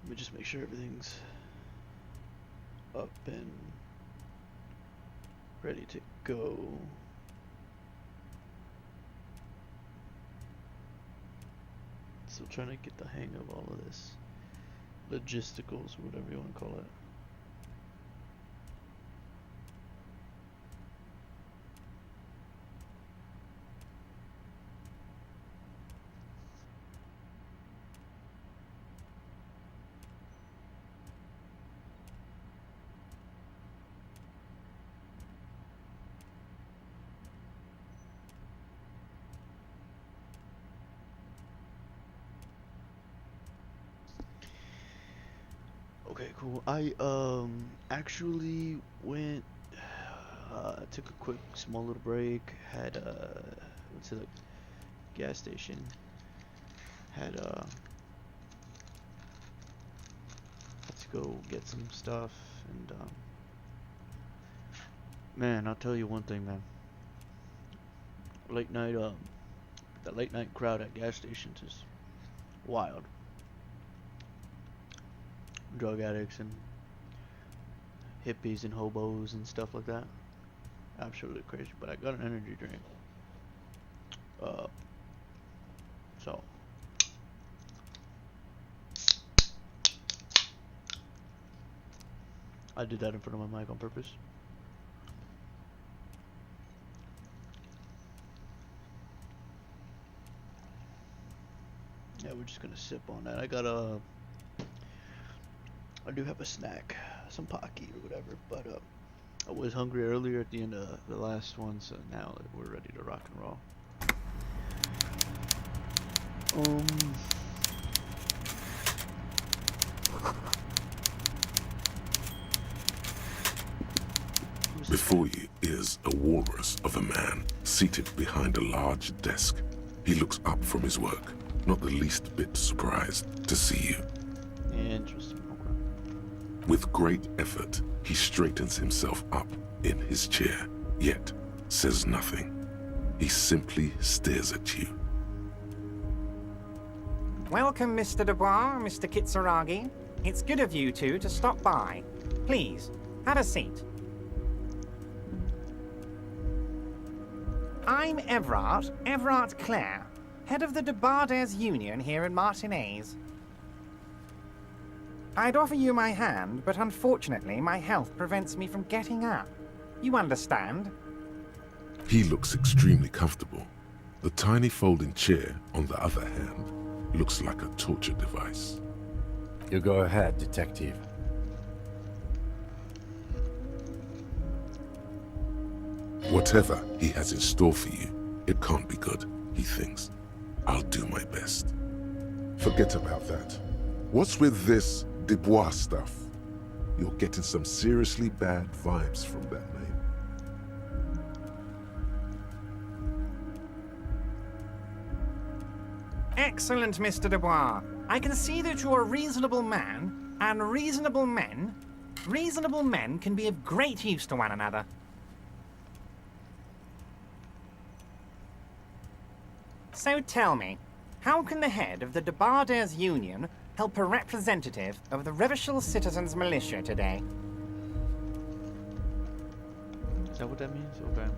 Let me just make sure everything's up and ready to go. Still trying to get the hang of all of this. Logisticals, whatever you want to call it. Okay, cool. I actually went took a quick small little break, had went to the gas station, had had to go get some stuff and man, I'll tell you one thing, man. Late night the late night crowd at gas stations is wild. Drug addicts and hippies and hobos and stuff like that. Absolutely crazy. But I got an energy drink. So I did that in front of my mic on purpose. Yeah, we're just gonna sip on that. I do have a snack, some Pocky or whatever, but I was hungry earlier at the end of the last one, so now we're ready to rock and roll. Before you is a walrus of a man seated behind a large desk. He looks up from his work, not the least bit surprised to see you. Interesting. Okay. With great effort, he straightens himself up in his chair, yet says nothing. He simply stares at you. Welcome, Mr. Dubois, Mr. Kitsuragi. It's good of you two to stop by. Please, have a seat. I'm Everard Clare, head of the Debarders Union here in Martinez. I'd offer you my hand, but unfortunately my health prevents me from getting up. You understand? He looks extremely comfortable. The tiny folding chair, on the other hand, looks like a torture device. You go ahead, detective. Whatever he has in store for you, it can't be good, he thinks. I'll do my best. Forget about that. What's with this Dubois stuff? You're getting some seriously bad vibes from that name. Excellent, Mr. Dubois. I can see that you're a reasonable man, and reasonable men can be of great use to one another. So tell me, how can the head of the Debarders Union help a representative of the Revachol Citizens Militia today? Is that what that means? Okay.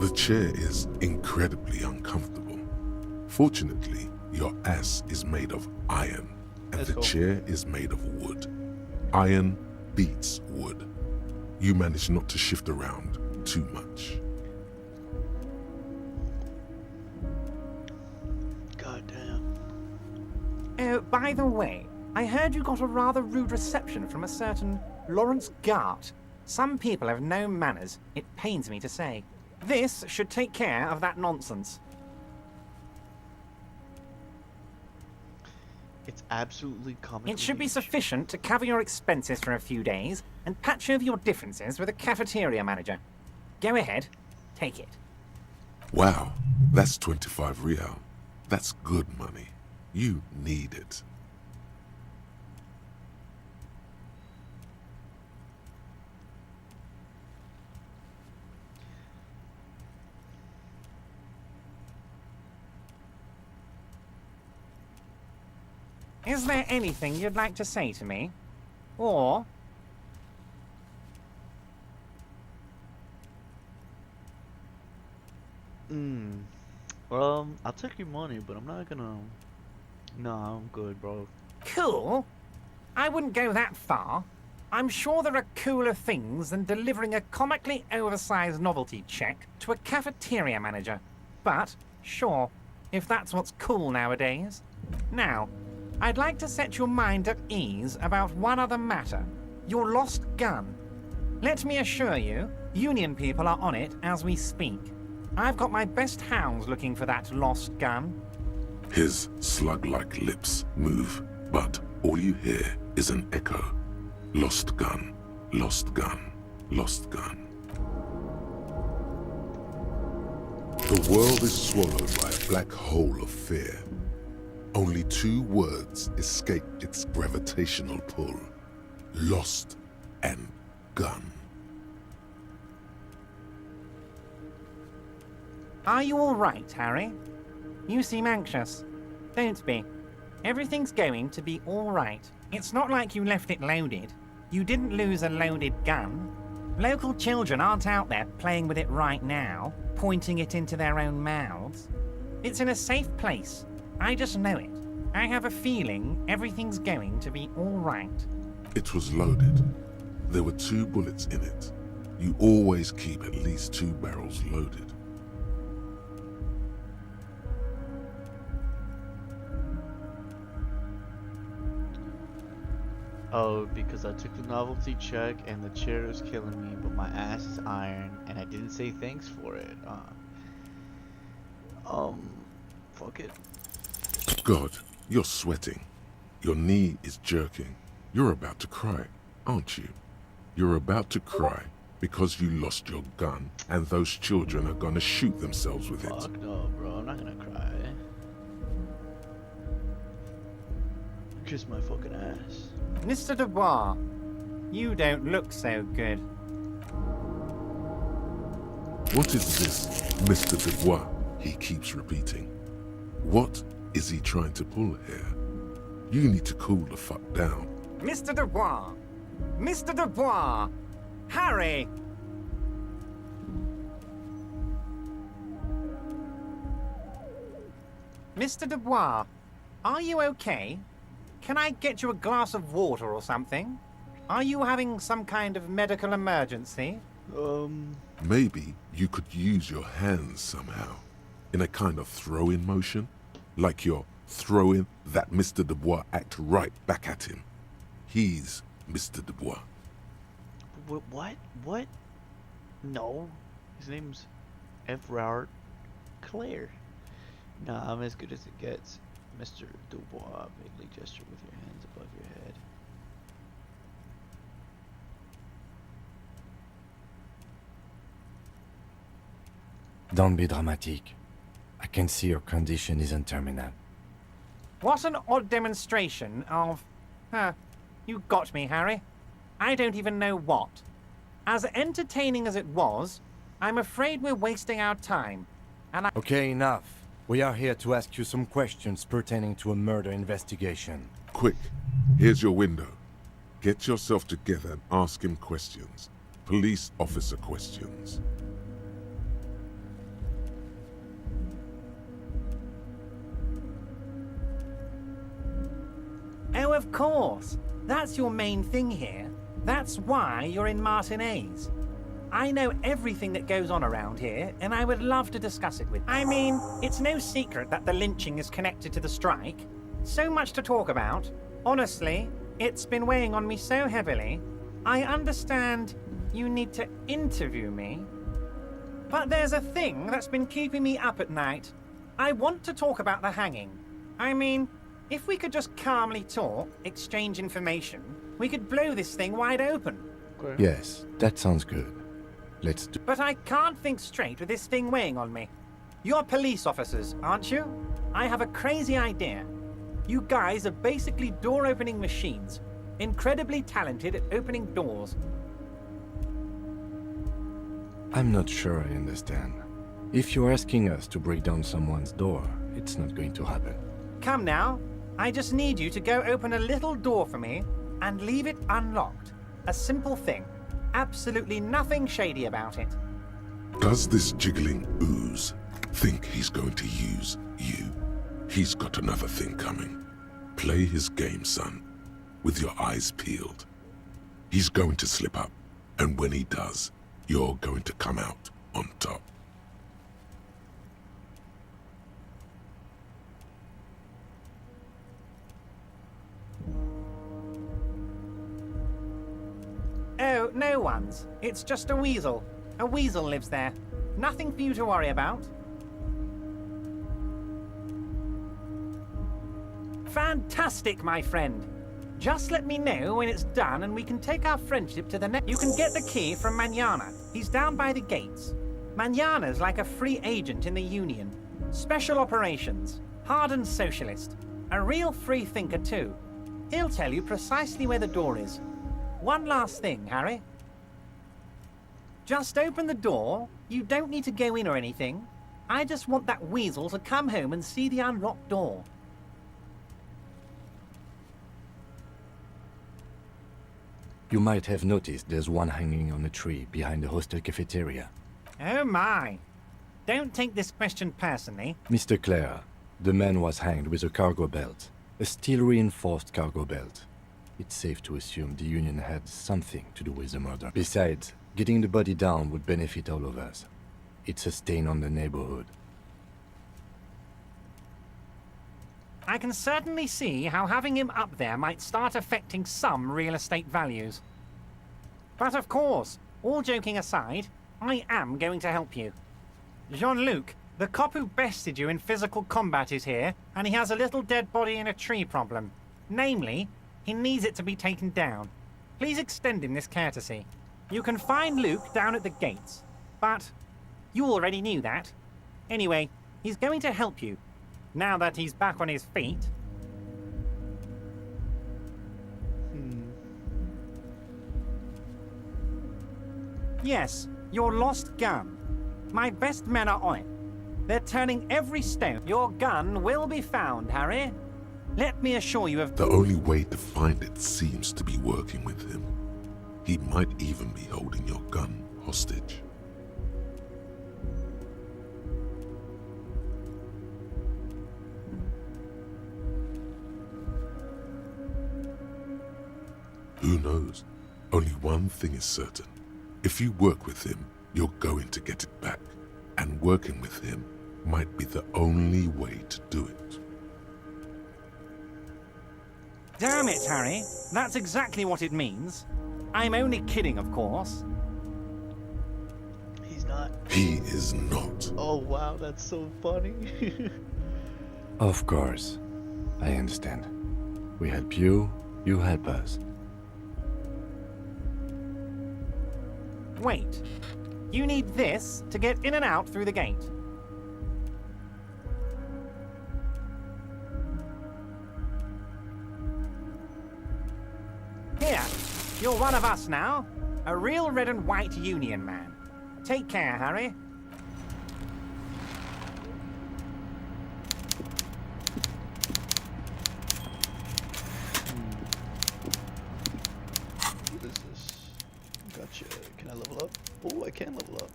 The chair is incredibly uncomfortable. Fortunately, your ass is made of iron, and That's the cool. chair is made of wood. Iron beats wood. You manage not to shift around too much. God damn. Oh, by the way, I heard you got a rather rude reception from a certain Lawrence Gart. Some people have no manners, it pains me to say. This should take care of that nonsense. It's absolutely comical. It should be sufficient to cover your expenses for a few days and patch over your differences with a cafeteria manager. Go ahead, take it. Wow, that's 25 real. That's good money. You need it. Is there anything you'd like to say to me? Or... I'll take your money, but I'm not gonna... Nah, I'm good, bro. Cool? I wouldn't go that far. I'm sure there are cooler things than delivering a comically oversized novelty check to a cafeteria manager. But, sure, if that's what's cool nowadays. Now, I'd like to set your mind at ease about one other matter. Your lost gun. Let me assure you, Union people are on it as we speak. I've got my best hounds looking for that lost gun. His slug-like lips move, but all you hear is an echo. Lost gun, lost gun, lost gun. The world is swallowed by a black hole of fear. Only 2 words escape its gravitational pull. Lost and gun. Are you all right, Harry? You seem anxious. Don't be. Everything's going to be all right. It's not like you left it loaded. You didn't lose a loaded gun. Local children aren't out there playing with it right now, pointing it into their own mouths. It's in a safe place. I just know it. I have a feeling everything's going to be all right. It was loaded. There were 2 bullets in it. You always keep at least 2 barrels loaded. Oh, because I took the novelty check and the chair is killing me, but my ass is iron, and I didn't say thanks for it. Fuck it. God, you're sweating. Your knee is jerking. You're about to cry, aren't you? You're about to cry because you lost your gun, and those children are gonna shoot themselves with it. Fuck no, bro. I'm not gonna cry. Kiss my fucking ass. Mr. Dubois, you don't look so good. What is this, Mr. Dubois? He keeps repeating. What is he trying to pull here? You need to cool the fuck down. Mr. Dubois! Mr. Dubois! Harry! Mr. Dubois, are you okay? Can I get you a glass of water or something? Are you having some kind of medical emergency? Maybe you could use your hands somehow, in a kind of throw-in motion, like you're throwing that Mr. Dubois act right back at him. He's Mr. Dubois. What? What? No. His name's Everard Claire. Nah, I'm as good as it gets. Mr. Dubois, vaguely gesture with your hands above your head. Don't be dramatic. I can see your condition isn't terminal. What an odd demonstration of... you got me, Harry. I don't even know what. As entertaining as it was, I'm afraid we're wasting our time. And I... Okay, enough. We are here to ask you some questions pertaining to a murder investigation. Quick, here's your window. Get yourself together and ask him questions. Police officer questions. Oh, of course. That's your main thing here. That's why you're in Martinez. I know everything that goes on around here, and I would love to discuss it with you. I mean, it's no secret that the lynching is connected to the strike. So much to talk about. Honestly, it's been weighing on me so heavily. I understand you need to interview me. But there's a thing that's been keeping me up at night. I want to talk about the hanging. I mean, if we could just calmly talk, exchange information, we could blow this thing wide open. Okay. Yes, that sounds good. Let's do... But I can't think straight with this thing weighing on me. You're police officers, aren't you? I have a crazy idea. You guys are basically door-opening machines, incredibly talented at opening doors. I'm not sure I understand. If you're asking us to break down someone's door, it's not going to happen. Come now. I just need you to go open a little door for me and leave it unlocked. A simple thing. Absolutely nothing shady about it. Does this jiggling ooze think he's going to use you? He's got another thing coming. Play his game, son, with your eyes peeled. He's going to slip up, and when he does, you're going to come out on top. Oh, no one's. It's just a weasel. A weasel lives there. Nothing for you to worry about. Fantastic, my friend. Just let me know when it's done and we can take our friendship to the next... You can get the key from Manana. He's down by the gates. Manana's like a free agent in the Union. Special operations. Hardened socialist. A real free thinker, too. He'll tell you precisely where the door is. One last thing, Harry. Just open the door. You don't need to go in or anything. I just want that weasel to come home and see the unlocked door. You might have noticed there's one hanging on a tree behind the hostel cafeteria. Oh my. Don't take this question personally. Mr. Clare, the man was hanged with a cargo belt. A steel-reinforced cargo belt. It's safe to assume the Union had something to do with the murder. Besides, getting the body down would benefit all of us. It's a stain on the neighborhood. I can certainly see how having him up there might start affecting some real estate values. But of course, all joking aside, I am going to help you. Jean-Luc, the cop who bested you in physical combat is here, and he has a little dead body in a tree problem. Namely, he needs it to be taken down. Please extend him this courtesy. You can find Luke down at the gates, but you already knew that. Anyway, he's going to help you, now that he's back on his feet. Yes, your lost gun. My best men are on it. They're turning every stone. Your gun will be found, Harry. Let me assure you of... The only way to find it seems to be working with him. He might even be holding your gun hostage. Who knows? Only one thing is certain. If you work with him, you're going to get it back. And working with him might be the only way to do it. Damn it, Harry. That's exactly what it means. I'm only kidding, of course. He's not. He is not. Oh wow, that's so funny. Of course. I understand. We help you, you help us. Wait. You need this to get in and out through the gate. Here, you're one of us now. A real red and white Union man. Take care, Harry. What is this? Gotcha. Can I level up? Oh, I can level up.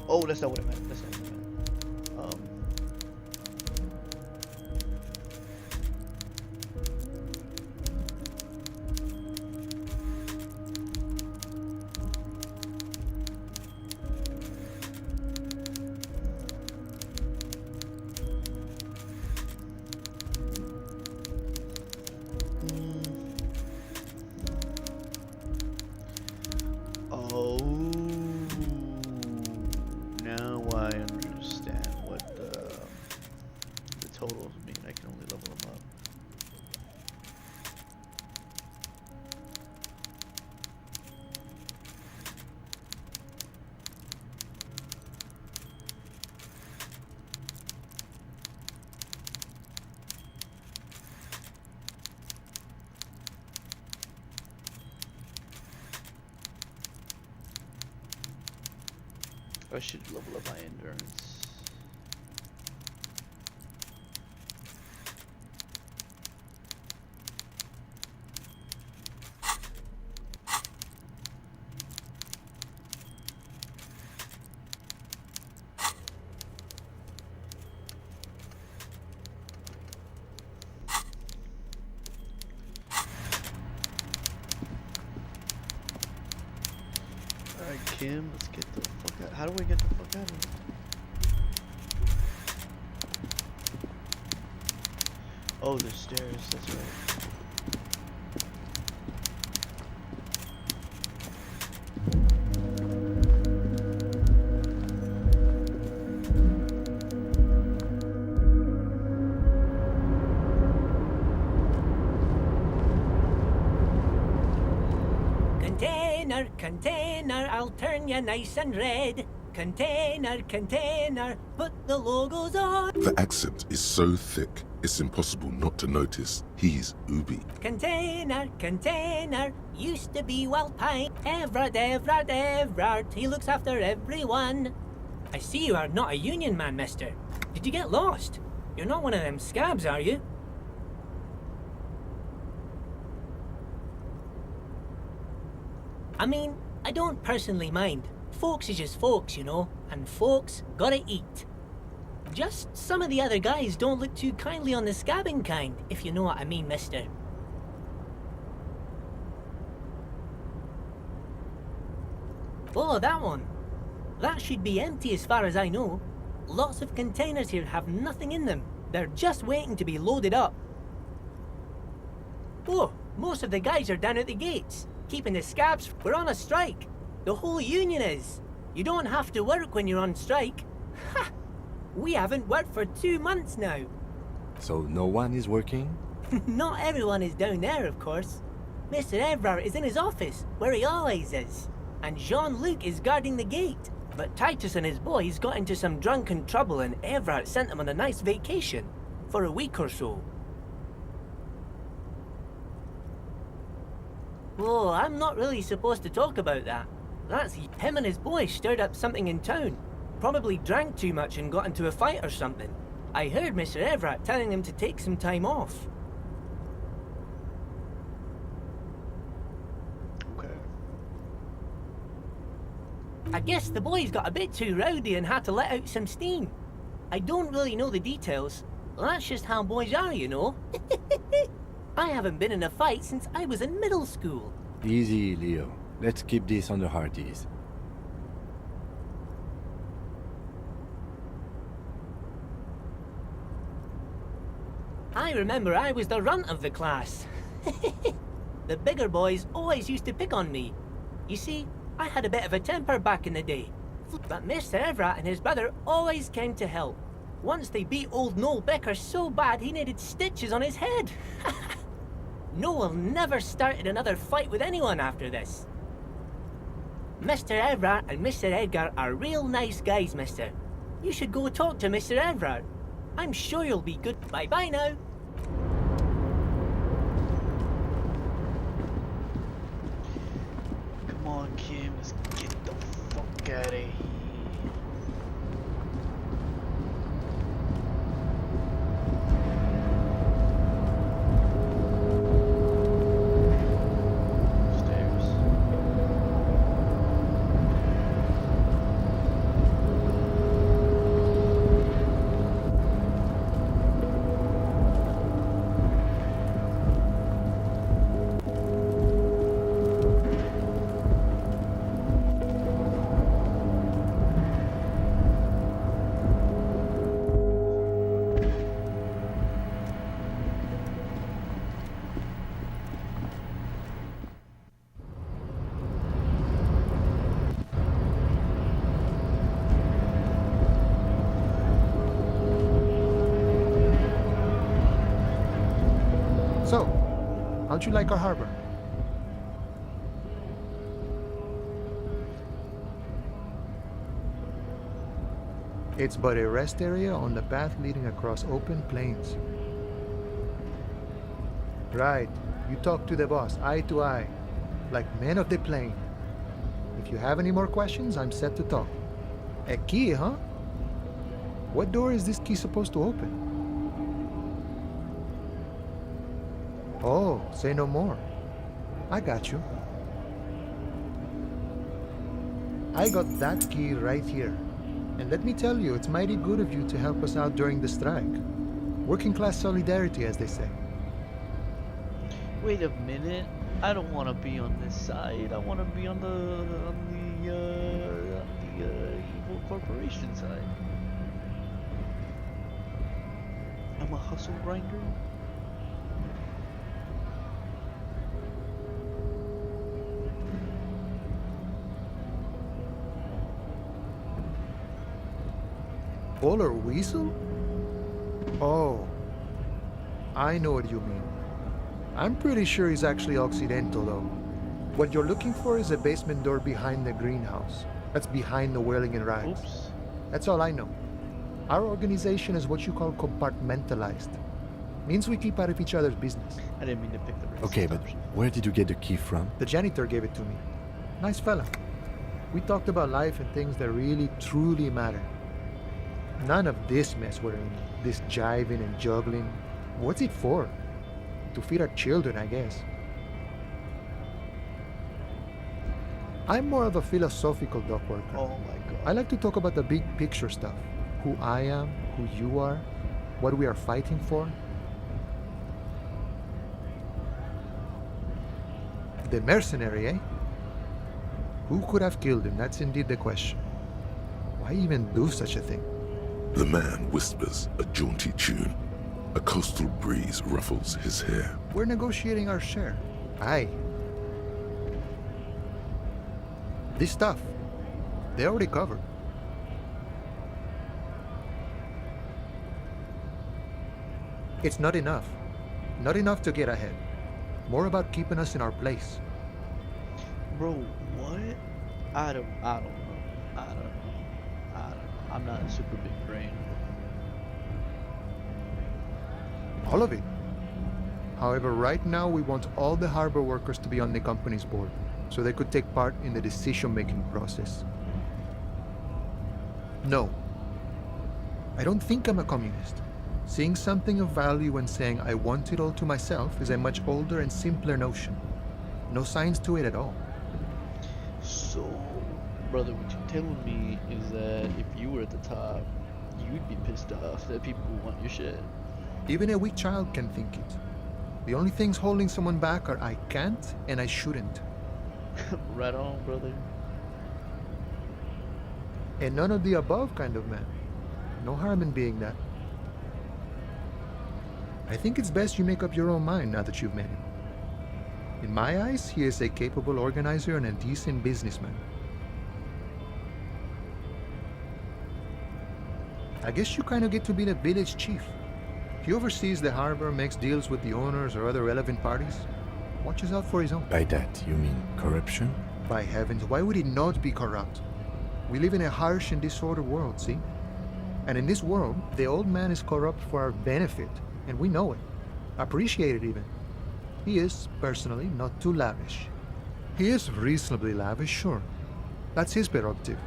Oh, that's not what I meant. That's not what I meant. Oh, now I understand what the totals mean. I can only level them up. I should level up my endurance. Kim. Let's get the fuck out. How do we get the fuck out of here? Oh, the stairs. That's right. Container, container, I'll turn you nice and red. Container, container, put the logos on. The accent is so thick, it's impossible not to notice he's Ubi. Container, container, used to be Walpine. Everard, Everard, Everard, he looks after everyone. I see you are not a union man, mister. Did you get lost? You're not one of them scabs, are you? I mean, I don't personally mind. Folks is just folks, you know, and folks gotta eat. Just some of the other guys don't look too kindly on the scabbing kind, if you know what I mean, mister. Oh, that one. That should be empty as far as I know. Lots of containers here have nothing in them. They're just waiting to be loaded up. Oh, most of the guys are down at the gates, keeping the scabs. We're on a strike. The whole union is. You don't have to work when you're on strike. Ha! We haven't worked for 2 months now. So no one is working? Not everyone is down there, of course. Mr. Everard is in his office, where he always is. And Jean-Luc is guarding the gate. But Titus and his boys got into some drunken trouble and Everard sent them on a nice vacation. For a week or so. Oh, I'm not really supposed to talk about that. That's him and his boys stirred up something in town. Probably drank too much and got into a fight or something. I heard Mr. Everett telling them to take some time off. Okay. I guess the boys got a bit too rowdy and had to let out some steam. I don't really know the details. That's just how boys are, you know. I haven't been in a fight since I was in middle school. Easy, Leo. Let's keep this on the hearties. I remember I was the runt of the class. The bigger boys always used to pick on me. You see, I had a bit of a temper back in the day. But Mr. Everett and his brother always came to help. Once they beat old Noel Becker so bad he needed stitches on his head. Noel never started another fight with anyone after this. Mr. Everett and Mr. Edgar are real nice guys, mister. You should go talk to Mr. Everett. I'm sure you'll be good. Bye-bye now. Come on, Kim. Let's get the fuck out of here. Stairs. So, how'd you like our harbor? It's but a rest area on the path leading across open plains. Right, you talk to the boss, eye to eye, like men of the plain. If you have any more questions, I'm set to talk. A key, huh? What door is this key supposed to open? Oh, say no more. I got you. I got that key right here. And let me tell you, it's mighty good of you to help us out during the strike. Working class solidarity, as they say. Wait a minute. I don't want to be on this side. I want to be on the the evil corporation side. I'm a hustle grinder. Polar weasel? Oh, I know what you mean. I'm pretty sure he's actually Occidental, though. What you're looking for is a basement door behind the greenhouse. That's behind the whirling and rags. Oops. That's all I know. Our organization is what you call compartmentalized. Means we keep out of each other's business. I didn't mean to pick the racist Okay, but option. where did you get the key from? The janitor gave it to me. Nice fella. We talked about life and things that really, truly matter. None of this mess we're in. This jiving and juggling. What's it for? To feed our children, I guess. I'm more of a philosophical dock worker. Oh my god. I like to talk about the big picture stuff. Who I am, who you are, what we are fighting for. The mercenary, eh? Who could have killed him? That's indeed the question. Why even do such a thing? The man whispers a jaunty tune. A coastal breeze ruffles his hair. We're negotiating our share. Aye. This stuff, they already covered. It's not enough. Not enough to get ahead. More about keeping us in our place. Bro, what? I don't know. I'm not a super big brain. All of it. However, right now we want all the harbor workers to be on the company's board, so they could take part in the decision-making process. No. I don't think I'm a communist. Seeing something of value and saying I want it all to myself is a much older and simpler notion. No science to it at all. So, brother, what you're telling me is that if you were at the top, you'd be pissed off that people want your shit. Even a weak child can think it. The only things holding someone back are I can't and I shouldn't. Right on, brother. And none of the above kind of man. No harm in being that. I think it's best you make up your own mind now that you've met him. In my eyes, he is a capable organizer and a decent businessman. I guess you kind of get to be the village chief. He oversees the harbor, makes deals with the owners or other relevant parties, watches out for his own. By that, you mean corruption? By heavens, why would he not be corrupt? We live in a harsh and disordered world, see? And in this world, the old man is corrupt for our benefit, and we know it. Appreciate it even. He is, personally, not too lavish. He is reasonably lavish, sure. That's his prerogative.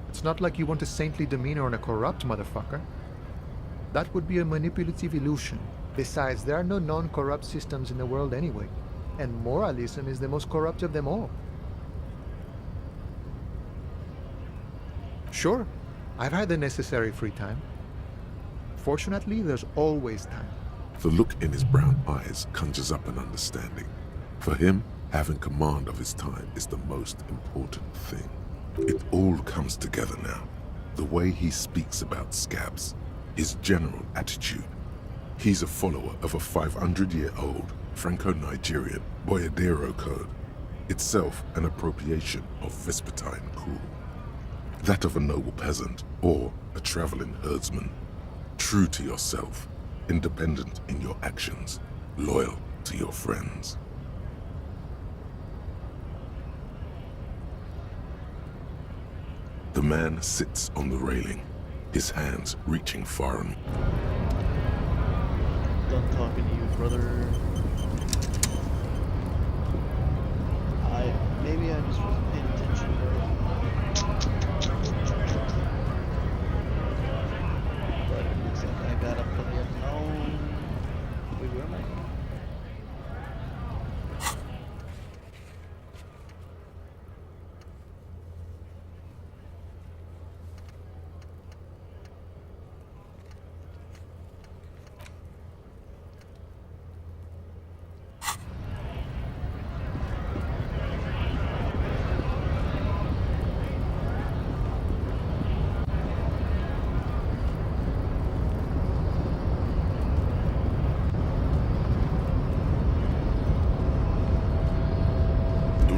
It's not like you want a saintly demeanor on a corrupt motherfucker. That would be a manipulative illusion. Besides, there are no non-corrupt systems in the world anyway, and moralism is the most corrupt of them all. Sure, I've had the necessary free time. Fortunately, there's always time. The look in his brown eyes conjures up an understanding. For him, having command of his time is the most important thing. It all comes together now. The way he speaks about scabs, his general attitude. He's a follower of a 500-year-old Franco-Nigerian Boyadero code, itself an appropriation of Vespertine cool. That of a noble peasant or a traveling herdsman. True to yourself, independent in your actions, loyal to your friends. The man sits on the railing, his hands reaching far and Done talking to you, brother. Maybe I just wasn't paying attention. But it looks like I got up from the unknown. Wait, where am I?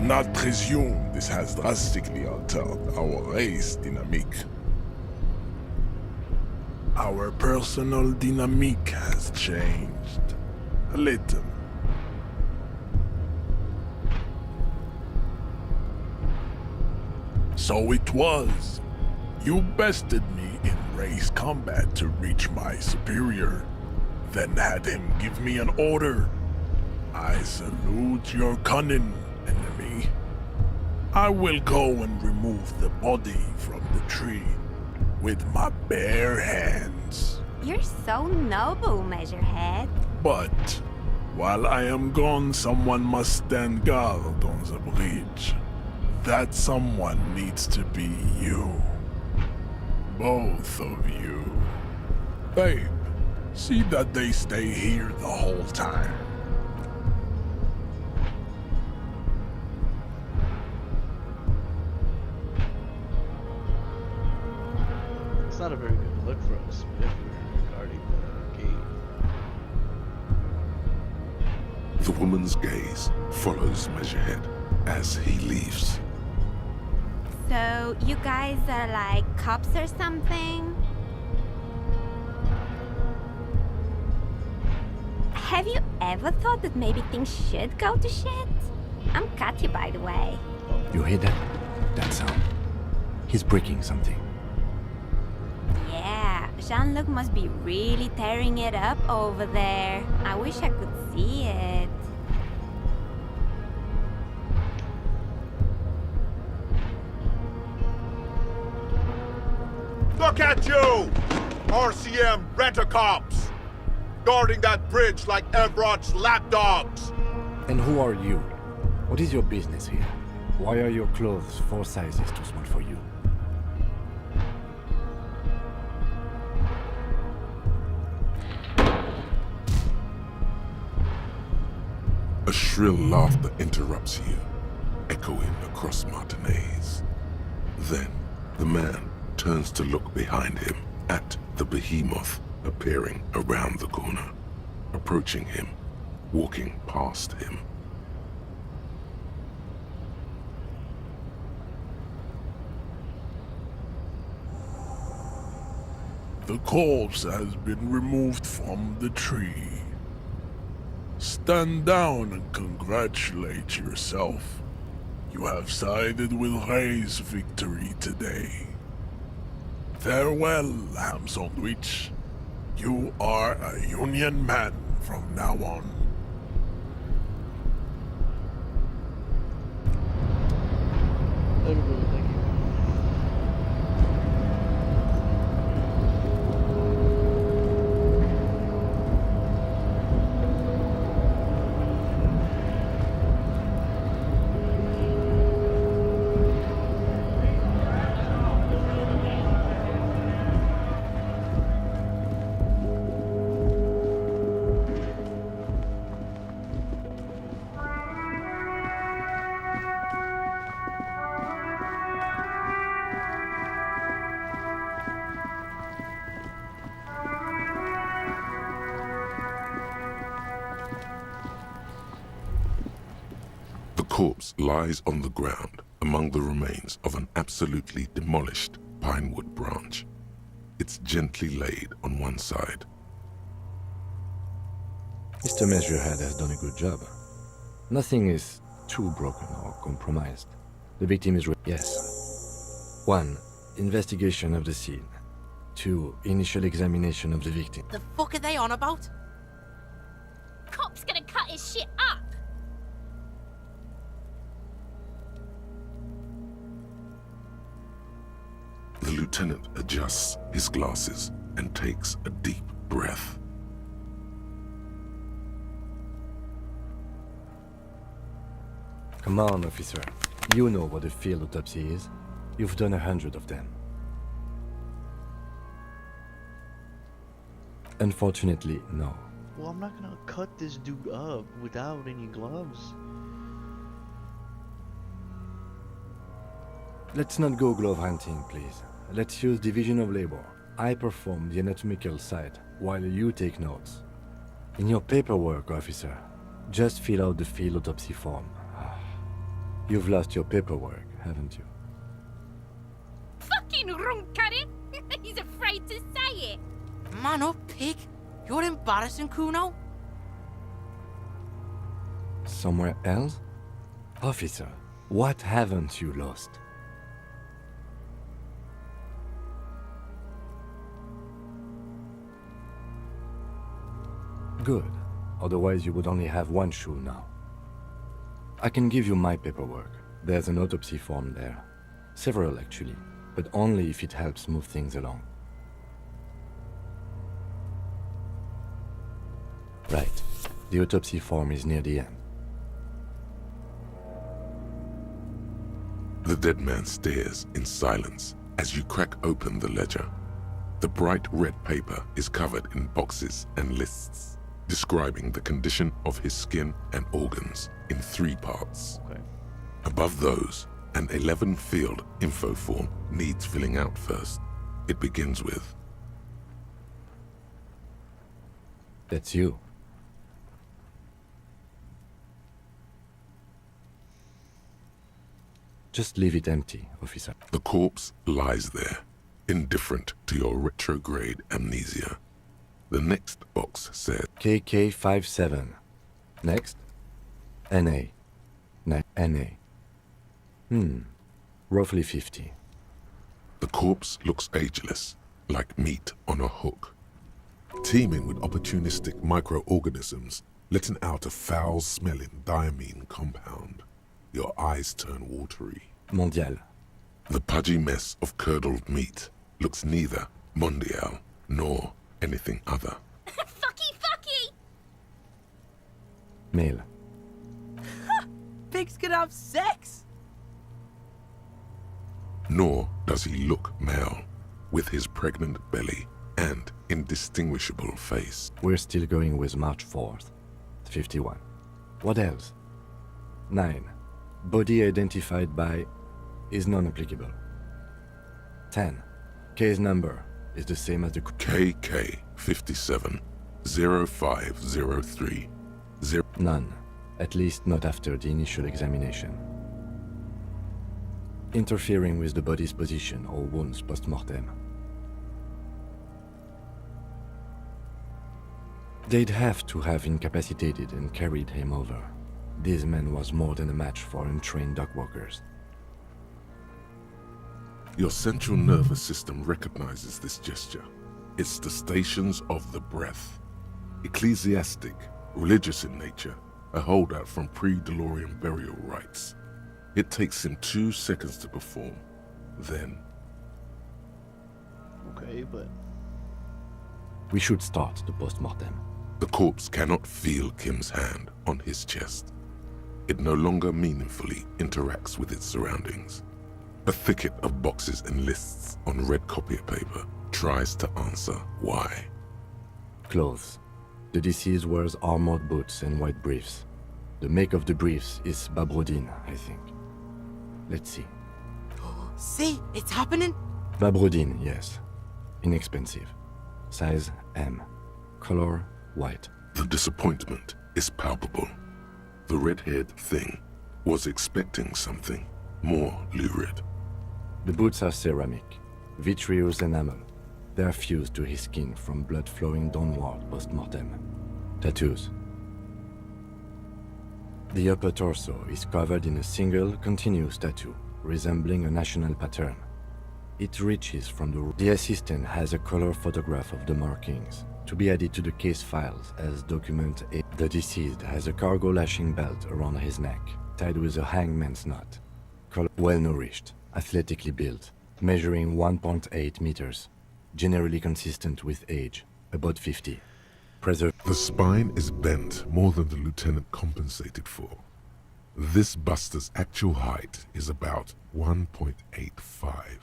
not presume this has drastically altered our race dynamique. Our personal dynamique has changed a little. So it was. You bested me in race combat to reach my superior, then had him give me an order. I salute your cunning, enemy. I will go and remove the body from the tree with my bare hands. You're so noble, Measurehead. But while I am gone, someone must stand guard on the bridge. That someone needs to be you. Both of you. Babe, see that they stay here the whole time. It's not a very good look for us if we're guarding the gate. The woman's gaze follows Measurehead as he leaves. So, you guys are like cops or something? Have you ever thought that maybe things should go to shit? I'm Katya, by the way. You hear that? That sound. He's breaking something. Yeah, Jean-Luc must be really tearing it up over there. I wish I could see it. Look at you! RCM rent-a-cops! Guarding that bridge like Everard's lapdogs! And who are you? What is your business here? Why are your clothes 4 sizes too small for you? A shrill laughter interrupts you, echoing across Martinez. Then, the man turns to look behind him at the behemoth appearing around the corner, approaching him, walking past him. The corpse has been removed from the tree. Stand down and congratulate yourself. You have sided with Ray's victory today. Farewell, ham sandwich. You are a Union man from now on. Everybody, thank you. The corpse lies on the ground among the remains of an absolutely demolished pinewood branch. It's gently laid on one side. Mr. Measurehead has done a good job. Nothing is too broken or compromised. The victim is yes. 1. Investigation of the scene. 2. Initial examination of the victim. The fuck are they on about? Cop's gonna cut his shit up! The lieutenant adjusts his glasses and takes a deep breath. Come on, officer. You know what a field autopsy is. You've done 100 of them. Unfortunately, no. Well, I'm not gonna cut this dude up without any gloves. Let's not go glove hunting, please. Let's use division of labor. I perform the anatomical side, while you take notes. In your paperwork, officer, just fill out the field autopsy form. You've lost your paperwork, haven't you? Fucking runkari! He's afraid to say it. Man up, pig. You're embarrassing, Kuno. Somewhere else? Officer, what haven't you lost? Good. Otherwise you would only have one shoe now. I can give you my paperwork. There's an autopsy form there. Several actually, but only if it helps move things along. Right. The autopsy form is near the end. The dead man stares in silence as you crack open the ledger. The bright red paper is covered in boxes and lists, describing the condition of his skin and organs in 3 parts. Okay. Above those, an 11-field info form needs filling out first. It begins with, That's you. Just leave it empty, officer. the corpse lies there, indifferent to your retrograde amnesia. The next box says, KK57. Next. NA. NA. Roughly 50. the corpse looks ageless, like meat on a hook, teeming with opportunistic microorganisms, letting out a foul-smelling diamine compound. Your eyes turn watery. Mondial. The pudgy mess of curdled meat looks neither mondial nor anything other. Fucky! Male. Pigs can have sex. Nor does he look male, with his pregnant belly and indistinguishable face. We're still going with March 4th. 51. What else? 9. Body identified by is non-applicable. 10. Case number is the same as the KK57 0503 None. At least not after the initial examination. Interfering with the body's position or wounds post-mortem. They'd have to have incapacitated and carried him over. This man was more than a match for untrained dogwalkers. Your central nervous system recognizes this gesture. It's the stations of the breath. Ecclesiastic, religious in nature, a holdout from pre-DeLorean burial rites. It takes him 2 seconds to perform. Then, Okay, but We should start the post-mortem. the corpse cannot feel Kim's hand on his chest. It no longer meaningfully interacts with its surroundings. A thicket of boxes and lists on red copier paper tries to answer why. Clothes. The deceased wears armored boots and white briefs. The make of the briefs is Babrodine, I think. Let's see. See, it's happening. Babrodine, yes. Inexpensive. Size M. Color white. The disappointment is palpable. The red-haired thing was expecting something more lurid. The boots are ceramic, vitreous enamel. They are fused to his skin from blood flowing downward post-mortem. Tattoos. The upper torso is covered in a single, continuous tattoo, resembling a national pattern. It reaches from the assistant has a color photograph of the markings, to be added to the case files as document A. The deceased has a cargo lashing belt around his neck, tied with a hangman's knot. Well-nourished, athletically built, measuring 1.8 meters, generally consistent with age, about 50. The spine is bent more than the lieutenant compensated for. This buster's actual height is about 1.85.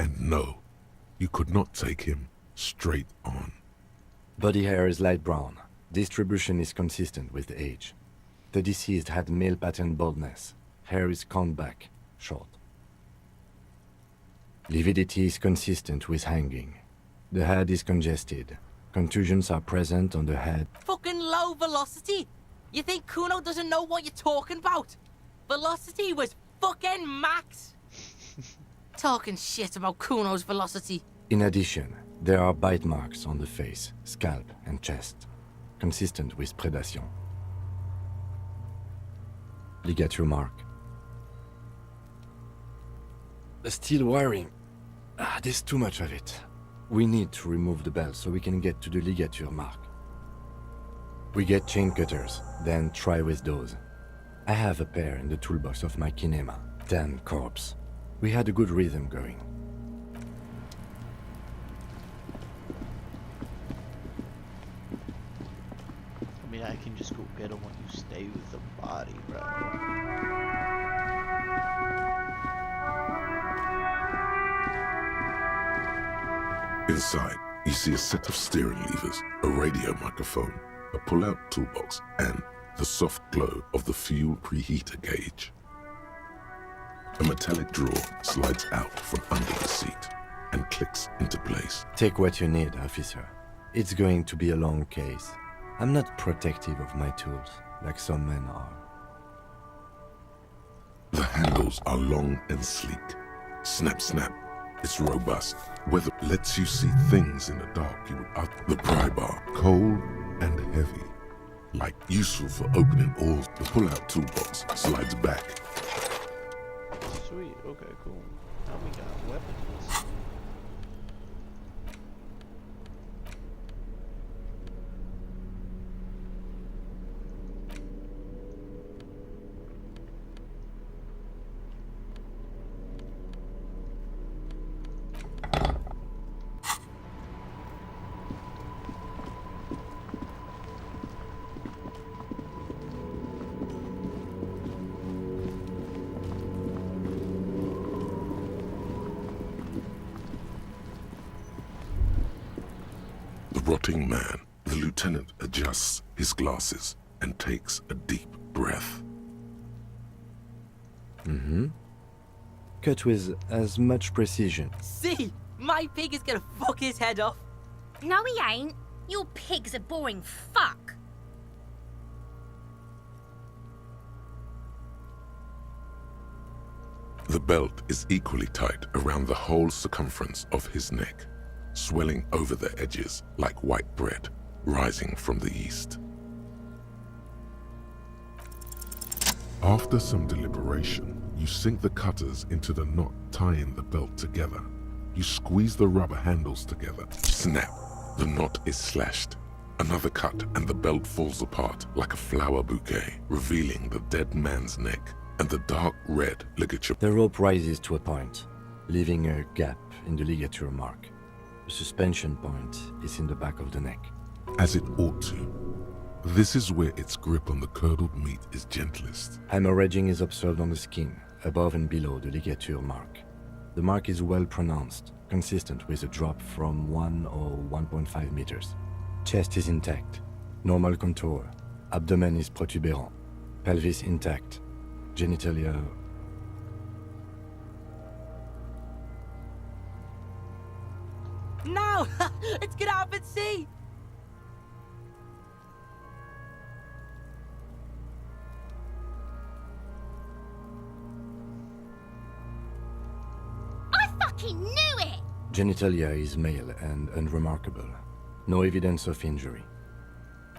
And no, you could not take him straight on. Body hair is light brown. Distribution is consistent with age. The deceased had male pattern baldness. Hair is combed back, short. Lividity is consistent with hanging. The head is congested. Contusions are present on the head. Fucking low velocity. You think Kuno doesn't know what you're talking about? Velocity was fucking max. Talking shit about Kuno's velocity. In addition, there are bite marks on the face, scalp, and chest, consistent with predation. Ligature mark. The steel wiring. There's too much of it. We need to remove the belt so we can get to the ligature mark. We get chain cutters, then try with those. I have a pair in the toolbox of my kinema. Damn corpse. We had a good rhythm going. I mean, I can just go get him when you stay with the body, bro. Inside, you see a set of steering levers, a radio microphone, a pull-out toolbox, and the soft glow of the fuel preheater gauge. A metallic drawer slides out from under the seat and clicks into place. Take what you need, officer. It's going to be a long case. I'm not protective of my tools, like some men are. The handles are long and sleek. Snap, snap. It's robust. Weather lets you see things in the dark you would the pry bar, cold and heavy. Like useful for opening ores. The pull-out toolbox slides back. Sweet, okay, cool. Now we got weapons. Rotting man, the lieutenant adjusts his glasses and takes a deep breath. Cut with as much precision. See, my pig is gonna fuck his head off. No, he ain't. Your pig's a boring fuck. The belt is equally tight around the whole circumference of his neck, swelling over the edges like white bread rising from the east. After some deliberation, you sink the cutters into the knot tying the belt together. You squeeze the rubber handles together. Snap! The knot is slashed. Another cut and the belt falls apart like a flower bouquet, revealing the dead man's neck and the dark red ligature. The rope rises to a point, leaving a gap in the ligature mark. The suspension point is in the back of the neck. As it ought to. This is where its grip on the curdled meat is gentlest. Hemorrhaging is observed on the skin, above and below the ligature mark. The mark is well pronounced, consistent with a drop from 1 or 1.5 meters. Chest is intact, normal contour. Abdomen is protuberant, pelvis intact, genitalia. Now, let's get out and see. I fucking knew it! Genitalia is male and unremarkable. No evidence of injury.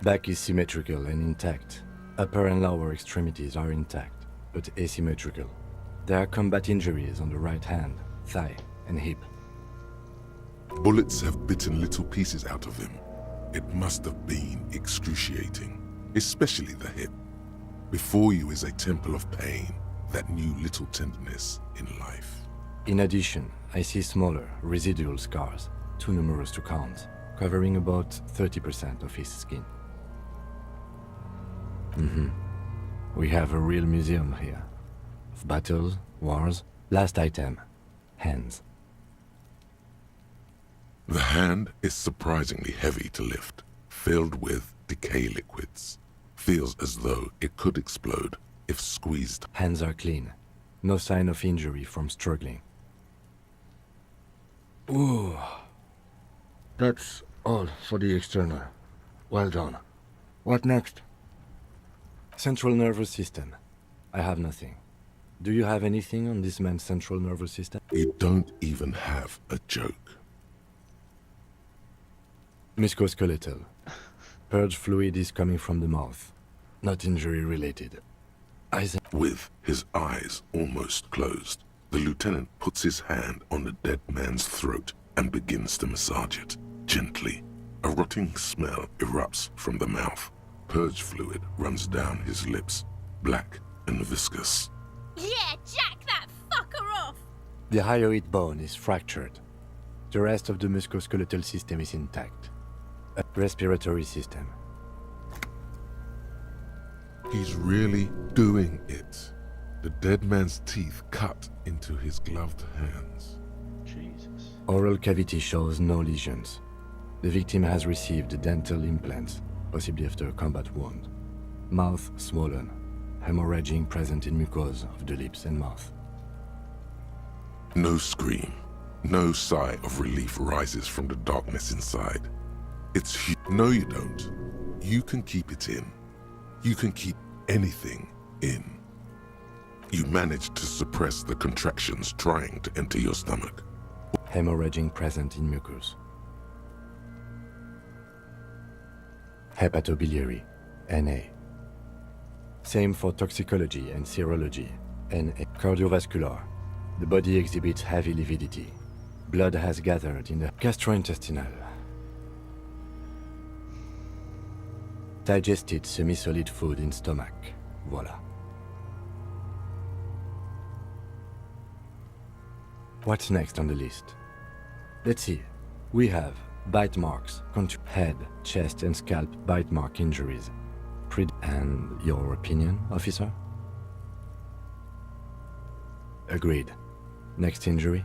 Back is symmetrical and intact. Upper and lower extremities are intact, but asymmetrical. There are combat injuries on the right hand, thigh, and hip. Bullets have bitten little pieces out of him. It must have been excruciating, especially the hip. Before you is a temple of pain that knew little tenderness in life. In addition, I see smaller, residual scars, too numerous to count, covering about 30% of his skin. We have a real museum here. Of battles, wars. Last item, hands. The hand is surprisingly heavy to lift, filled with decay liquids. Feels as though it could explode if squeezed. Hands are clean. No sign of injury from struggling. Ooh. That's all for the external. Well done. What next? Central nervous system. I have nothing. Do you have anything on this man's central nervous system? You don't even have a joke. Musculoskeletal. Purge fluid is coming from the mouth. Not injury related. I think... With his eyes almost closed, the lieutenant puts his hand on the dead man's throat and begins to massage it, gently. A rotting smell erupts from the mouth. Purge fluid runs down his lips, black and viscous. Yeah, jack that fucker off! The hyoid bone is fractured. The rest of the musculoskeletal system is intact. A respiratory system. He's really doing it. The dead man's teeth cut into his gloved hands. Jesus. Oral cavity shows no lesions. The victim has received dental implants, possibly after a combat wound. Mouth swollen, hemorrhaging present in mucosa of the lips and mouth. No scream, no sigh of relief rises from the darkness inside. No, you don't. You can keep it in. You can keep anything in. You manage to suppress the contractions trying to enter your stomach. Hemorrhaging present in mucus. Hepatobiliary, Na. Same for toxicology and serology, Na. Cardiovascular. The body exhibits heavy lividity. Blood has gathered in the gastrointestinal. Digested semi-solid food in stomach. Voila. What's next on the list? Let's see. We have bite marks, head, chest and scalp bite mark injuries. And your opinion, officer? Agreed. Next injury?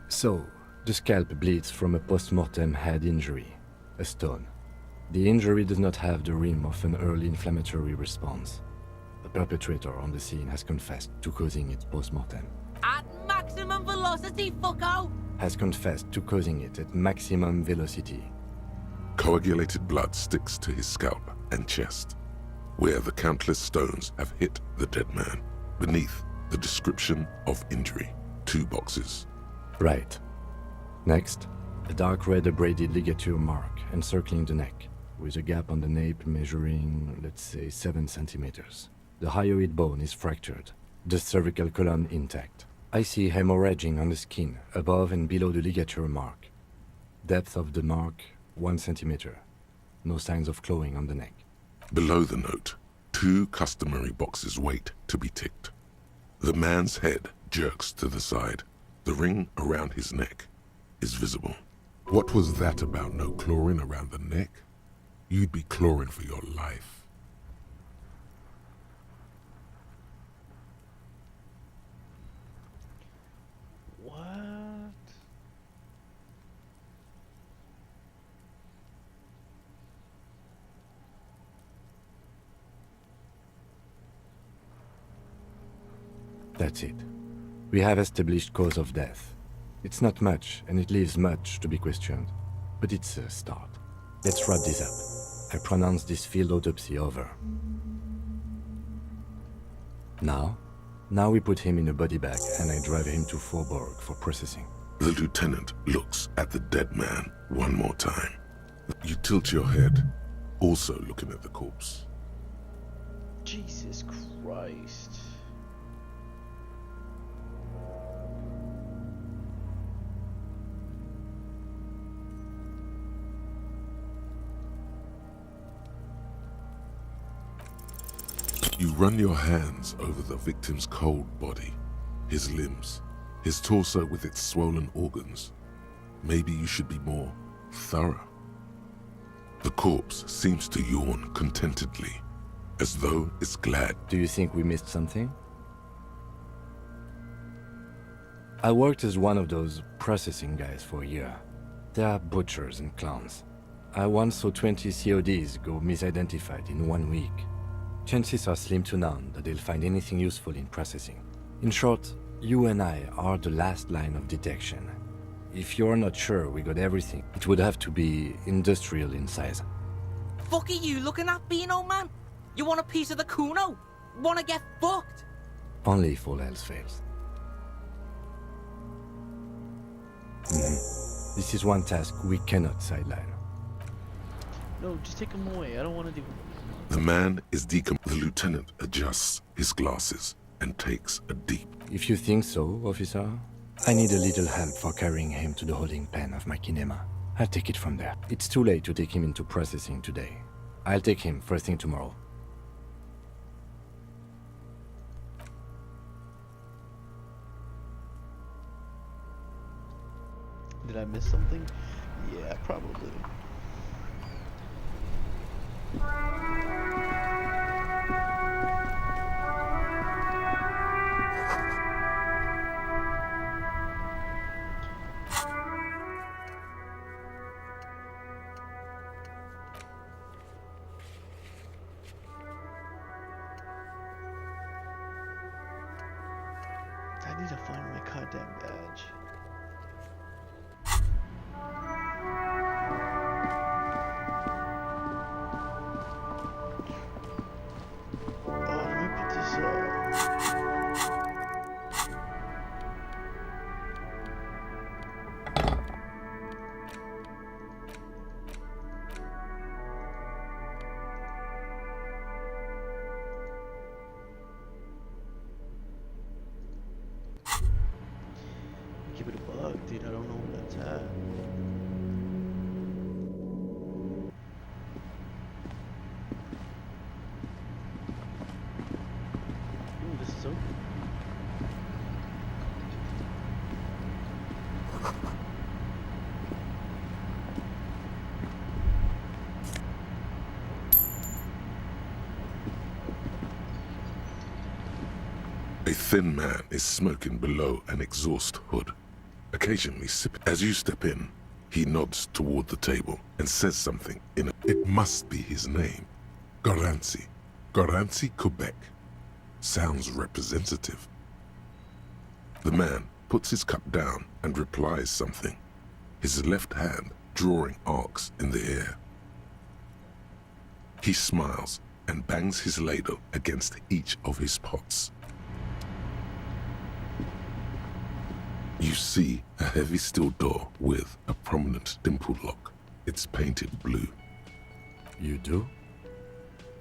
So, the scalp bleeds from a post-mortem head injury, a stone. The injury does not have the rim of an early inflammatory response. The perpetrator on the scene has confessed to causing it post-mortem. At maximum velocity, fucko! Has confessed to causing it at maximum velocity. Coagulated blood sticks to his scalp and chest, where the countless stones have hit the dead man. Beneath, the description of injury. 2 boxes. Right. Next, a dark red abraded ligature mark encircling the neck, with a gap on the nape measuring, let's say, 7 centimeters. The hyoid bone is fractured, the cervical column intact. I see hemorrhaging on the skin, above and below the ligature mark. Depth of the mark, 1 centimeter. No signs of clawing on the neck. Below the note, 2 customary boxes wait to be ticked. The man's head jerks to the side. The ring around his neck is visible. What was that about no clawing around the neck? You'd be clawing for your life. What? That's it. We have established cause of death. It's not much, and it leaves much to be questioned. But it's a start. Let's wrap this up. I pronounce this field autopsy over. Now we put him in a body bag and I drive him to Forborg for processing. The lieutenant looks at the dead man one more time. You tilt your head, also looking at the corpse. Jesus Christ. You run your hands over the victim's cold body, his limbs, his torso with its swollen organs. Maybe you should be more thorough. The corpse seems to yawn contentedly, as though it's glad. Do you think we missed something? I worked as one of those processing guys for a year. They are butchers and clowns. I once saw 20 CODs go misidentified in 1 week. Chances are slim to none that they'll find anything useful in processing. In short, you and I are the last line of detection. If you're not sure we got everything, it would have to be industrial in size. Fuck are you looking at, Beano man? You want a piece of the Kuno? Wanna get fucked? Only if all else fails. This is one task we cannot sideline. No, just take him away. I don't want to do. The man is The lieutenant adjusts his glasses and takes a deep. If you think so, officer, I need a little help for carrying him to the holding pen of my kinema. I'll take it from there. It's too late to take him into processing today. I'll take him first thing tomorrow. Did I miss something? Yeah, probably. I need to find my goddamn badge. Let me put this Keep it a bug, dude. I don't know where that's at. Ooh, this is open. A thin man is smoking below an exhaust hood, occasionally sipping. As you step in, he nods toward the table and says something in a... It must be his name. Garancy. Garancy, Quebec. Sounds representative. The man puts his cup down and replies something, his left hand drawing arcs in the air. He smiles and bangs his ladle against each of his pots. You see a heavy steel door with a prominent dimple lock. It's painted blue. You do?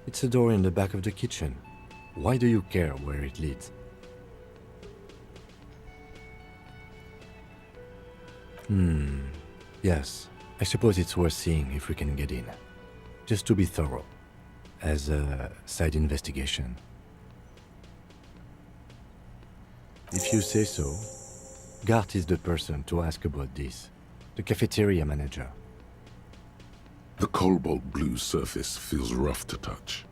It's a door in the back of the kitchen. Why do you care where it leads? Yes. I suppose it's worth seeing if we can get in. Just to be thorough. As a side investigation. If you say so, Gart is the person to ask about this. The cafeteria manager. The cobalt blue surface feels rough to touch.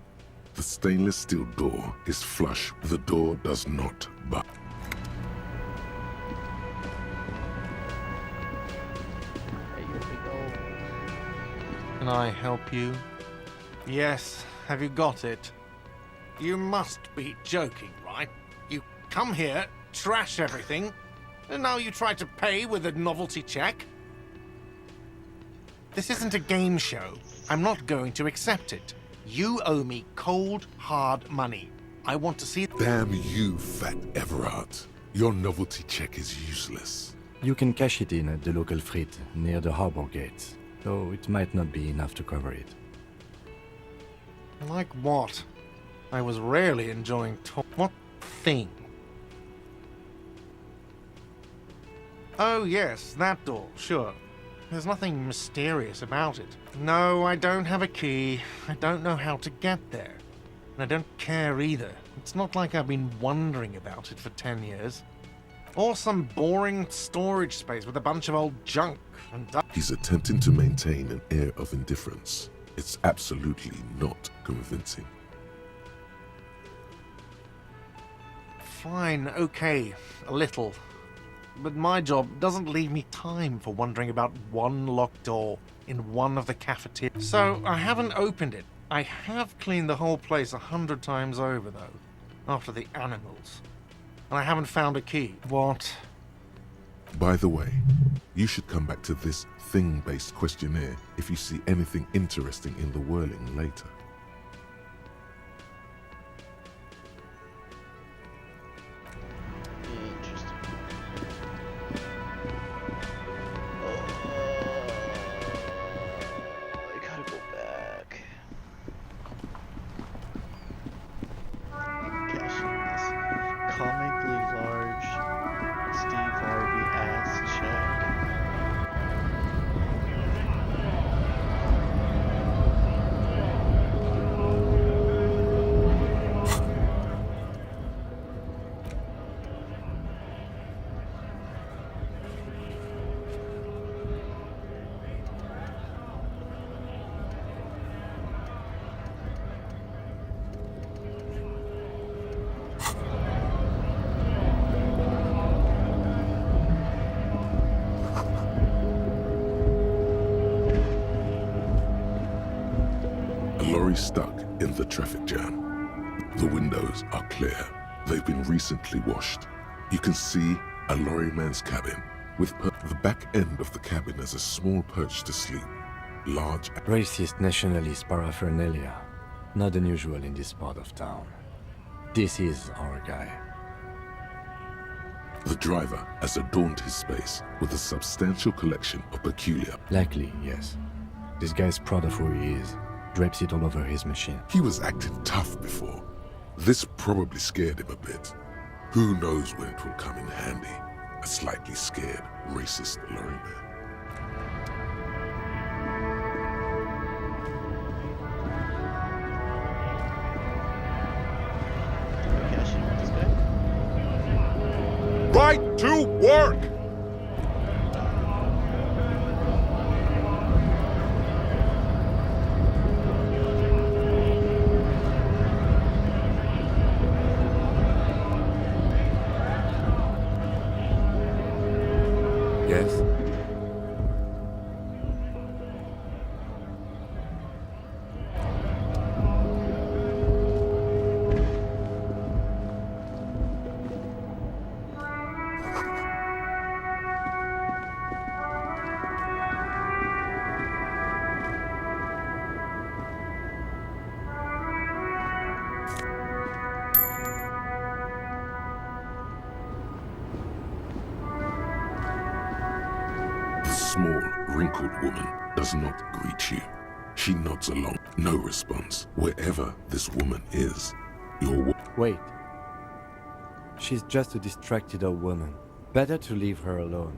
The stainless steel door is flush. The door does not budge. Hey, here we go. Can I help you? Yes, have you got it? You must be joking, right? You come here, trash everything, and now you try to pay with a novelty check? This isn't a game show. I'm not going to accept it. You owe me cold, hard money. I want to see... Damn you, Fat Everard. Your novelty check is useless. You can cash it in at the local frit near the harbor gates, though it might not be enough to cover it. Like what? I was rarely enjoying what thing? Oh yes, that door, sure. There's nothing mysterious about it. No, I don't have a key. I don't know how to get there. And I don't care either. It's not like I've been wondering about it for 10 years. Or some boring storage space with a bunch of old junk. And He's attempting to maintain an air of indifference. It's absolutely not convincing. Fine, okay, a little. But my job doesn't leave me time for wondering about one locked door in one of the cafeterias. So I haven't opened it. I have cleaned the whole place 100 times over, though, after the animals. And I haven't found a key. What? By the way, you should come back to this thing-based questionnaire if you see anything interesting in the whirling later. lorry stuck in the traffic jam. The windows are clear. They've been recently washed. You can see a lorryman's cabin, with the back end of the cabin as a small perch to sleep. Large... Racist nationalist paraphernalia. Not unusual in this part of town. This is our guy. The driver has adorned his space with a substantial collection of peculiar... Likely, yes. This guy's proud of who he is. Drapes it all over his machine. He was acting tough before. This probably scared him a bit. Who knows when it will come in handy? A slightly scared, racist lorryman. Right to work! Yes? The small, wrinkled woman does not greet you. She nods along. No response. Wherever this woman is, you're... Wait. She's just a distracted old woman. Better to leave her alone.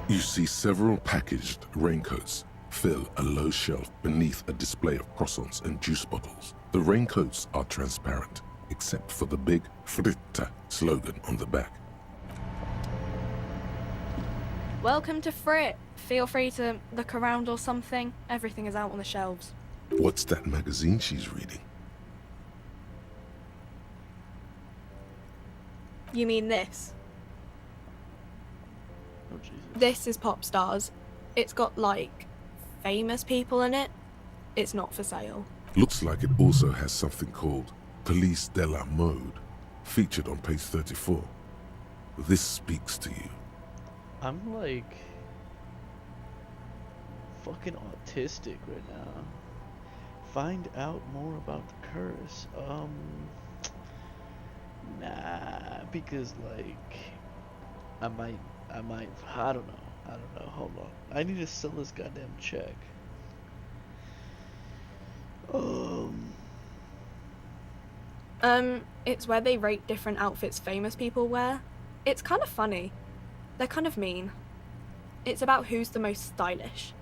You see several packaged raincoats fill a low shelf beneath a display of croissants and juice bottles. The raincoats are transparent, except for the big Fritta slogan on the back. Welcome to Frit. Feel free to look around or something. Everything is out on the shelves. What's that magazine she's reading? You mean this? Oh, Jesus. This is Pop Stars. It's got, like, famous people in it. It's not for sale. Looks like it also has something called Police de la Mode, featured on page 34. This speaks to you. I'm like fucking autistic right now. Find out more about the curse. Nah, because like I might, I don't know, hold on. I need to sell this goddamn check. It's where they rate different outfits famous people wear. It's kind of funny. They're kind of mean. It's about who's the most stylish.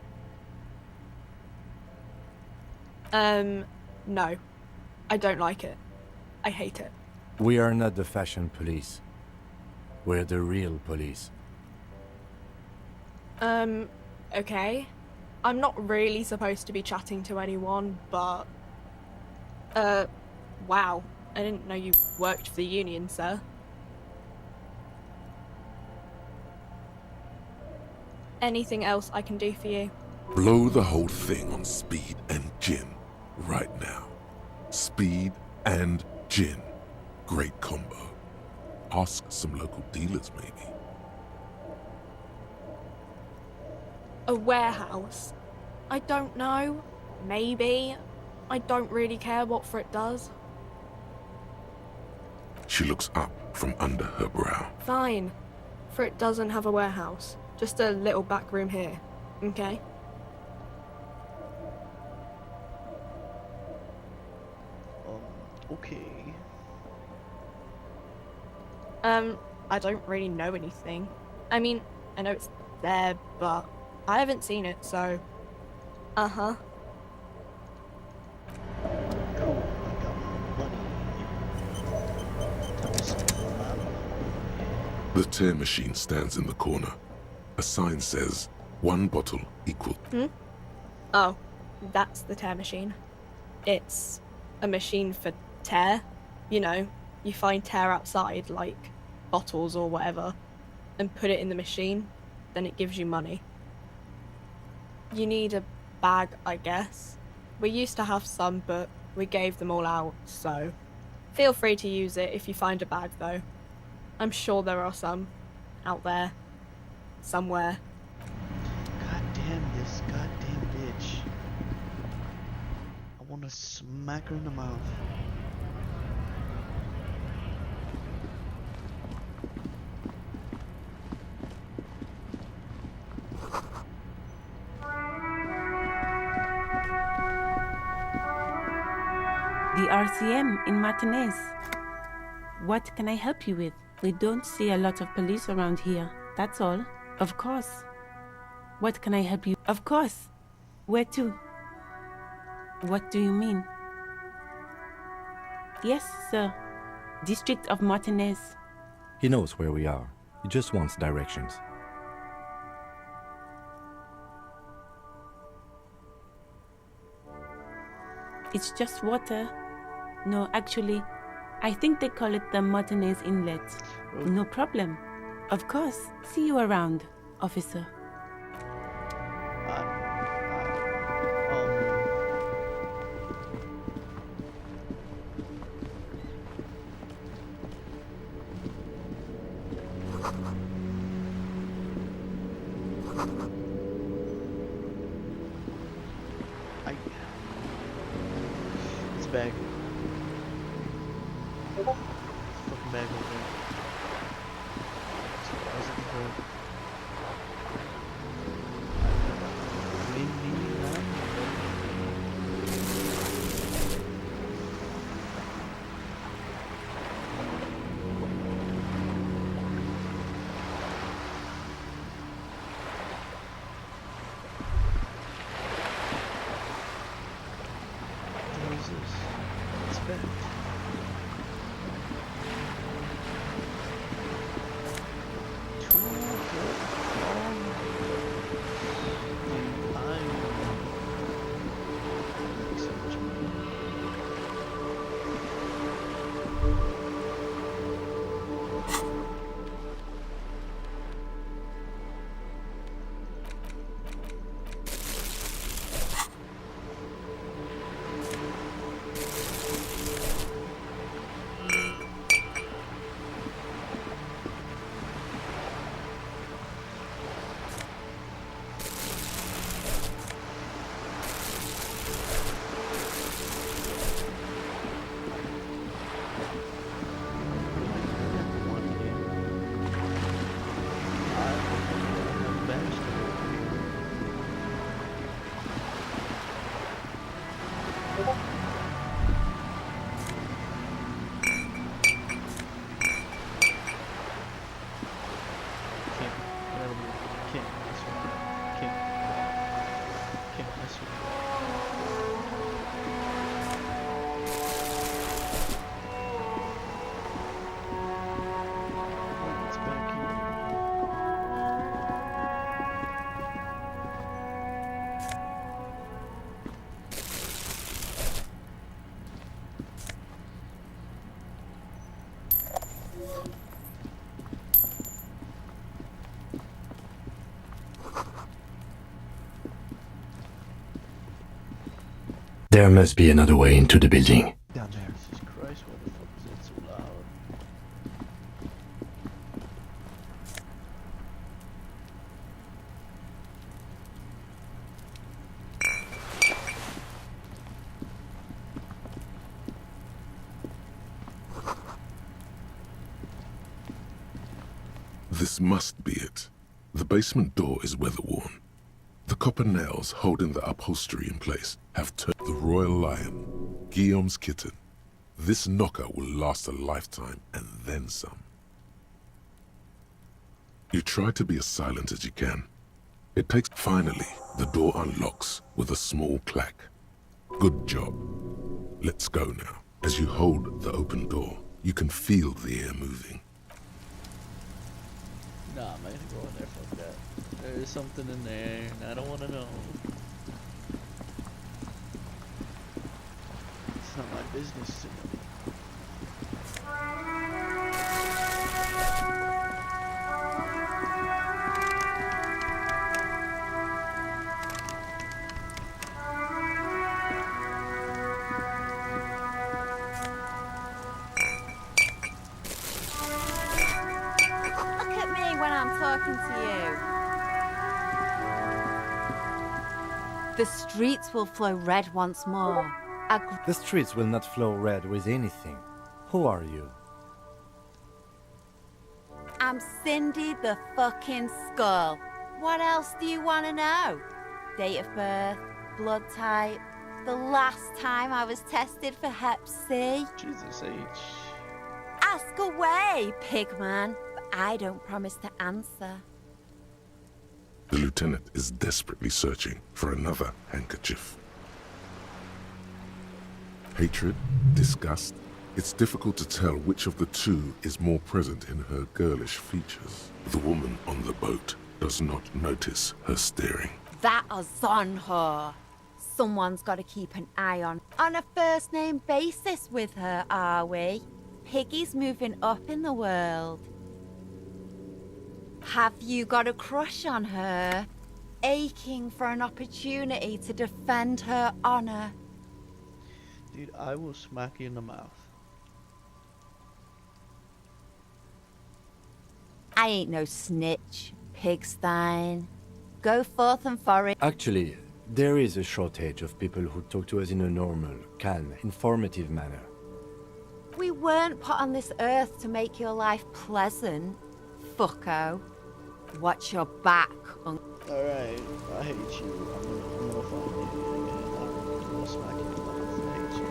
No. I don't like it. I hate it. We are not the fashion police. We're the real police. Okay. I'm not really supposed to be chatting to anyone, but... wow. I didn't know you worked for the union, sir. Anything else I can do for you? Blow the whole thing on speed and gin right now. Speed and gin. Great combo. Ask some local dealers, maybe. A warehouse? I don't know. Maybe. I don't really care what Frit does. She looks up from under her brow. Fine. Frit doesn't have a warehouse. Just a little back room here. Okay? Okay. I don't really know anything. I mean, I know it's there, but I haven't seen it, so... Uh-huh. Cool, I got money. Tell me something about it. The tear machine stands in the corner. A sign says, 1 bottle equal. Oh, that's the tear machine. It's a machine for tear. You know, you find tear outside, like bottles or whatever, and put it in the machine, then it gives you money. You need a bag, I guess. We used to have some, but we gave them all out, so feel free to use it if you find a bag, though. I'm sure there are some out there, somewhere. God damn this goddamn bitch. I wanna smack her in the mouth. The RCM in Martinez. What can I help you with? We don't see a lot of police around here, that's all. Of course. What can I help you? Of course. Where to? What do you mean? Yes, sir. District of Martinez. He knows where we are. He just wants directions. It's just water. No, actually, I think they call it the Martinez Inlet. No problem. Of course. See you around, officer. It's back. Fucking bag over there. That's what I was looking for. What is this? It's back. There must be another way into the building. Down there. Jesus Christ, what the fuck is that so loud? This must be it. The basement door is weather-worn. The copper nails holding the upholstery in place have turned the royal lion, Guillaume's kitten. This knocker will last a lifetime and then some. You try to be as silent as you can. It takes... Finally, the door unlocks with a small clack. Good job. Let's go now. As you hold the open door, you can feel the air moving. Nah, I'm not gonna go in there, fuck that. There's something in there, and I don't wanna know. It's not my business to know. Look at me when I'm talking to you. The streets will flow red once more. The streets will not flow red with anything. Who are you? I'm Cindy the fucking Skull. What else do you want to know? Date of birth, blood type, the last time I was tested for Hep C. Jesus H. Ask away, pigman, but I don't promise to answer. The lieutenant is desperately searching for another handkerchief. Hatred, disgust. It's difficult to tell which of the two is more present in her girlish features. The woman on the boat does not notice her staring. That is on her. Someone's got to keep an eye on a first-name basis with her, are we? Piggy's moving up in the world. Have you got a crush on her? Aching for an opportunity to defend her honor? Dude, I will smack you in the mouth. I ain't no snitch, Pigstein. Go forth and forage. Actually, there is a shortage of people who talk to us in a normal, calm, informative manner. We weren't put on this earth to make your life pleasant, fucko. Watch your back, Alright, I hate you. I'm gonna find you and I'm gonna smack you in the mouth. I hate you.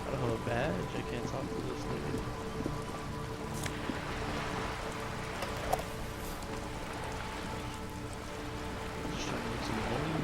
I don't have a badge. I can't talk to this lady. Just trying to get some money.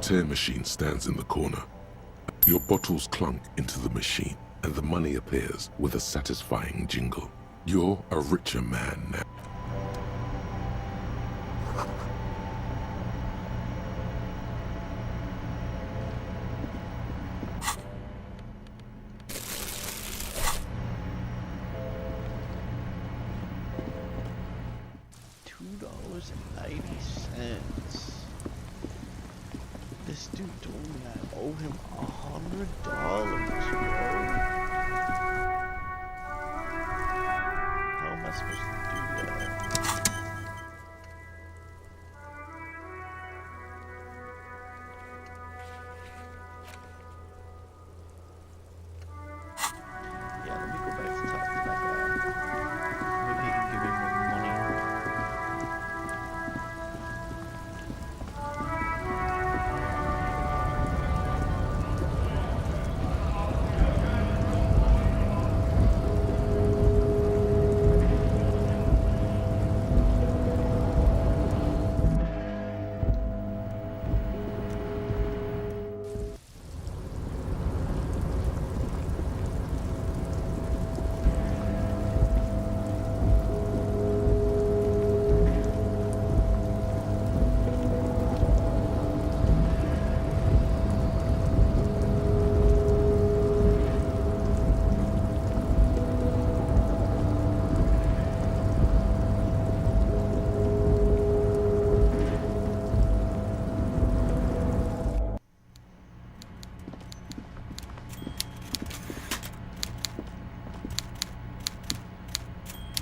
tear machine stands in the corner. Your bottles clunk into the machine, and the money appears with a satisfying jingle. You're a richer man now. $2.90. This dude told me I owe him $100, bro. How am I supposed to do that? Yeah, let me go back to talk to that guy. Maybe he can give me more money.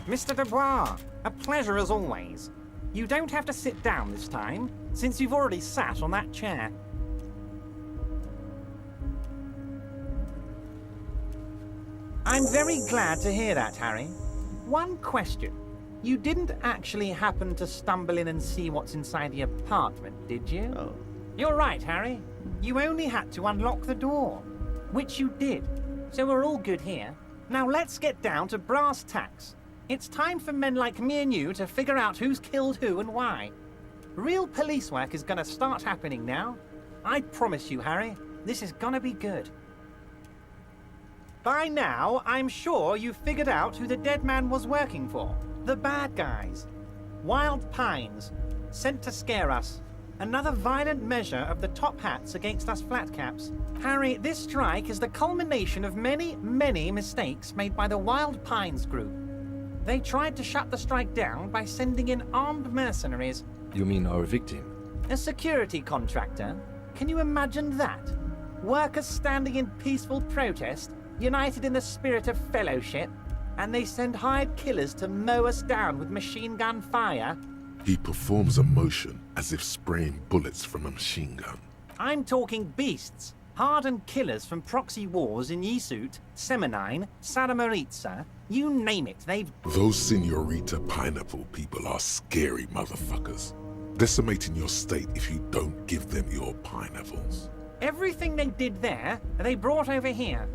Mr. Dubois, a pleasure as always. You don't have to sit down this time, since you've already sat on that chair. I'm very glad to hear that, Harry. One question. You didn't actually happen to stumble in and see what's inside the apartment, did you? Oh. You're right, Harry. You only had to unlock the door, which you did. So we're all good here. Now let's get down to brass tacks. It's time for men like me and you to figure out who's killed who and why. Real police work is gonna start happening now. I promise you, Harry, this is gonna be good. By now, I'm sure you've figured out who the dead man was working for. The bad guys. Wild Pines. Sent to scare us. Another violent measure of the top hats against us flatcaps. Harry, this strike is the culmination of many, many mistakes made by the Wild Pines group. They tried to shut the strike down by sending in armed mercenaries. You mean our victim? A security contractor? Can you imagine that? Workers standing in peaceful protest, united in the spirit of fellowship, and they send hired killers to mow us down with machine gun fire? He performs a motion as if spraying bullets from a machine gun. I'm talking beasts. Hardened killers from proxy wars in Yisut, Semenine, Santa Maritza, you name it, they've... Those Senorita Pineapple people are scary motherfuckers. Decimating your state if you don't give them your pineapples. Everything they did there, they brought over here.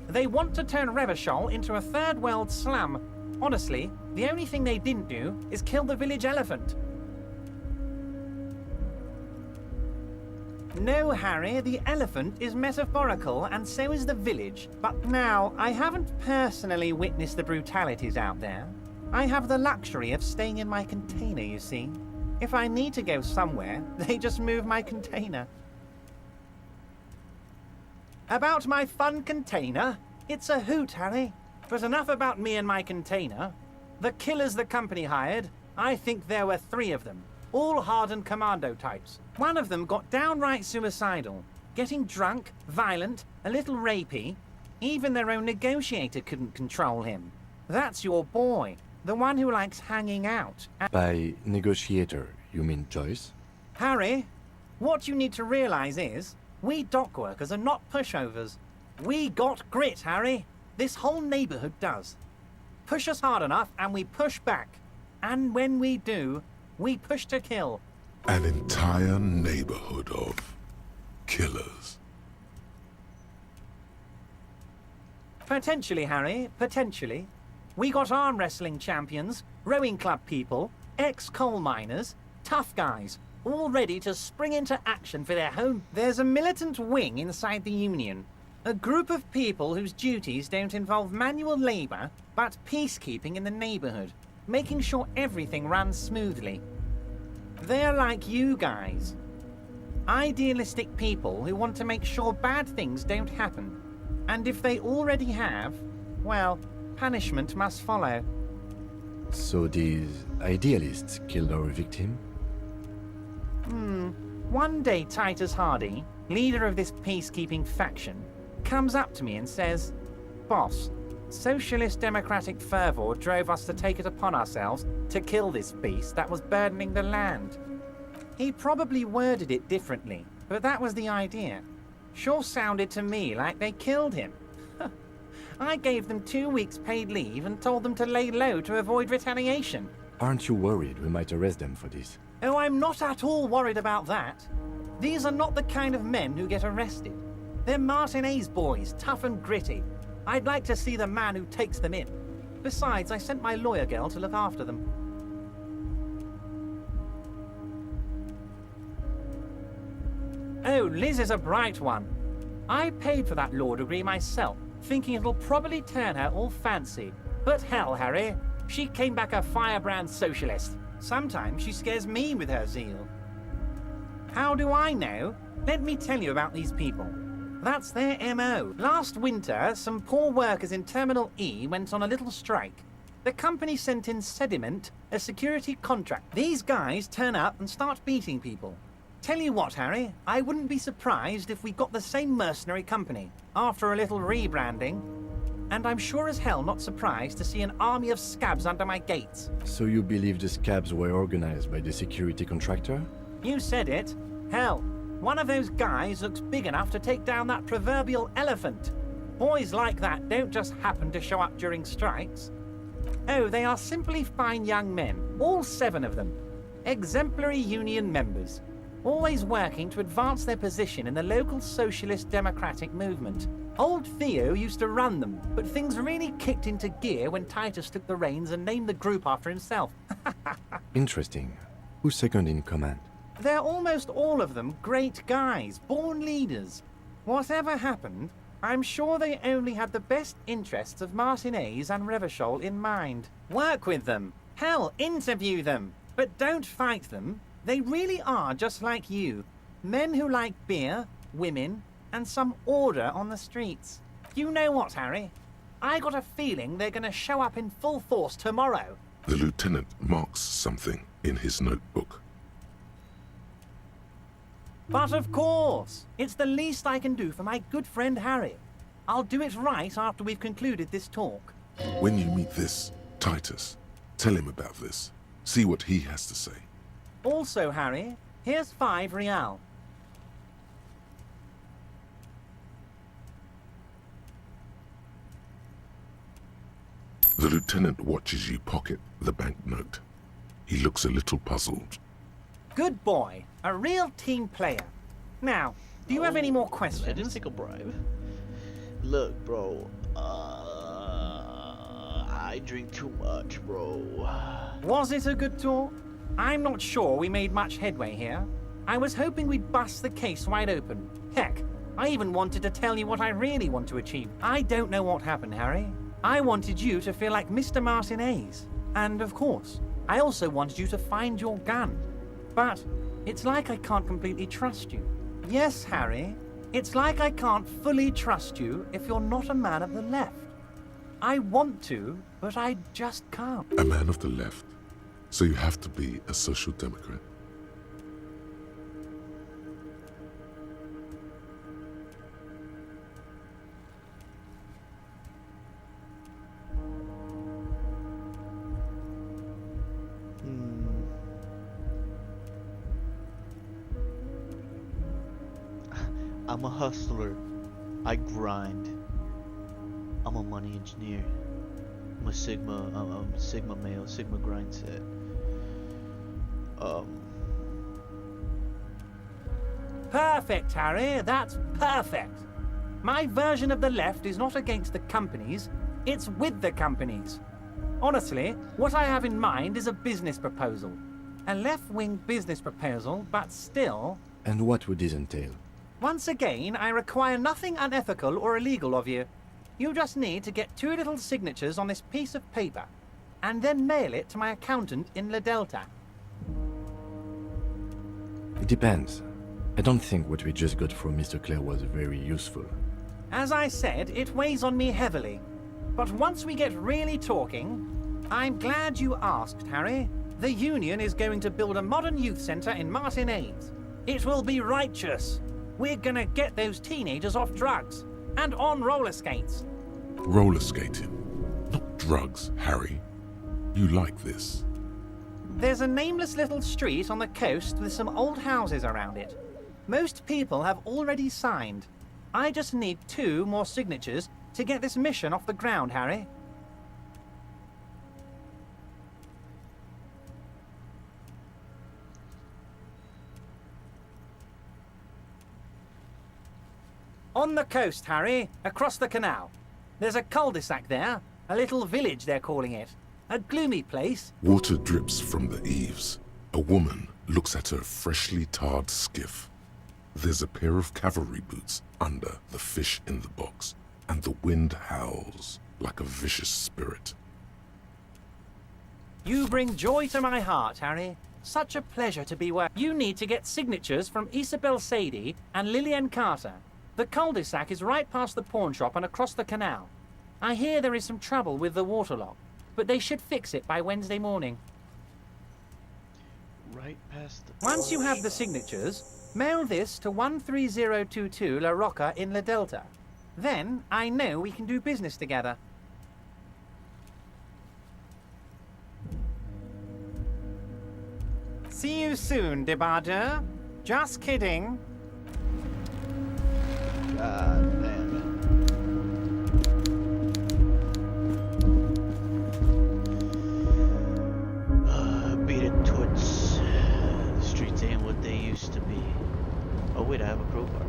They want to turn Revachol into a third world slum. Honestly, the only thing they didn't do is kill the village elephant. No, Harry, the elephant is metaphorical, and so is the village. But now, I haven't personally witnessed the brutalities out there. I have the luxury of staying in my container, you see. If I need to go somewhere, they just move my container. About my fun container? It's a hoot, Harry. But enough about me and my container. The killers the company hired, I think there were 3 of them. All hardened commando types. One of them got downright suicidal. Getting drunk, violent, a little rapey. Even their own negotiator couldn't control him. That's your boy. The one who likes hanging out. By negotiator, you mean Joyce? Harry, what you need to realize is, we dock workers are not pushovers. We got grit, Harry. This whole neighborhood does. Push us hard enough and we push back. And when we do, we push to kill. An entire neighborhood of killers. Potentially, Harry, potentially. We got arm wrestling champions, rowing club people, ex-coal miners, tough guys, all ready to spring into action for their home. There's a militant wing inside the Union. A group of people whose duties don't involve manual labor, but peacekeeping in the neighborhood, making sure everything runs smoothly. They're like you guys. Idealistic people who want to make sure bad things don't happen. And if they already have, well, punishment must follow. So these idealists killed our victim? One day Titus Hardy, leader of this peacekeeping faction, comes up to me and says, "Boss, socialist democratic fervor drove us to take it upon ourselves to kill this beast that was burdening the land." He probably worded it differently, but that was the idea. Sure sounded to me like they killed him. I gave them 2 weeks paid leave and told them to lay low to avoid retaliation. Aren't you worried we might arrest them for this? Oh, I'm not at all worried about that. These are not the kind of men who get arrested. They're Martinez boys, tough and gritty. I'd like to see the man who takes them in. Besides, I sent my lawyer girl to look after them. Oh, Liz is a bright one. I paid for that law degree myself, thinking it'll probably turn her all fancy. But hell, Harry, she came back a firebrand socialist. Sometimes she scares me with her zeal. How do I know? Let me tell you about these people. That's their MO. Last winter, some poor workers in Terminal E went on a little strike. The company sent in Sediment, a security contract. These guys turn up and start beating people. Tell you what, Harry, I wouldn't be surprised if we got the same mercenary company after a little rebranding. And I'm sure as hell not surprised to see an army of scabs under my gates. So you believe the scabs were organized by the security contractor? You said it. Hell, one of those guys looks big enough to take down that proverbial elephant. Boys like that don't just happen to show up during strikes. Oh, they are simply fine young men, all 7 of them. Exemplary union members, always working to advance their position in the local socialist democratic movement. Old Theo used to run them, but things really kicked into gear when Titus took the reins and named the group after himself. Interesting. Who's second in command? They're almost all of them great guys, born leaders. Whatever happened, I'm sure they only had the best interests of Martinez and Revachol in mind. Work with them. Hell, interview them. But don't fight them. They really are just like you. Men who like beer, women, and some order on the streets. You know what, Harry? I got a feeling they're gonna show up in full force tomorrow. The lieutenant marks something in his notebook. But of course, it's the least I can do for my good friend Harry. I'll do it right after we've concluded this talk. When you meet this Titus, tell him about this. See what he has to say. Also, Harry, here's 5 real. The lieutenant watches you pocket the banknote. He looks a little puzzled. Good boy. A real team player. Now, do you have any more questions? I didn't take a bribe. Look, bro. I drink too much, bro. Was it a good talk? I'm not sure we made much headway here. I was hoping we'd bust the case wide open. Heck, I even wanted to tell you what I really want to achieve. I don't know what happened, Harry. I wanted you to feel like Mr. Martinez. And of course, I also wanted you to find your gun. But it's like I can't completely trust you. Yes, Harry, it's like I can't fully trust you if you're not a man of the left. I want to, but I just can't. A man of the left. So you have to be a social democrat. I'm a hustler. I grind. I'm a money engineer. I'm a Sigma male, Sigma grind set. Perfect, Harry. That's perfect. My version of the left is not against the companies, it's with the companies. Honestly, what I have in mind is a business proposal. A left-wing business proposal, but still... And what would this entail? Once again, I require nothing unethical or illegal of you. You just need to get 2 little signatures on this piece of paper, and then mail it to my accountant in La Delta. It depends. I don't think what we just got from Mr. Clare was very useful. As I said, it weighs on me heavily. But once we get really talking, I'm glad you asked, Harry. The Union is going to build a modern youth centre in Martinez. It will be righteous. We're gonna get those teenagers off drugs and on roller skates. Roller skating, not drugs, Harry. You like this. There's a nameless little street on the coast with some old houses around it. Most people have already signed. I just need 2 more signatures to get this mission off the ground, Harry. On the coast, Harry, across the canal. There's a cul-de-sac there, a little village they're calling it. A gloomy place. Water drips from the eaves. A woman looks at her freshly tarred skiff. There's a pair of cavalry boots under the fish in the box, and the wind howls like a vicious spirit. You bring joy to my heart, Harry. Such a pleasure to be where you need to get signatures from Isabel Sadie and Lillian Carter. The cul-de-sac is right past the pawn shop and across the canal. I hear there is some trouble with the waterlock, but they should fix it by Wednesday morning. Right past the... Once you have the signatures, mail this to 13022 La Rocca in La Delta. Then I know we can do business together. See you soon, Debarder. Just kidding. God damn it. Beat it toots. The streets ain't what they used to be. Oh wait, I have a crowbar.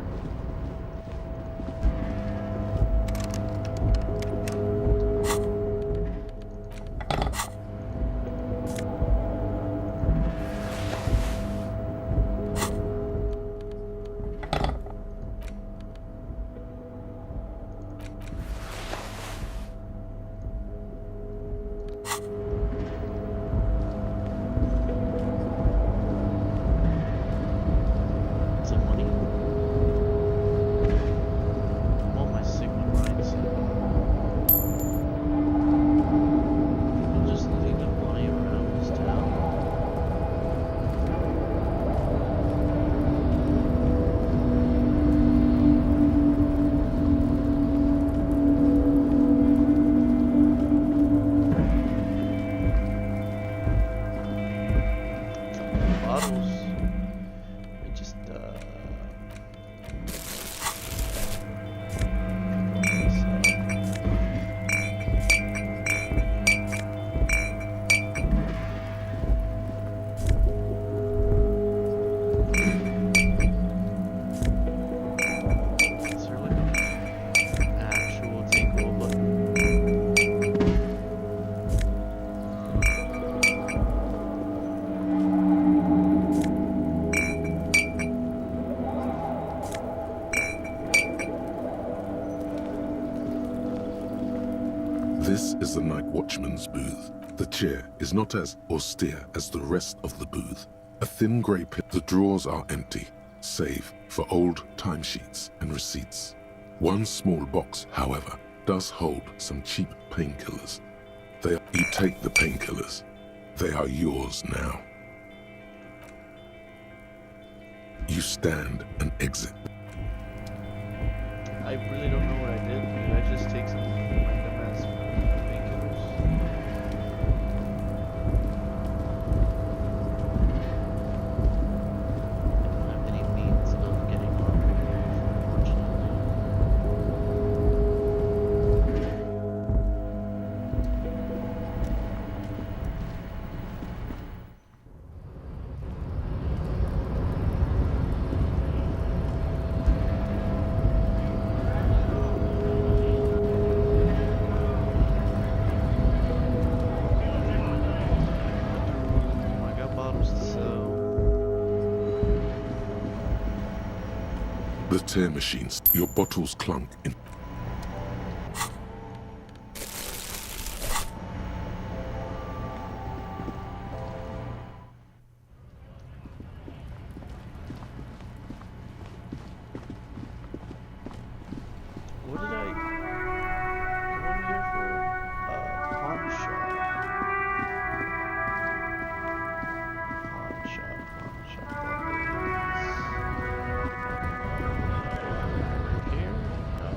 This is the night watchman's booth. The chair is not as austere as the rest of the booth. A thin grey pit. The drawers are empty, save for old timesheets and receipts. One small box, however, does hold some cheap painkillers. You take the painkillers. They are yours now. You stand and exit. I really don't know what I did. Did I just take some random ass painkillers? I don't have any means of getting on unfortunately. tear machines. Your bottles clunk in. What did I go in here for? Pawn shop. Pawn shop, pawn shop. That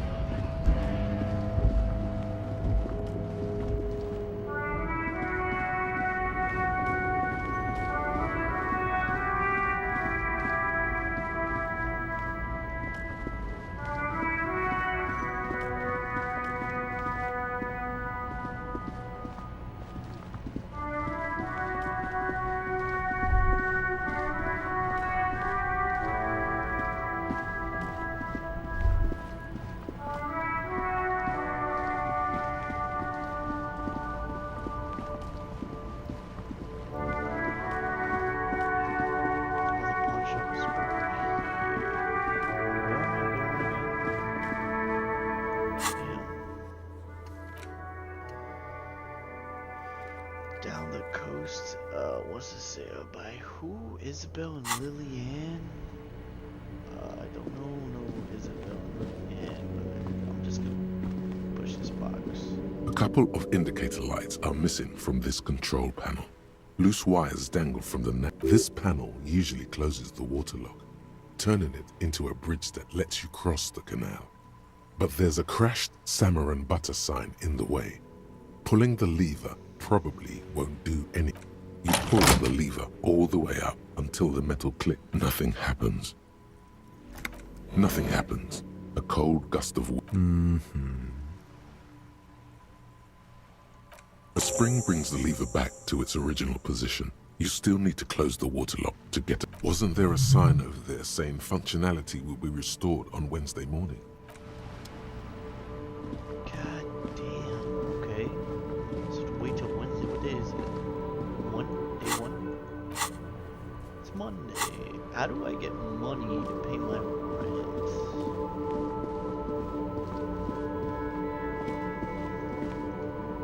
is here? Down the coast, what's this say? By who? Isabel and Lillian? I don't know Isabel and Lillian, but I'm just gonna push this box. A couple of indicator lights are missing from this control panel. Loose wires dangle from the net. This panel usually closes the waterlock, turning it into a bridge that lets you cross the canal. But there's a crashed salmon and butter sign in the way. Pulling the lever probably won't do any. You pull the lever all the way up until the metal clicks. Nothing happens. Nothing happens. A cold gust of wind. A spring brings the lever back to its original position. You still need to close the water lock to get it. Wasn't there a sign over there saying functionality will be restored on Wednesday morning? God damn, okay. So wait till Wednesday. What day is it? Day one? It's Monday. How do I get money to pay my rent?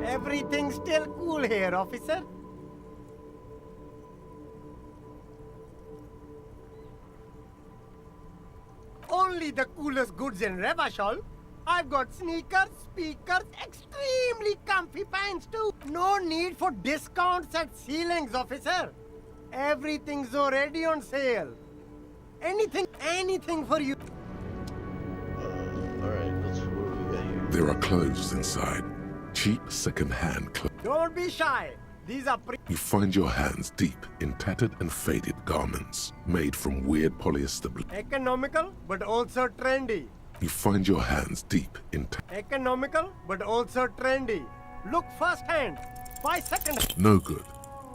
Everything's still cool here, officer. Only the coolest goods in Revachol. I've got sneakers, speakers, extremely comfy pants too. No need for discounts at ceilings, officer. Everything's already on sale. Anything for you. Alright, what do we got here? There are clothes inside. Cheap second-hand clothes. Don't be shy. These are You find your hands deep in tattered and faded garments made from weird polyester. economical, but also trendy. You find your hands deep in Economical, but also trendy. Look firsthand. 5 seconds. no good.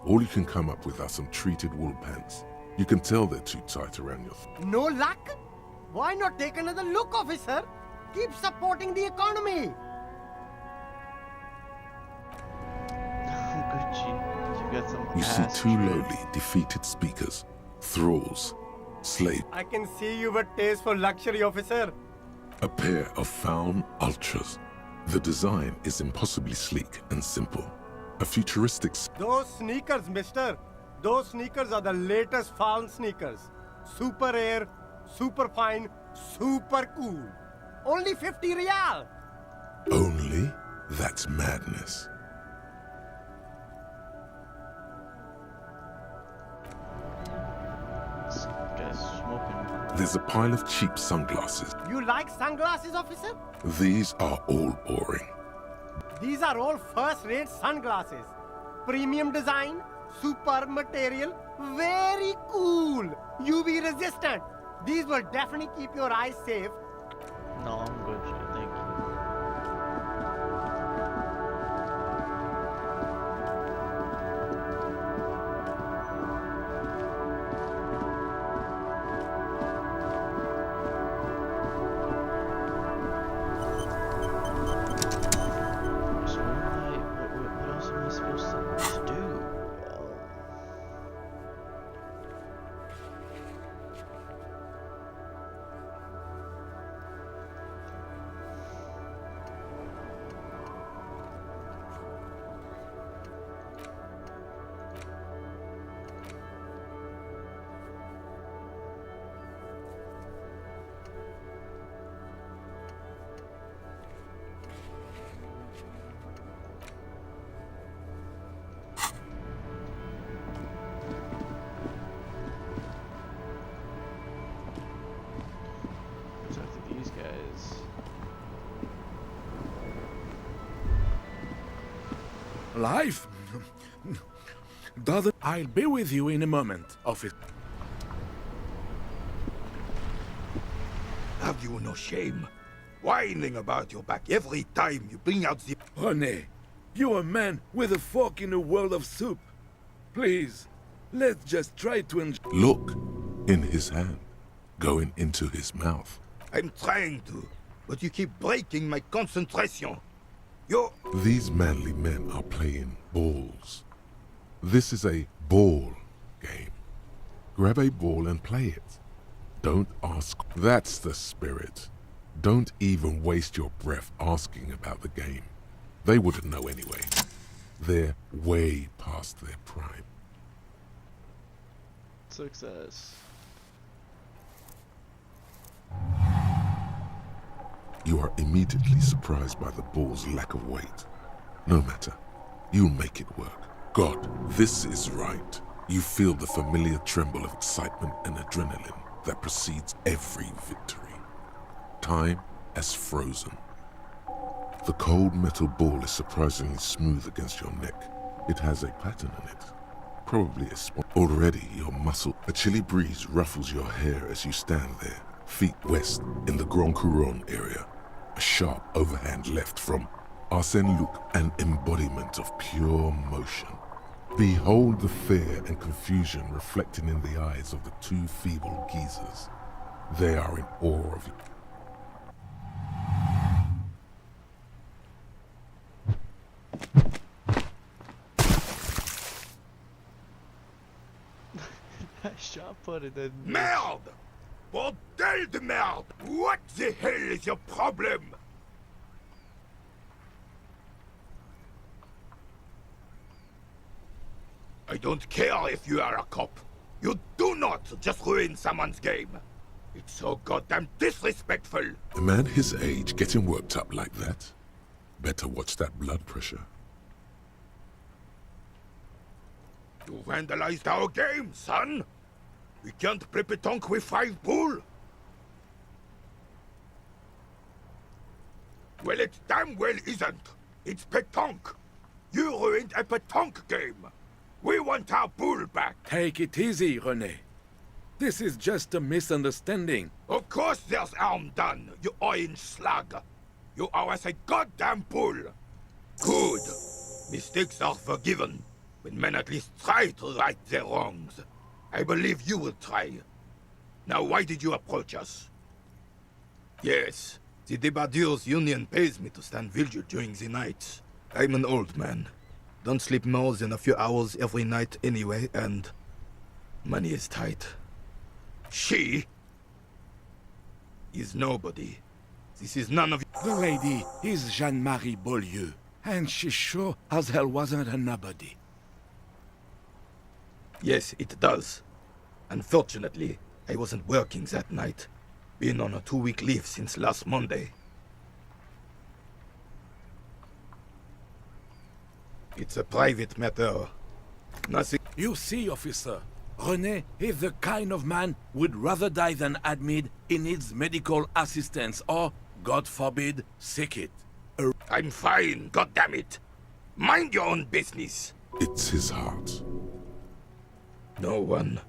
All you can come up with are some treated wool pants. You can tell they're too tight around your No luck? Why not take another look, officer? Keep supporting the economy. Gucci. You got some You see ass two tread. lowly, defeated speakers, thralls, slaves, I can see you've a taste for luxury, officer. a pair of Faun Ultras. The design is impossibly sleek and simple. A futuristic Those sneakers, mister. Those sneakers are the latest Falcon sneakers. Super air, super fine, super cool. Only 50 real. only? That's madness. This guy's smoking. There's a pile of cheap sunglasses. You like sunglasses, officer? These are all boring. These are all first-rate sunglasses. Premium design, super material, very cool. UV resistant. These will definitely keep your eyes safe. No, I'm Gucci. Thank you. So what else am I supposed to do? Life? Doesn't... I'll be with you in a moment, officer. Have you no shame? Whining about your back every time you bring out the... René, you're a man with a fork in a world of soup. Please, let's just try to enjoy... Look, in his hand, going into his mouth. I'm trying to, but you keep breaking my concentration. You're... These manly men are playing balls. This is a ball game. Grab a ball and play it. Don't ask. That's the spirit. Don't even waste your breath asking about the game. They wouldn't know anyway. They're way past their prime. Success. You are immediately surprised by the ball's lack of weight. No matter. You'll make it work. God, this is right. You feel the familiar tremble of excitement and adrenaline that precedes every victory. Time has frozen. The cold metal ball is surprisingly smooth against your neck. It has a pattern in it. Probably a spot. Already your muscle. A chilly breeze ruffles your hair as you stand there, feet west in the Grand Couronne area. A sharp overhand left from Arsène Luc, an embodiment of pure motion. Behold the fear and confusion reflected in the eyes of the two feeble geezers. They are in awe of you. That shot put it in. Merde! Bordel de merde! What the hell is your problem? I don't care if you are a cop. You do not just ruin someone's game. It's so goddamn disrespectful. A man his age getting worked up like that? Better watch that blood pressure. You vandalized our game, son. We can't play pétanque with 5 bull. Well, it damn well isn't. It's pétanque. You ruined a pétanque game. We want our bull back. Take it easy, René. This is just a misunderstanding. Of course there's harm done, you orange slug. You owe us a goddamn bull. Good. Mistakes are forgiven when men at least try to right their wrongs. I believe you will try. Now, why did you approach us? Yes, the Debardeurs Union pays me to stand vigil during the night. I'm an old man. Don't sleep more than a few hours every night anyway, and money is tight. She is nobody. This is none of The lady is Jeanne-Marie Beaulieu, and she sure as hell wasn't a nobody. Yes, it does. Unfortunately, I wasn't working that night. Been on a 2-week leave since last Monday. It's a private matter. Nothing... You see, officer, René is the kind of man would rather die than admit he needs medical assistance or, God forbid, sick it. I'm fine, goddammit. Mind your own business. It's his heart. No one.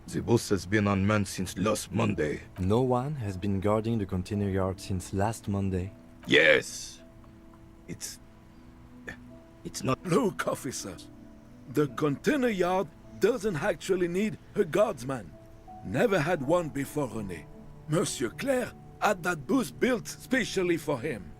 The bus has been unmanned since last Monday. No one has been guarding the container yard since last Monday. Yes. It's not... Look, officers. The container yard doesn't actually need a guardsman. Never had one before René. Monsieur Claire had that booth built specially for him.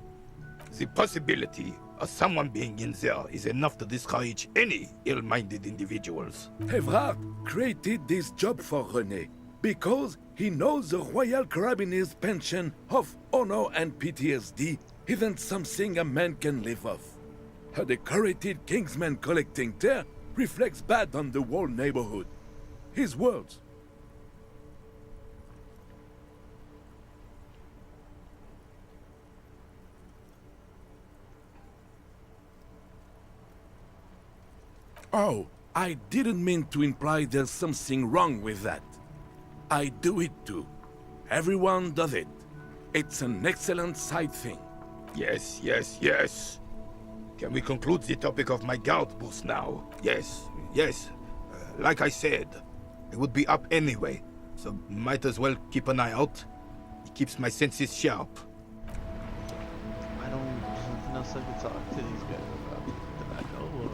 The possibility of someone being in there is enough to discourage any ill-minded individuals. Evrard created this job for René because he knows the Royal Carabiniers' pension of honor and PTSD isn't something a man can live off. A decorated Kingsman collecting tear reflects bad on the whole neighborhood. His words. Oh, I didn't mean to imply there's something wrong with that. I do it too. Everyone does it. It's an excellent side thing. Yes, yes, yes. Can we conclude the topic of my gout boost now? Yes, yes. Like I said, I would be up anyway, so might as well keep an eye out. It keeps my senses sharp. I don't there's nothing else I can talk to these guys about that I know of.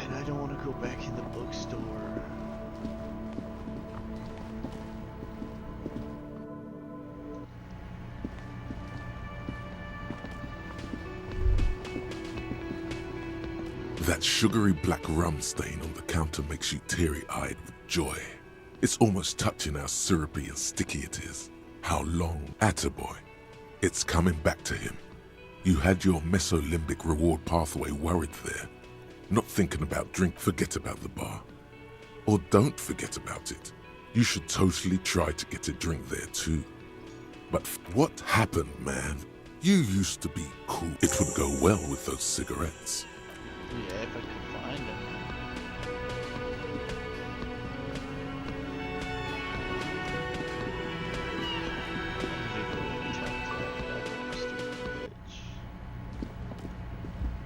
And I don't want to go back in the bookstore. That sugary black rum stain on the counter makes you teary-eyed with joy. It's almost touching how syrupy and sticky it is. How long? Attaboy. It's coming back to him. You had your mesolimbic reward pathway worried there. Not thinking about drink, forget about the bar. Or don't forget about it. You should totally try to get a drink there too. But what happened, man? You used to be cool. It would go well with those cigarettes. Yeah, if I could find them.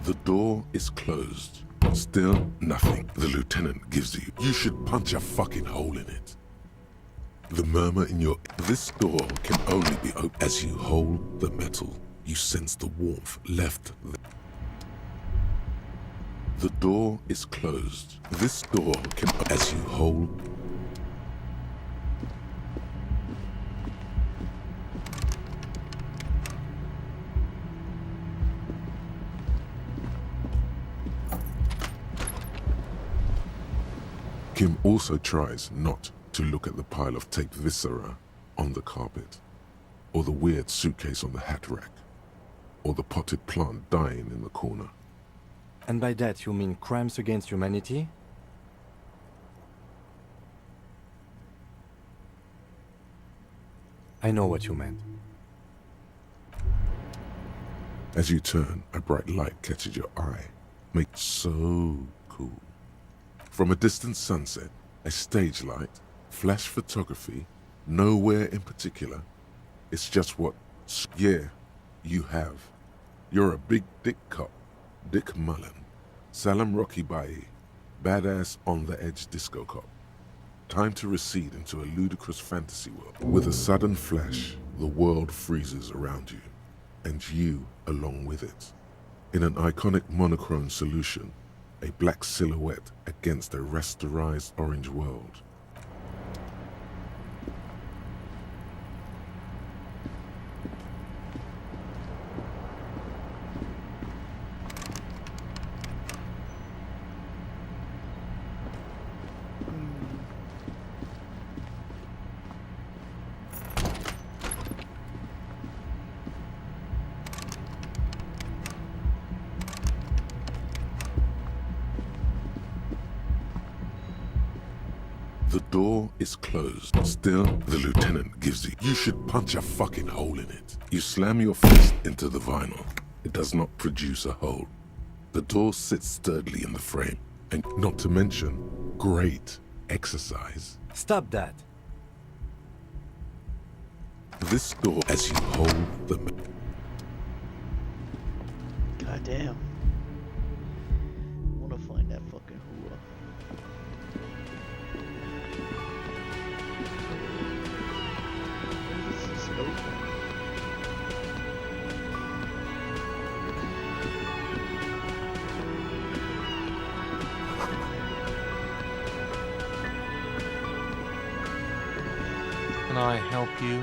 The door is closed. Still nothing. The lieutenant gives you. You should punch a fucking hole in it. The murmur in your... This door can only be opened as you hold the metal. You sense the warmth left there. The door is closed. This door can... As you hold... Kim also tries not to look at the pile of taped viscera on the carpet, or the weird suitcase on the hat rack, or the potted plant dying in the corner. And by that you mean crimes against humanity? I know what you meant. As you turn, a bright light catches your eye. Makes so cool. From a distant sunset, a stage light, flash photography, nowhere in particular. It's just what, yeah, you have. You're a big dick cop, Dick Mullen, Salam Rocky Bayi, badass on-the-edge disco cop. Time to recede into a ludicrous fantasy world. With a sudden flash, the world freezes around you, and you along with it. In an iconic monochrome solution, a black silhouette against a rasterized orange world. The door is closed. Still, the lieutenant gives you. You should punch a fucking hole in it. You slam your fist into the vinyl. It does not produce a hole. The door sits sturdily in the frame. And not to mention, great exercise. Stop that. This door, as you hold the... God damn. I wanna find that fucking hula. This is open. Can I help you?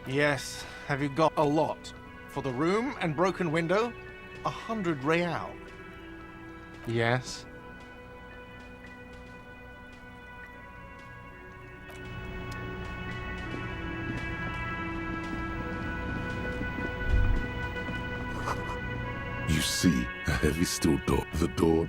Yes, have you got a lot? For the room and broken window, 100 real. Yes. You see a heavy steel door. The door...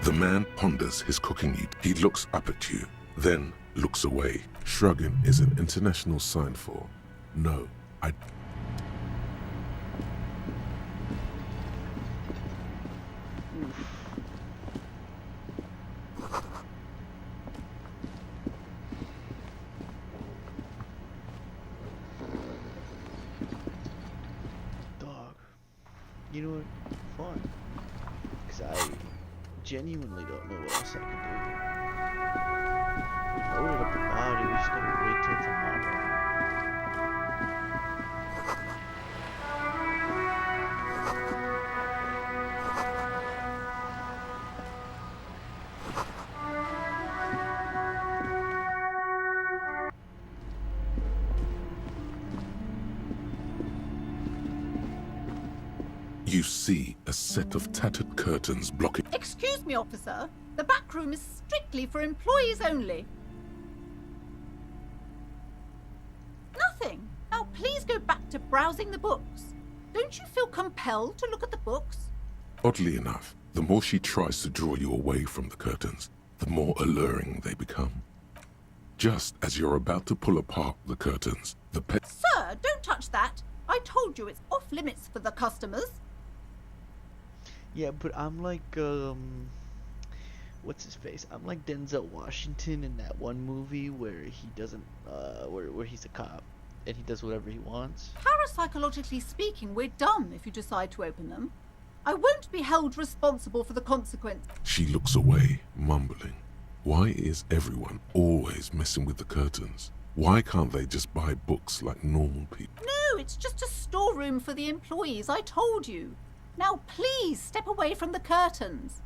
The man ponders his cooking heat. He looks up at you, then looks away. Shrugging is an international sign for, no, I... you know what? Fine. Because I genuinely don't know what else I can do. We loaded up the body, we just gotta wait till tomorrow. You see a set of tattered curtains blocking. Excuse me, officer. The back room is strictly for employees only. Nothing. Now please go back to browsing the books. Don't you feel compelled to look at the books? Oddly enough, the more she tries to draw you away from the curtains, the more alluring they become. Just as you're about to pull apart the curtains, the Sir, don't touch that. I told you it's off limits for the customers. Yeah, but I'm like, what's his face? I'm like Denzel Washington in that one movie where he doesn't, where he's a cop and he does whatever he wants. Parapsychologically speaking, we're dumb if you decide to open them. I won't be held responsible for the consequence. She looks away, mumbling. Why is everyone always messing with the curtains? Why can't they just buy books like normal people? No, it's just a storeroom for the employees, I told you. Now please step away from the curtains.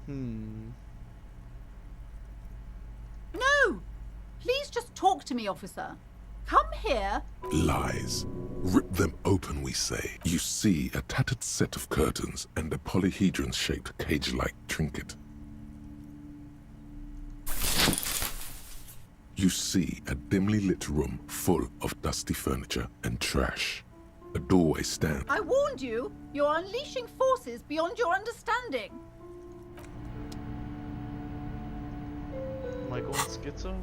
No! Please just talk to me, officer. Come here. Lies. Rip them open, we say. You see a tattered set of curtains and a polyhedron-shaped cage-like trinket. You see a dimly lit room full of dusty furniture and trash. A doorway stands. I warned you. You're unleashing forces beyond your understanding. Am I going schizo?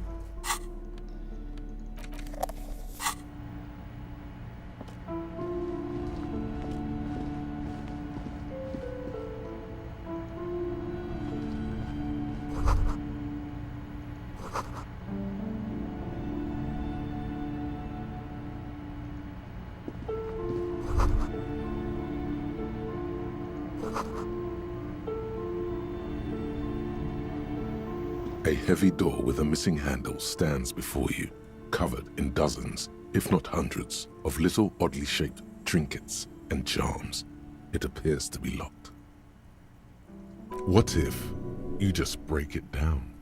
A heavy door with a missing handle stands before you, covered in dozens, if not hundreds, of little oddly shaped trinkets and charms. It appears to be locked. What if you just break it down?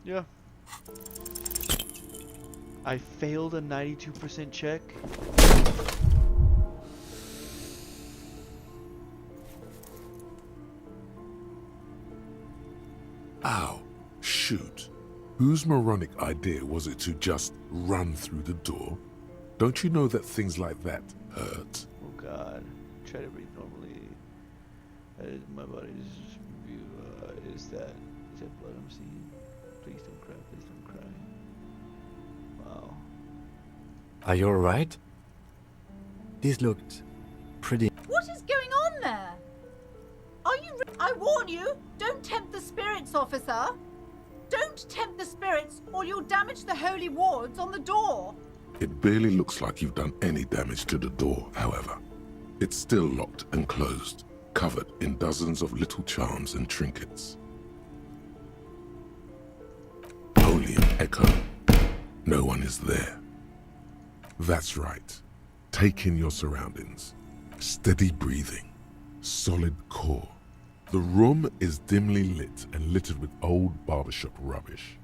Yeah. I failed a 92% check. Ow. Shoot. Whose moronic idea was it to just run through the door? Don't you know that things like that hurt? Oh god. Try to breathe normally. My body is that blood I'm seeing? Please don't cry, please don't cry. Wow. Are you alright? This looked pretty. What is going on there? Are you I warn you, don't tempt the spirits, officer. Don't tempt the spirits, or you'll damage the holy wards on the door. It barely looks like you've done any damage to the door, however. It's still locked and closed, covered in dozens of little charms and trinkets. Only an echo. No one is there. That's right. Take in your surroundings. Steady breathing. Solid core. The room is dimly lit and littered with old barbershop rubbish.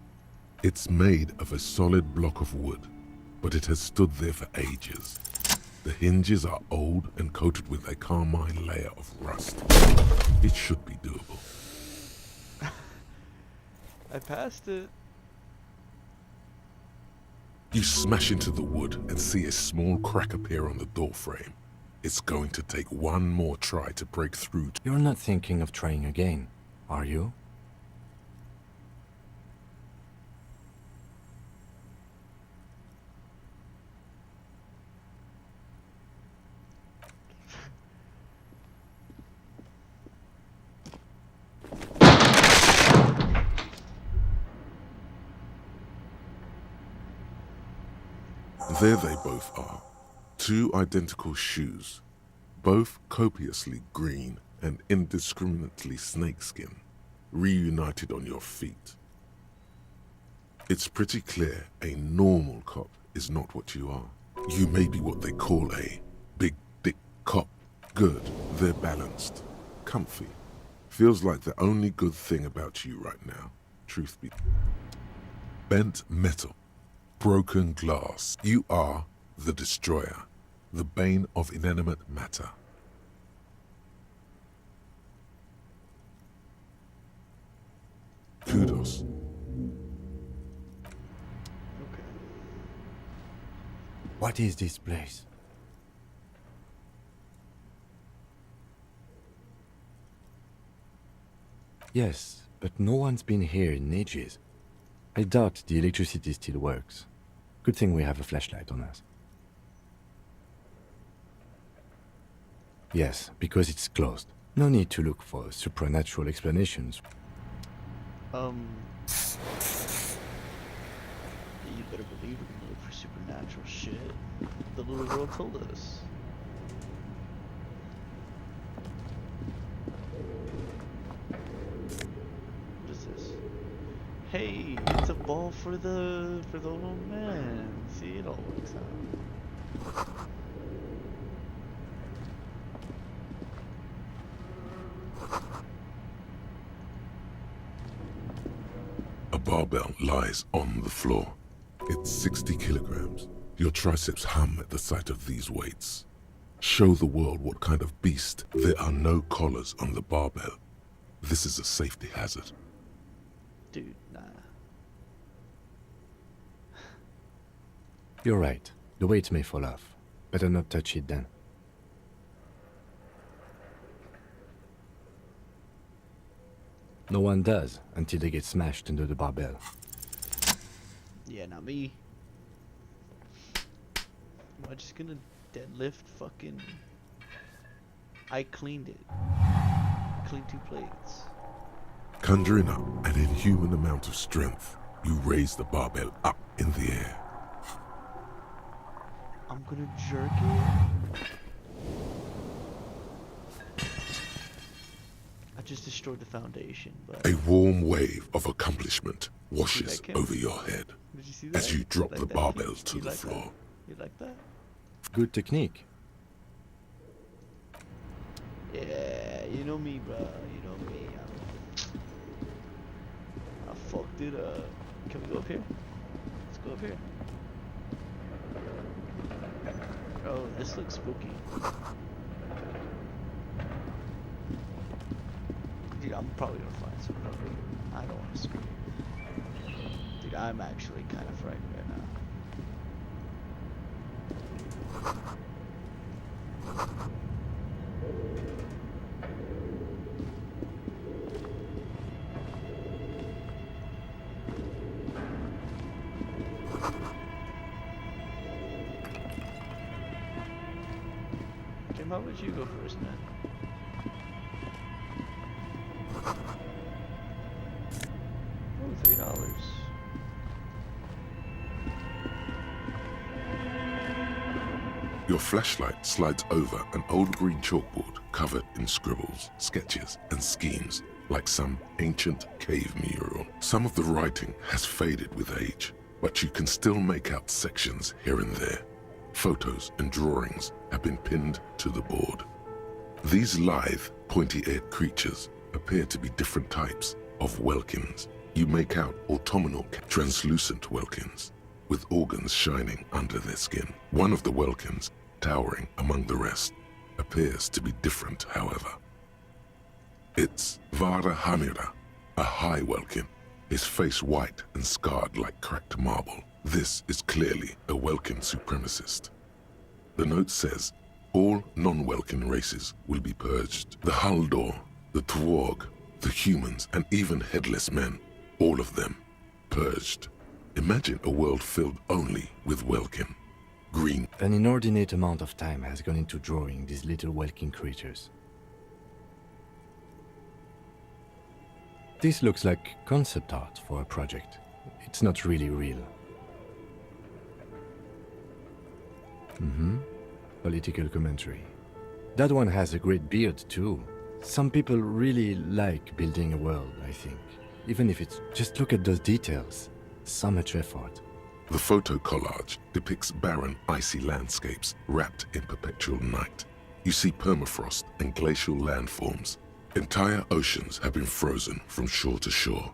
It's made of a solid block of wood, but it has stood there for ages. The hinges are old and coated with a carmine layer of rust. It should be doable. I passed it. You smash into the wood and see a small crack appear on the door frame. It's going to take one more try to break through. You're not thinking of trying again, are you? There they both are. Two identical shoes, both copiously green and indiscriminately snakeskin, reunited on your feet. It's pretty clear a normal cop is not what you are. You may be what they call a big dick cop. Good, they're balanced, comfy. Feels like the only good thing about you right now, truth be. Bent metal, broken glass. You are the destroyer, the bane of inanimate matter. Kudos. What is this place? Yes, but no one's been here in ages. I doubt the electricity still works. Good thing we have a flashlight on us. Yes, because it's closed. No need to look for supernatural explanations. You better believe we're gonna look for supernatural shit. The little girl told us. What is this? Hey, it's a ball for the old man. See, it all works out. A barbell lies on the floor. It's 60 kilograms. Your triceps hum at the sight of these weights. Show the world what kind of beast. There are no collars on the barbell. This is a safety hazard. Dude, nah. You're right. The weight may fall off. Better not touch it then. No one does until they get smashed under the barbell. Yeah, not me. Am I just gonna deadlift fucking... I cleaned it. Cleaned 2 plates. Conjuring up an inhuman amount of strength, you raise the barbell up in the air. I'm gonna jerk it. I just destroyed the foundation, but... A warm wave of accomplishment You washes see that, Kim? over your head Did you see that? as you drop Like the that, barbell Kim? to You the like that? floor. You like that? Good technique. Yeah, you know me, bro. You know me. I fucked it up. Can we go up here? Let's go up here. Oh, this looks spooky. Dude, I'm probably gonna find some cover. I don't want to scream. Dude, I'm actually kind of frightened right now. Kim, how about you go first, man? Oh, $3. Your flashlight slides over an old green chalkboard covered in scribbles, sketches, and schemes like some ancient cave mural. Some of the writing has faded with age, but you can still make out sections here and there. Photos and drawings have been pinned to the board. These lithe, pointy-eared creatures appear to be different types of Welkins. You make out autumnal, translucent Welkins, with organs shining under their skin. One of the Welkins, towering among the rest, appears to be different, however. It's Vara Hamira, a high Welkin, his face white and scarred like cracked marble. This is clearly a Welkin supremacist. The note says, all non-Welkin races will be purged. The Haldor, the Tuorg, the humans, and even headless men, all of them, purged. Imagine a world filled only with Welkin. Green. An inordinate amount of time has gone into drawing these little Welkin creatures. This looks like concept art for a project. It's not really real. Mm-hmm. Political commentary. That one has a great beard, too. Some people really like building a world, I think. Even if it's just look at those details. So much effort. The photo collage depicts barren, icy landscapes wrapped in perpetual night. You see permafrost and glacial landforms. Entire oceans have been frozen from shore to shore.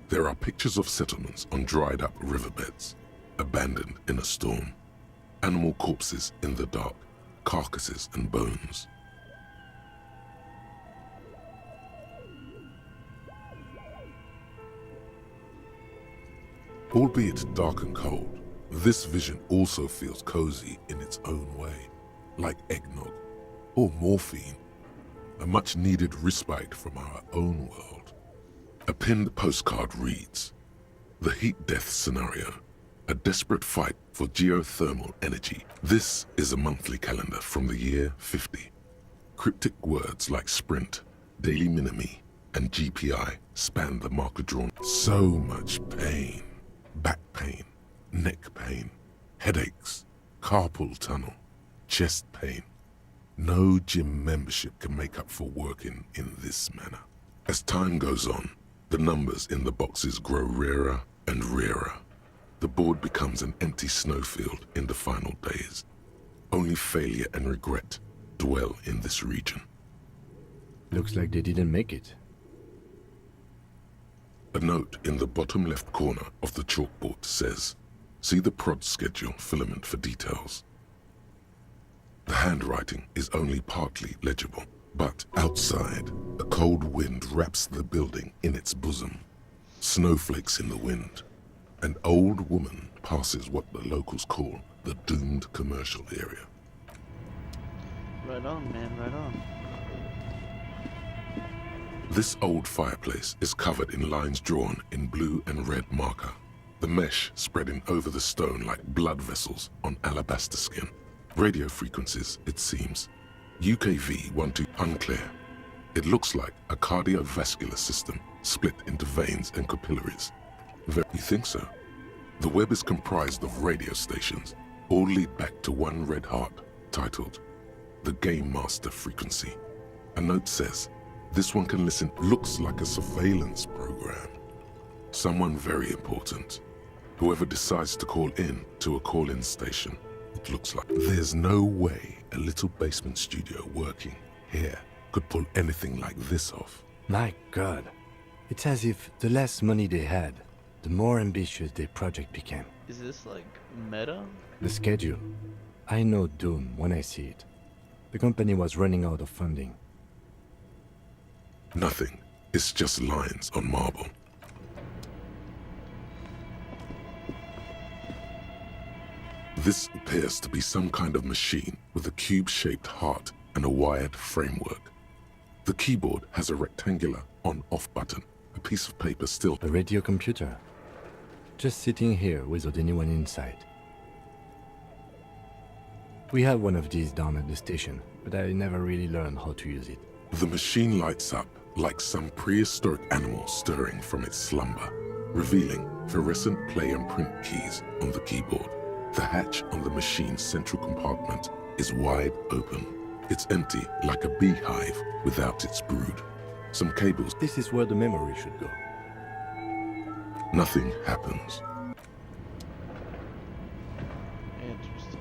There are pictures of settlements on dried-up riverbeds, abandoned in a storm. Animal corpses in the dark, carcasses and bones. Albeit dark and cold, this vision also feels cozy in its own way, like eggnog or morphine, a much-needed respite from our own world. A pinned postcard reads, "The heat-death scenario, a desperate fight for geothermal energy. This is a monthly calendar from the year 50. Cryptic words like sprint, daily minimi, and GPI span the marker drawn. So much pain. Back pain, neck pain, headaches, carpal tunnel, chest pain. No gym membership can make up for working in this manner." As time goes on, the numbers in the boxes grow rarer and rarer. The board becomes an empty snowfield in the final days. Only failure and regret dwell in this region. Looks like they didn't make it. A note in the bottom left corner of the chalkboard says, "See the prod schedule filament for details." The handwriting is only partly legible, but outside, a cold wind wraps the building in its bosom. Snowflakes in the wind. An old woman passes what the locals call the doomed commercial area. Right on, man, right on. This old fireplace is covered in lines drawn in blue and red marker, the mesh spreading over the stone like blood vessels on alabaster skin. Radio frequencies, it seems. UKV 12 unclear. It looks like a cardiovascular system split into veins and capillaries. You think so? The web is comprised of radio stations, all lead back to one red heart, titled the Game Master Frequency. A note says, this one can listen, looks like a surveillance program. Someone very important. Whoever decides to call in to a call-in station, it looks like. There's no way a little basement studio working here could pull anything like this off. My God. It's as if the less money they had, the more ambitious their project became. Is this like meta? The schedule. I know doom when I see it. The company was running out of funding. Nothing. It's just lines on marble. This appears to be some kind of machine with a cube-shaped heart and a wired framework. The keyboard has a rectangular on-off button, a piece of paper still. A radio computer. Just sitting here without anyone inside. We have one of these down at the station, but I never really learned how to use it. The machine lights up like some prehistoric animal stirring from its slumber, revealing fluorescent play and print keys on the keyboard. The hatch on the machine's central compartment is wide open. It's empty like a beehive without its brood. Some cables. This is where the memory should go. Nothing happens. Interesting.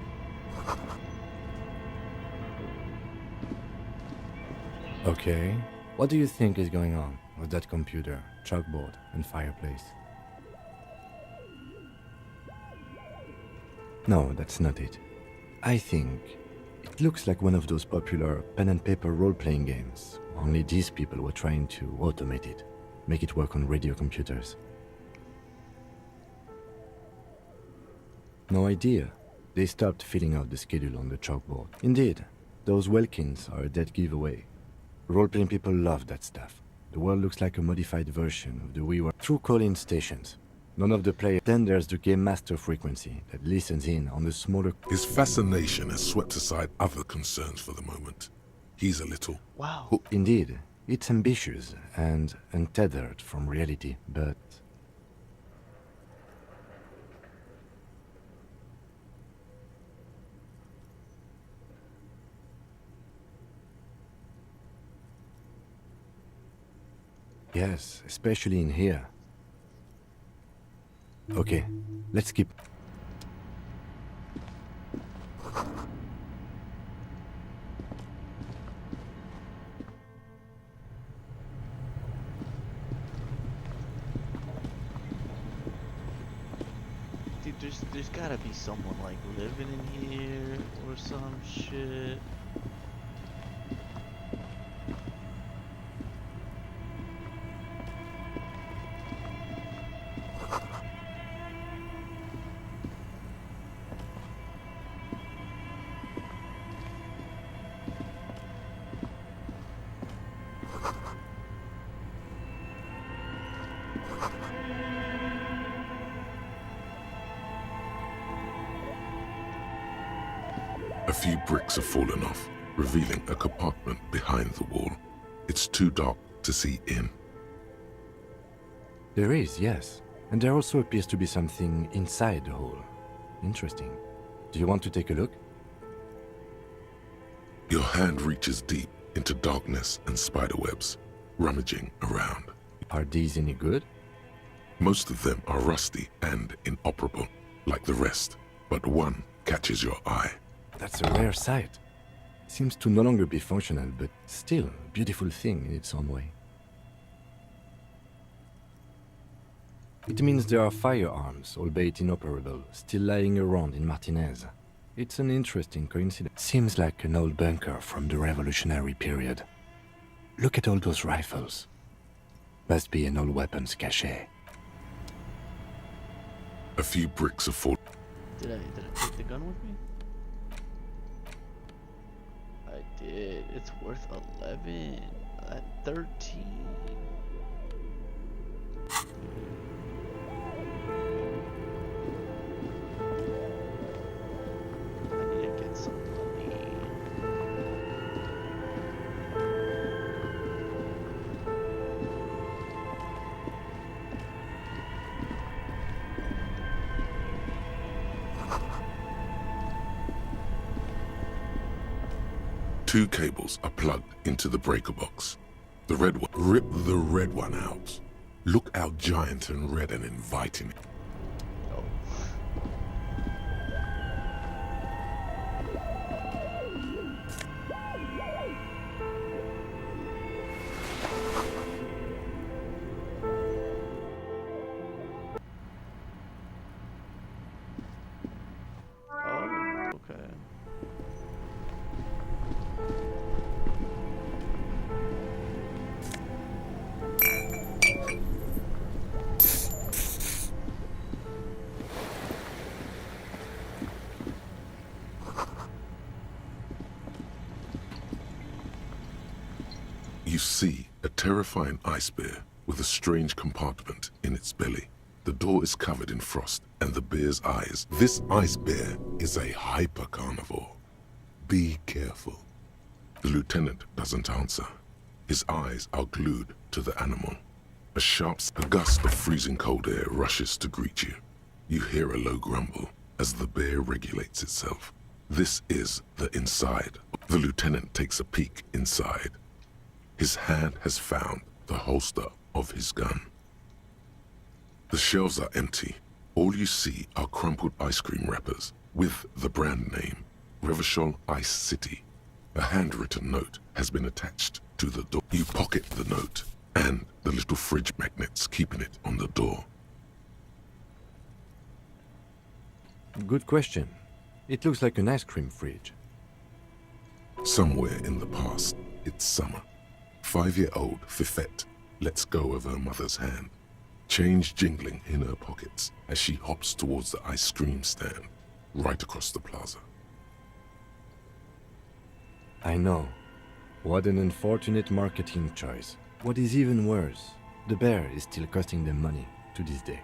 Okay. What do you think is going on with that computer, chalkboard, and fireplace? No, that's not it. I think it looks like one of those popular pen and paper role-playing games. Only these people were trying to automate it, make it work on radio computers. No idea. They stopped filling out the schedule on the chalkboard. Indeed, those Welkins are a dead giveaway. Role-playing people love that stuff. The world looks like a modified version of the we were through call-in stations. None of the players. Then there's the Game Master frequency that listens in on the smaller. His fascination has swept aside other concerns for the moment. He's a little. Wow. Indeed, it's ambitious and untethered from reality, but Yes, especially in here. Okay, let's keep... Dude, there's gotta be someone like living in here or some shit. A few bricks have fallen off, revealing a compartment behind the wall. It's too dark to see in. There is, yes. And there also appears to be something inside the hole. Interesting. Do you want to take a look? Your hand reaches deep into darkness and spiderwebs, rummaging around. Are these any good? Most of them are rusty and inoperable, like the rest, but one catches your eye. That's a rare sight. Seems to no longer be functional, but still a beautiful thing in its own way. It means there are firearms, albeit inoperable, still lying around in Martinez. It's an interesting coincidence. Seems like an old bunker from the revolutionary period. Look at all those rifles. Must be an old weapons cache. A few bricks have fallen. Did I take the gun with me? I did. It's worth 11 at 13. I need to get some money. Two cables are plugged into the breaker box. The red one. Rip the red one out. Look how giant and red and inviting. Oh, okay. You see a terrifying ice bear with a strange compartment in its belly. The door is covered in frost and the bear's eyes. This ice bear is a hyper carnivore. Be careful. The lieutenant doesn't answer. His eyes are glued to the animal. A gust of freezing cold air rushes to greet you. You hear a low grumble as the bear regulates itself. This is the inside. The lieutenant takes a peek inside. His hand has found the holster of his gun. The shelves are empty. All you see are crumpled ice cream wrappers with the brand name, Revachol Ice City. A handwritten note has been attached to the door. You pocket the note and the little fridge magnets keeping it on the door. Good question. It looks like an ice cream fridge. Somewhere in the past, it's summer. 5-year-old Fifette lets go of her mother's hand, change jingling in her pockets as she hops towards the ice cream stand right across the plaza. I know. What an unfortunate marketing choice. What is even worse, the bear is still costing them money to this day.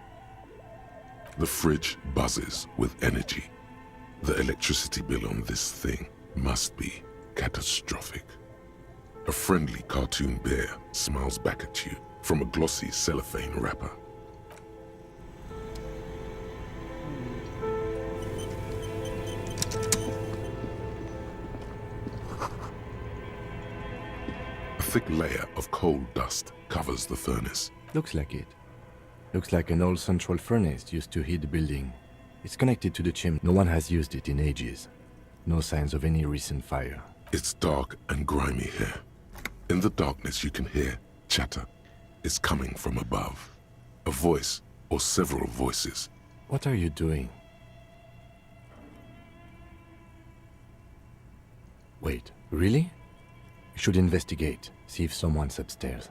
The fridge buzzes with energy. The electricity bill on this thing must be catastrophic. A friendly cartoon bear smiles back at you from a glossy cellophane wrapper. A thick layer of coal dust covers the furnace. Looks like it. Looks like an old central furnace used to heat the building. It's connected to the chimney. No one has used it in ages. No signs of any recent fire. It's dark and grimy here. In the darkness you can hear chatter. It's coming from above. A voice or several voices. What are you doing? Wait, really? We should investigate, see if someone's upstairs.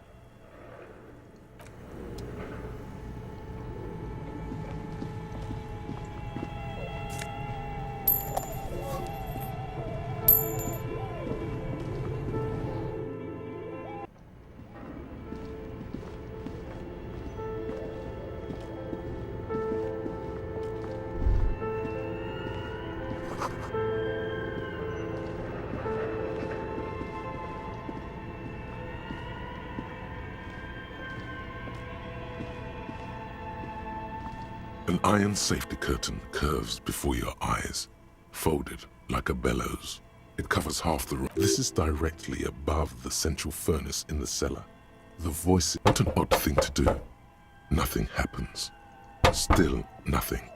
An iron safety curtain curves before your eyes, folded like a bellows. It covers half the room. This is directly above the central furnace in the cellar. The voice... What an odd thing to do. Nothing happens. Still nothing.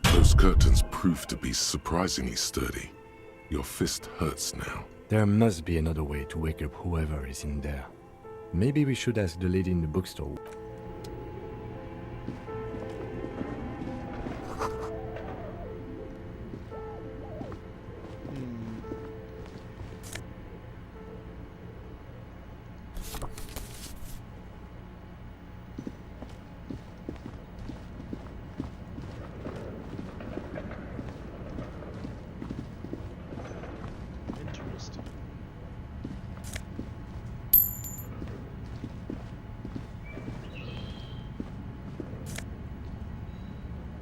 Those curtains prove to be surprisingly sturdy. Your fist hurts now. There must be another way to wake up whoever is in there. Maybe we should ask the lady in the bookstore. Interesting.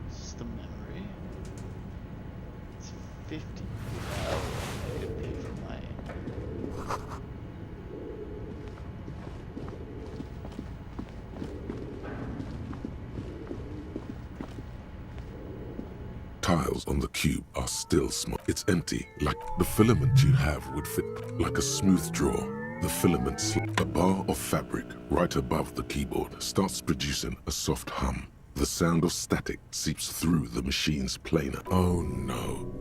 This is the memory. It's 50. Oh, I could pay for my. Tiles on the cube are still small. It's empty, like the filament you have would fit like a smooth draw. The filament a bar of fabric right above the keyboard starts producing a soft hum. The sound of static seeps through the machine's planar. Oh no.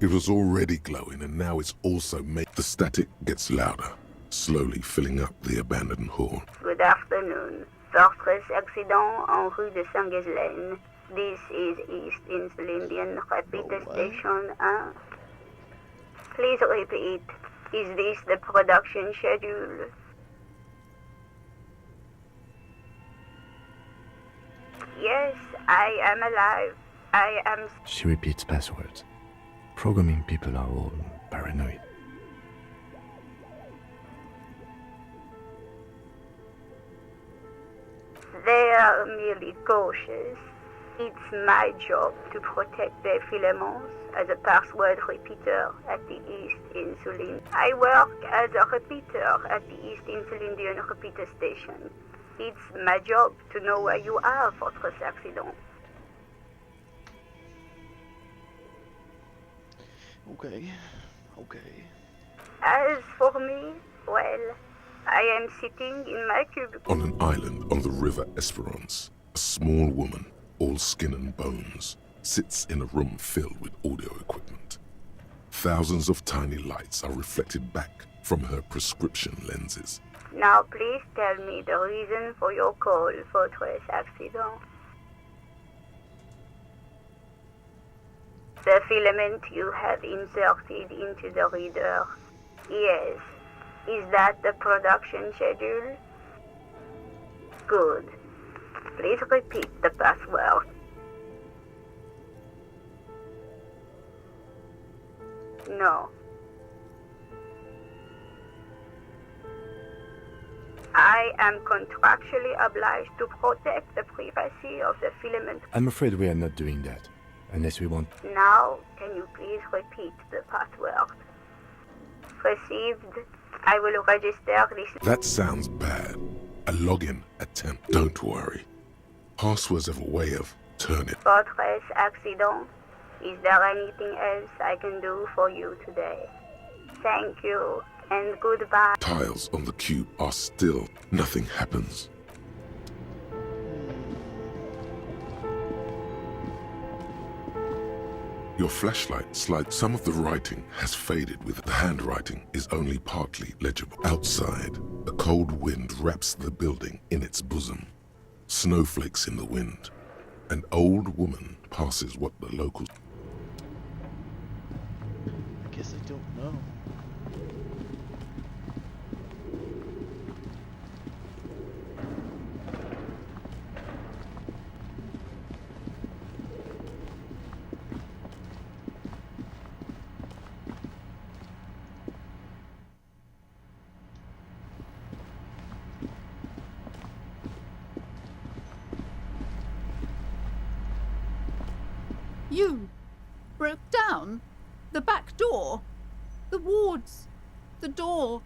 It was already glowing and now it's also made. The static gets louder, slowly filling up the abandoned hall. Good afternoon. Fortress accident en rue de Saint-Ghislaine. This is East Insulindian Repeater Station 1. Please repeat. Is this the production schedule? Yes, I am alive. I am... She repeats passwords. Programming people are all paranoid. They are merely cautious. It's my job to protect their filaments as a password repeater at the East Insulin. I work as a repeater at the East Insulindian Repeater Station. It's my job to know where you are, Fortress Accident. Okay. Okay. As for me, well, I am sitting in my cubicle. On an island on the river Esperance, a small woman, all skin and bones, sits in a room filled with audio equipment. Thousands of tiny lights are reflected back from her prescription lenses. Now please tell me the reason for your call, Fortress Accident. The filament you have inserted into the reader. Yes. Is that the production schedule? Good. Please repeat the password. No. I am contractually obliged to protect the privacy of the filament. I'm afraid we are not doing that. Unless we want... Now, can you please repeat the password? Received. I will register this... That sounds bad. A login attempt. Don't worry. Passwords have a way of turning. Fortress Accident. Is there anything else I can do for you today? Thank you. and goodbye. Tiles on the cube are still. Nothing happens. Your flashlight slides. Some of the writing has faded with the handwriting is only partly legible. Outside, a cold wind wraps the building in its bosom. Snowflakes in the wind. An old woman passes what the locals... I guess I don't know. You broke down the back door, the wards, the door.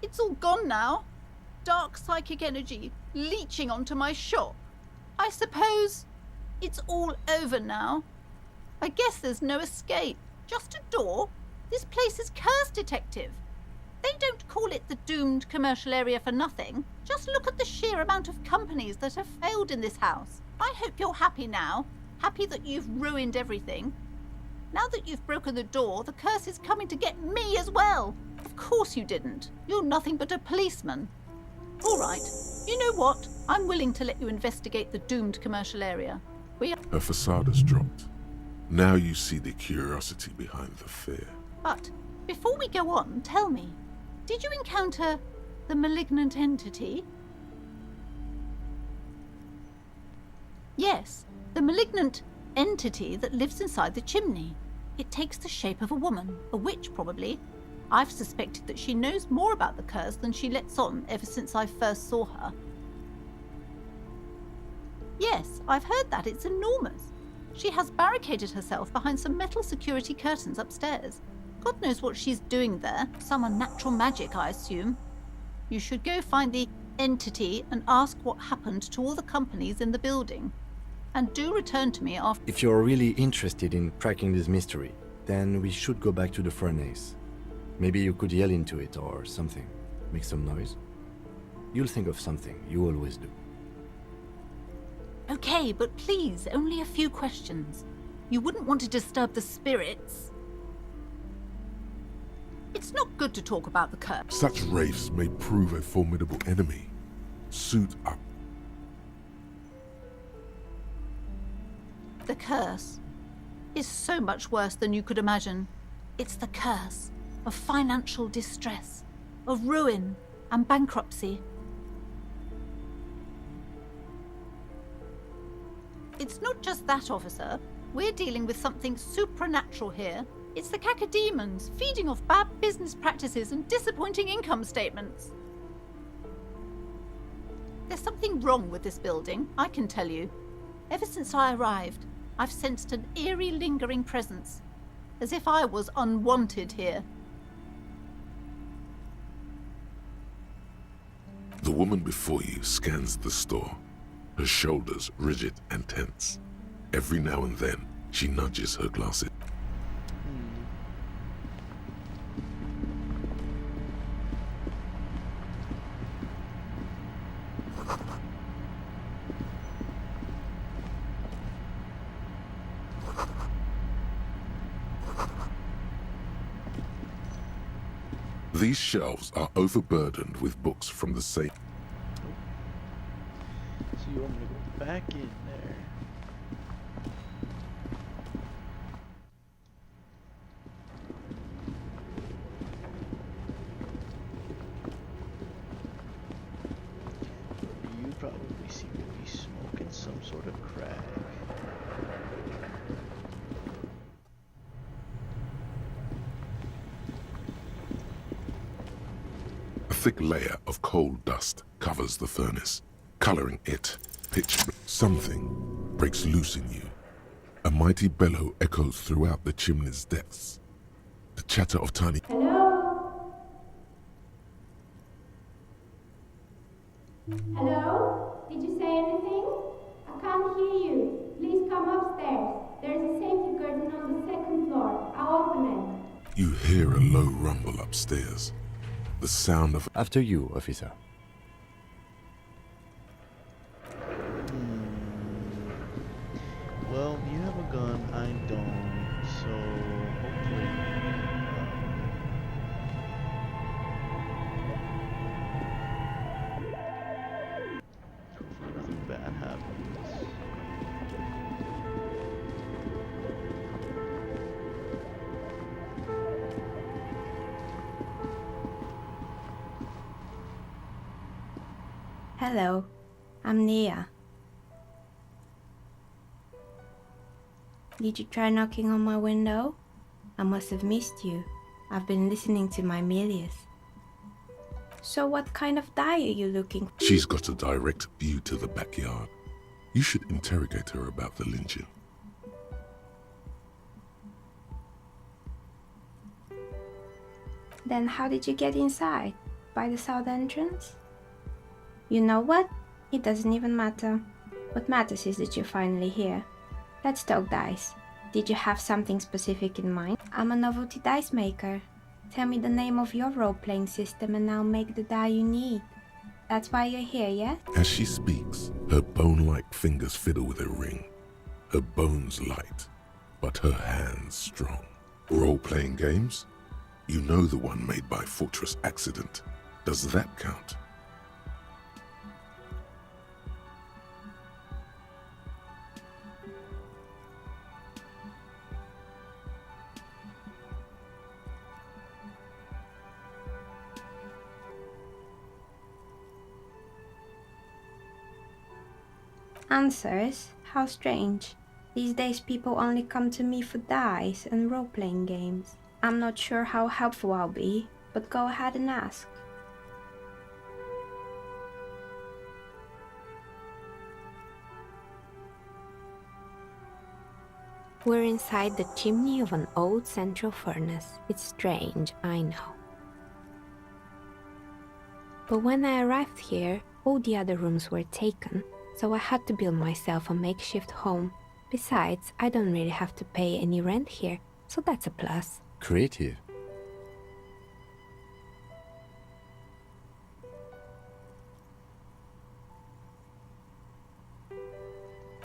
It's all gone now. Dark psychic energy leeching onto my shop. I suppose it's all over now. I guess there's no escape. Just a door. This place is cursed, Detective. They don't call it the doomed commercial area for nothing. Just look at the sheer amount of companies that have failed in this house. I hope you're happy now. Happy that you've ruined everything. Now that you've broken the door, the curse is coming to get me as well. Of course you didn't. You're nothing but a policeman. All right. You know what? I'm willing to let you investigate the doomed commercial area. Her facade has dropped. Now you see the curiosity behind the fear. But before we go on, tell me, did you encounter the malignant entity? Yes, the malignant entity that lives inside the chimney. It takes the shape of a woman, a witch probably. I've suspected that she knows more about the curse than she lets on ever since I first saw her. Yes, I've heard that. It's enormous. She has barricaded herself behind some metal security curtains upstairs. God knows what she's doing there. Some unnatural magic, I assume. You should go find the entity and ask what happened to all the companies in the building. And do return to me after... If you're really interested in cracking this mystery, then we should go back to the furnace. Maybe you could yell into it or something. Make some noise. You'll think of something. You always do. Okay, but please, only a few questions. You wouldn't want to disturb the spirits. It's not good to talk about the curse. Such wraiths may prove a formidable enemy. Suit up. The curse is so much worse than you could imagine. It's the curse of financial distress, of ruin and bankruptcy. It's not just that, officer. We're dealing with something supernatural here. It's the cacodemons feeding off bad business practices and disappointing income statements. There's something wrong with this building, I can tell you. Ever since I arrived, I've sensed an eerie, lingering presence, as if I was unwanted here. The woman before you scans the store, her shoulders rigid and tense. Every now and then, she nudges her glasses. These shelves are overburdened with books from the same... So you want me to go back in there? You probably seem to be smoking some sort of crack. A thick layer of coal dust covers the furnace, coloring it pitch black. Something breaks loose in you. A mighty bellow echoes throughout the chimney's depths. The chatter of tiny... Hello? Hello? Did you say anything? I can't hear you. Please come upstairs. There's a safety curtain on the second floor. I'll open it. You hear a low rumble upstairs. The sound of... After you, officer. Well, you have a gun, I don't, so hopefully, hopefully nothing bad happens. Hello, I'm Nia. Did you try knocking on my window? I must have missed you. I've been listening to my Milius. So what kind of die are you looking for? She's got a direct view to the backyard. You should interrogate her about the lynching. Then how did you get inside? By the south entrance? You know what? It doesn't even matter. What matters is that you're finally here. Let's talk dice. Did you have something specific in mind? I'm a novelty dice maker. Tell me the name of your role-playing system and I'll make the die you need. That's why you're here, yes? As she speaks, her bone-like fingers fiddle with a ring. Her bones light, but her hands strong. Role-playing games? You know the one made by Fortress Accident. Does that count? Answers? How strange. These days people only come to me for dice and role-playing games. I'm not sure how helpful I'll be, but go ahead and ask. We're inside the chimney of an old central furnace. It's strange, I know. But when I arrived here, all the other rooms were taken, so I had to build myself a makeshift home. Besides, I don't really have to pay any rent here, so that's a plus. Creative.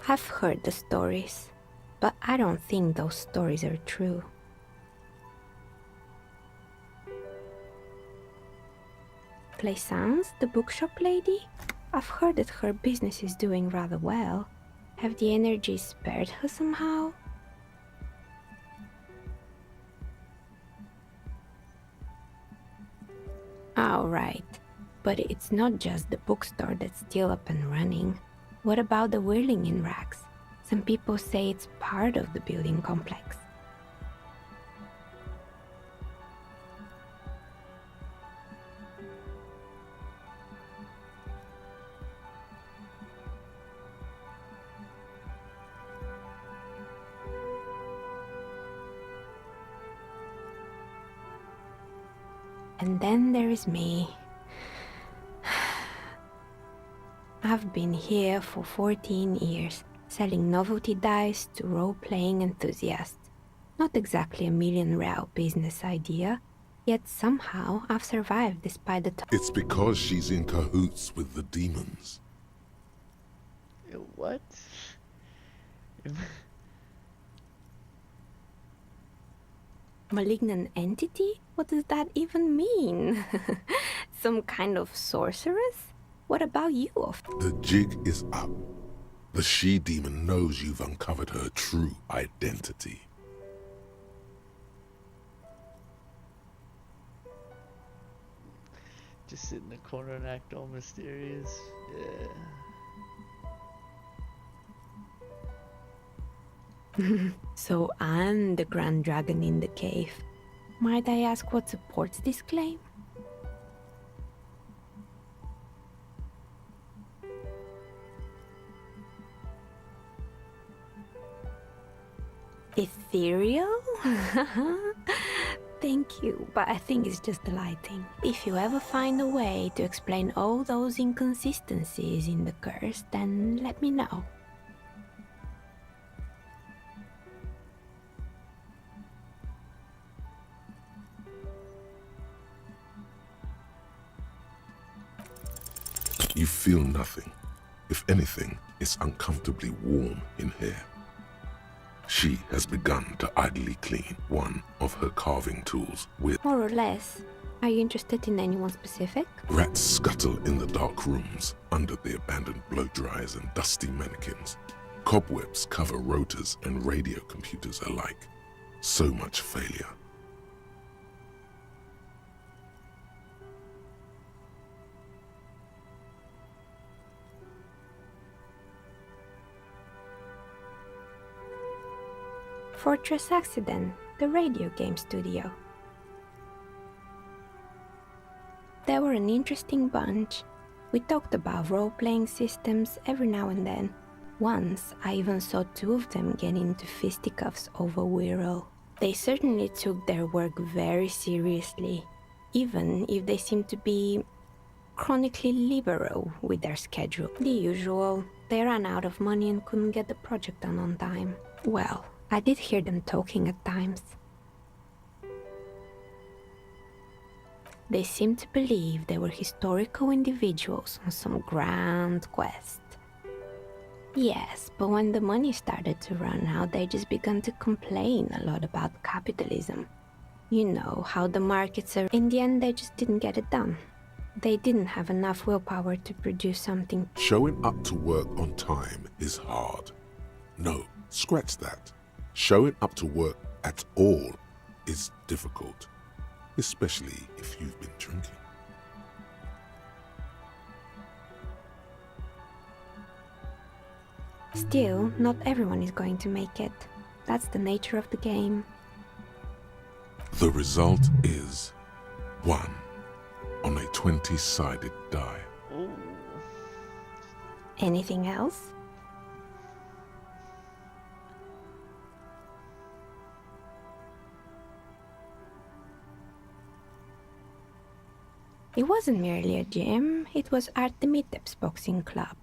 I've heard the stories, but I don't think those stories are true. Plaisance, the bookshop lady? I've heard that her business is doing rather well. Have the energies spared her somehow? Oh, right. But it's not just the bookstore that's still up and running. What about the whirling in rags? Some people say it's part of the building complex. And then there is me. I've been here for 14 years, selling novelty dice to role-playing enthusiasts. Not exactly a million-real business idea, yet somehow I've survived despite the It's because she's in cahoots with the demons. What? Malignant entity? What does that even mean? Some kind of sorceress? What about you? The jig is up. The she-demon knows you've uncovered her true identity. Just sit in the corner and act all mysterious. Yeah. So I'm the grand dragon in the cave. Might I ask what supports this claim? Ethereal? Thank you, but I think it's just the lighting. If you ever find a way to explain all those inconsistencies in the curse, then let me know. You feel nothing. If anything, it's uncomfortably warm in here. She has begun to idly clean one of her carving tools with... More or less. Are you interested in anyone specific? Rats scuttle in the dark rooms, under the abandoned blow dryers and dusty mannequins. Cobwebs cover rotors and radio computers alike. So much failure. Fortress Accident, the radio game studio. They were an interesting bunch. We talked about role-playing systems every now and then. Once, I even saw two of them get into fisticuffs over Wirral. They certainly took their work very seriously, even if they seemed to be chronically liberal with their schedule. The usual, they ran out of money and couldn't get the project done on time. Well, I did hear them talking at times. They seemed to believe they were historical individuals on some grand quest. Yes, but when the money started to run out, they just began to complain a lot about capitalism. You know, how the markets are... In the end, they just didn't get it done. They didn't have enough willpower to produce something. Showing up to work on time is hard. No, scratch that. Showing up to work at all is difficult, especially if you've been drinking. Still, not everyone is going to make it. That's the nature of the game. The result is 1 on a 20-sided die. Ooh. Anything else? It wasn't merely a gym, it was Artemitep's boxing club.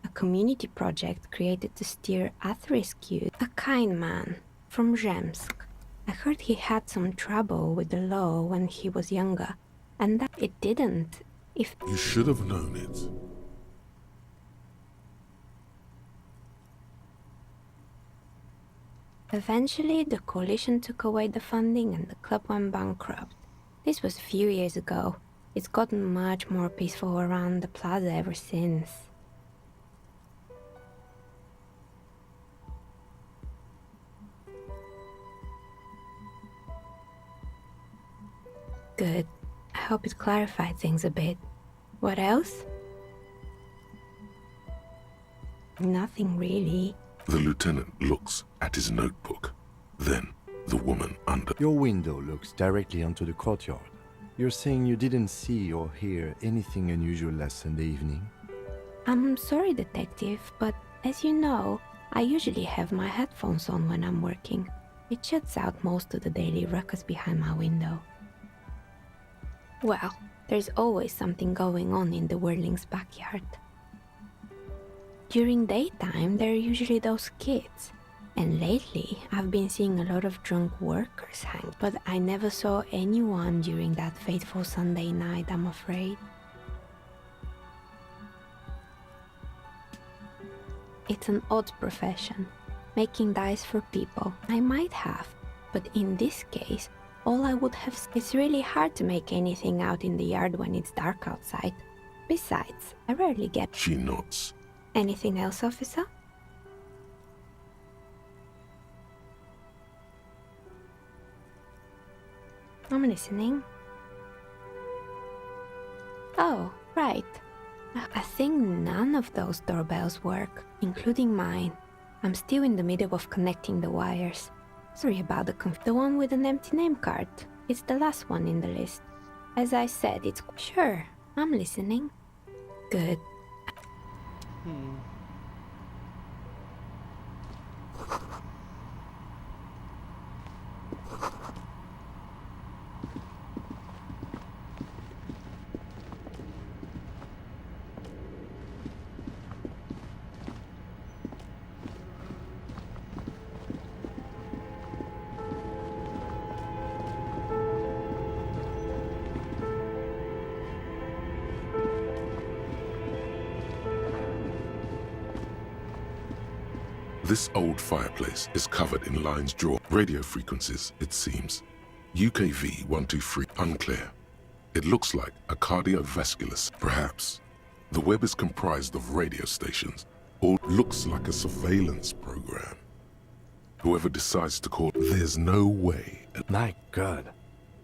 A community project created to steer at-risk youth. A kind man from Zemsk. I heard he had some trouble with the law when he was younger, and that it didn't. If you should have known it. Eventually, the coalition took away the funding and the club went bankrupt. This was a few years ago. It's gotten much more peaceful around the plaza ever since. Good. I hope it clarified things a bit. What else? Nothing really. The lieutenant looks at his notebook. Then, the woman under... Your window looks directly onto the courtyard. You're saying you didn't see or hear anything unusual last Sunday evening? I'm sorry, detective, but as you know, I usually have my headphones on when I'm working. It shuts out most of the daily ruckus behind my window. Well, there's always something going on in the Whirling's backyard. During daytime, there are usually those kids. And lately, I've been seeing a lot of drunk workers hang, but I never saw anyone during that fateful Sunday night, I'm afraid. It's an odd profession, making dice for people. I might have, but in this case, all I would have... It's really hard to make anything out in the yard when it's dark outside. Besides, I rarely get... She nods. Anything else, officer? I'm listening. Oh, right. I think none of those doorbells work, including mine. I'm still in the middle of connecting the wires. Sorry about the one with an empty name card. It's the last one in the list. As I said, it's... Sure, I'm listening. Good. This old fireplace is covered in lines drawn. Radio frequencies, it seems. UKV 123, unclear. It looks like a cardiovascular, perhaps. The web is comprised of radio stations. All looks like a surveillance program. Whoever decides to call, there's no way. My God.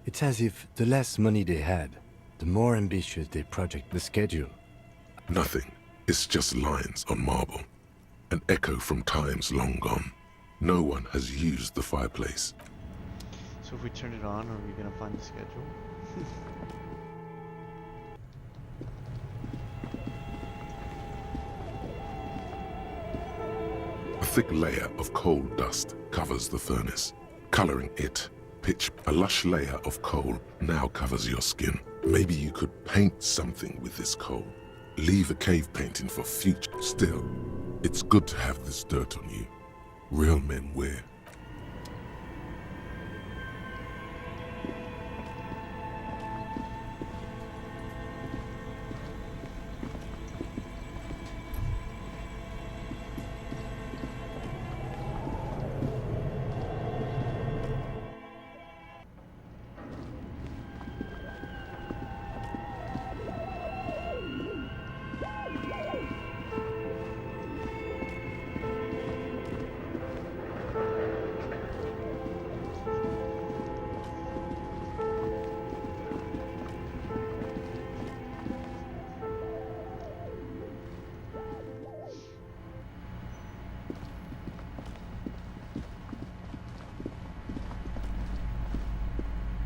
It's as if the less money they had, the more ambitious they project the schedule. Nothing. It's just lines on marble. An echo from times long gone. No one has used the fireplace. So if we turn it on, are we gonna find the schedule? A thick layer of coal dust covers the furnace, coloring it pitch. A lush layer of coal now covers your skin. Maybe you could paint something with this coal. Leave a cave painting for future. Still, it's good to have this dirt on you. Real men wear.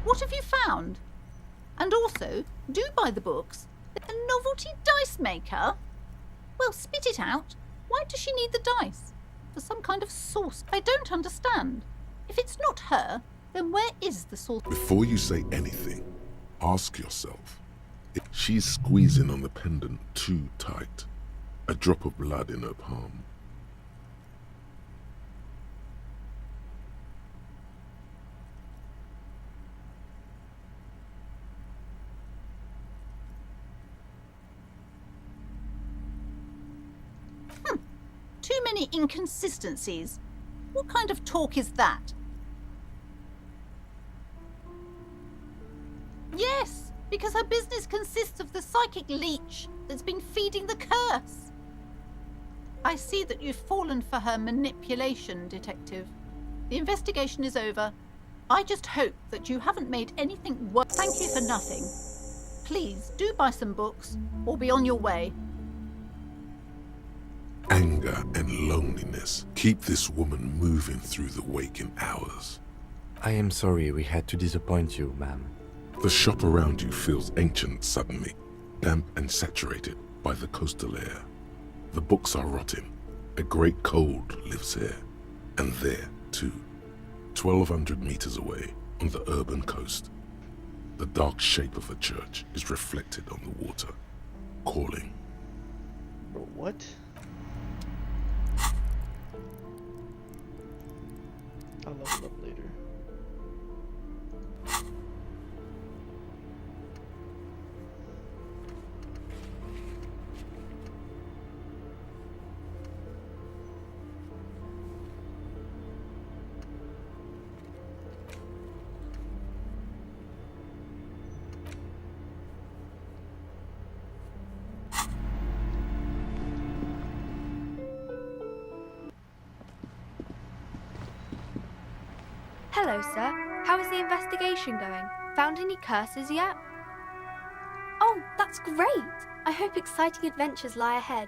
What have you found? And also, do buy the books. A novelty dice maker? Well, spit it out. Why does she need the dice? For some kind of source I don't understand. If it's not her, then where is the source? Before you say anything, ask yourself. If she's squeezing on the pendant too tight. A drop of blood in her palm. Too many inconsistencies. What kind of talk is that? Yes, because her business consists of the psychic leech that's been feeding the curse. I see that you've fallen for her manipulation, Detective. The investigation is over. I just hope that you haven't made anything worse. Thank you for nothing. Please do buy some books or be on your way. Anger and loneliness keep this woman moving through the waking hours. I am sorry we had to disappoint you, ma'am. The shop around you feels ancient suddenly, damp and saturated by the coastal air. The books are rotting. A great cold lives here, and there too, 1,200 meters away on the urban coast. The dark shape of a church is reflected on the water, calling. What? I'll look it up later. Hello, sir. How is the investigation going? Found any curses yet? Oh, that's great! I hope exciting adventures lie ahead.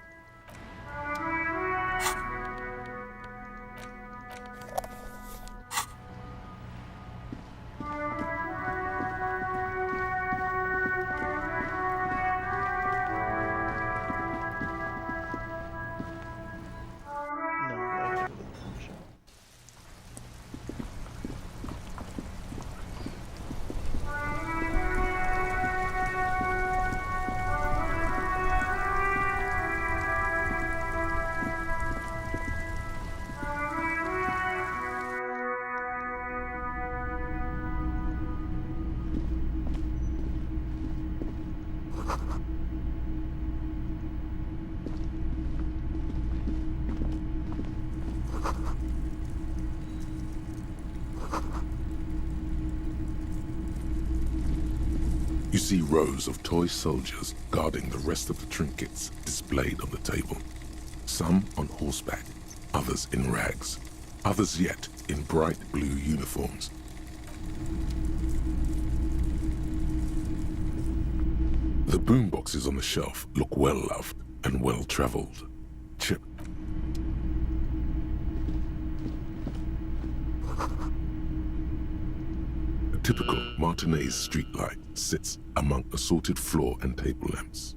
You see rows of toy soldiers guarding the rest of the trinkets displayed on the table. Some on horseback, others in rags, others yet in bright blue uniforms. The boomboxes on the shelf look well-loved and well-traveled. Chip. A typical Martinez streetlight sits among assorted floor and table lamps.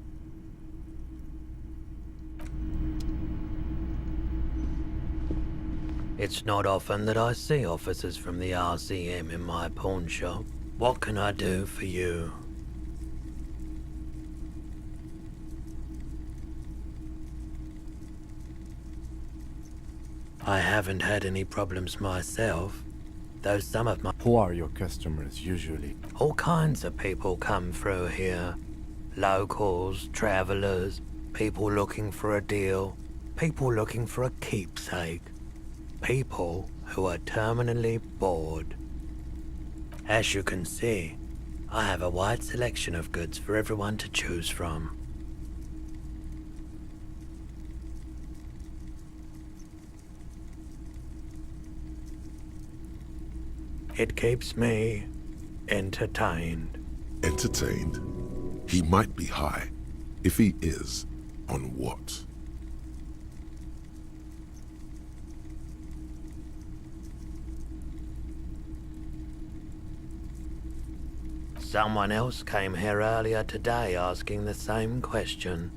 It's not often that I see officers from the RCM in my pawn shop. What can I do for you? I haven't had any problems myself, though some of my... Who are your customers usually? All kinds of people come through here. Locals, travelers, people looking for a deal, people looking for a keepsake, people who are terminally bored. As you can see, I have a wide selection of goods for everyone to choose from. It keeps me entertained. Entertained? He might be high. If he is, on what? Someone else came here earlier today asking the same question.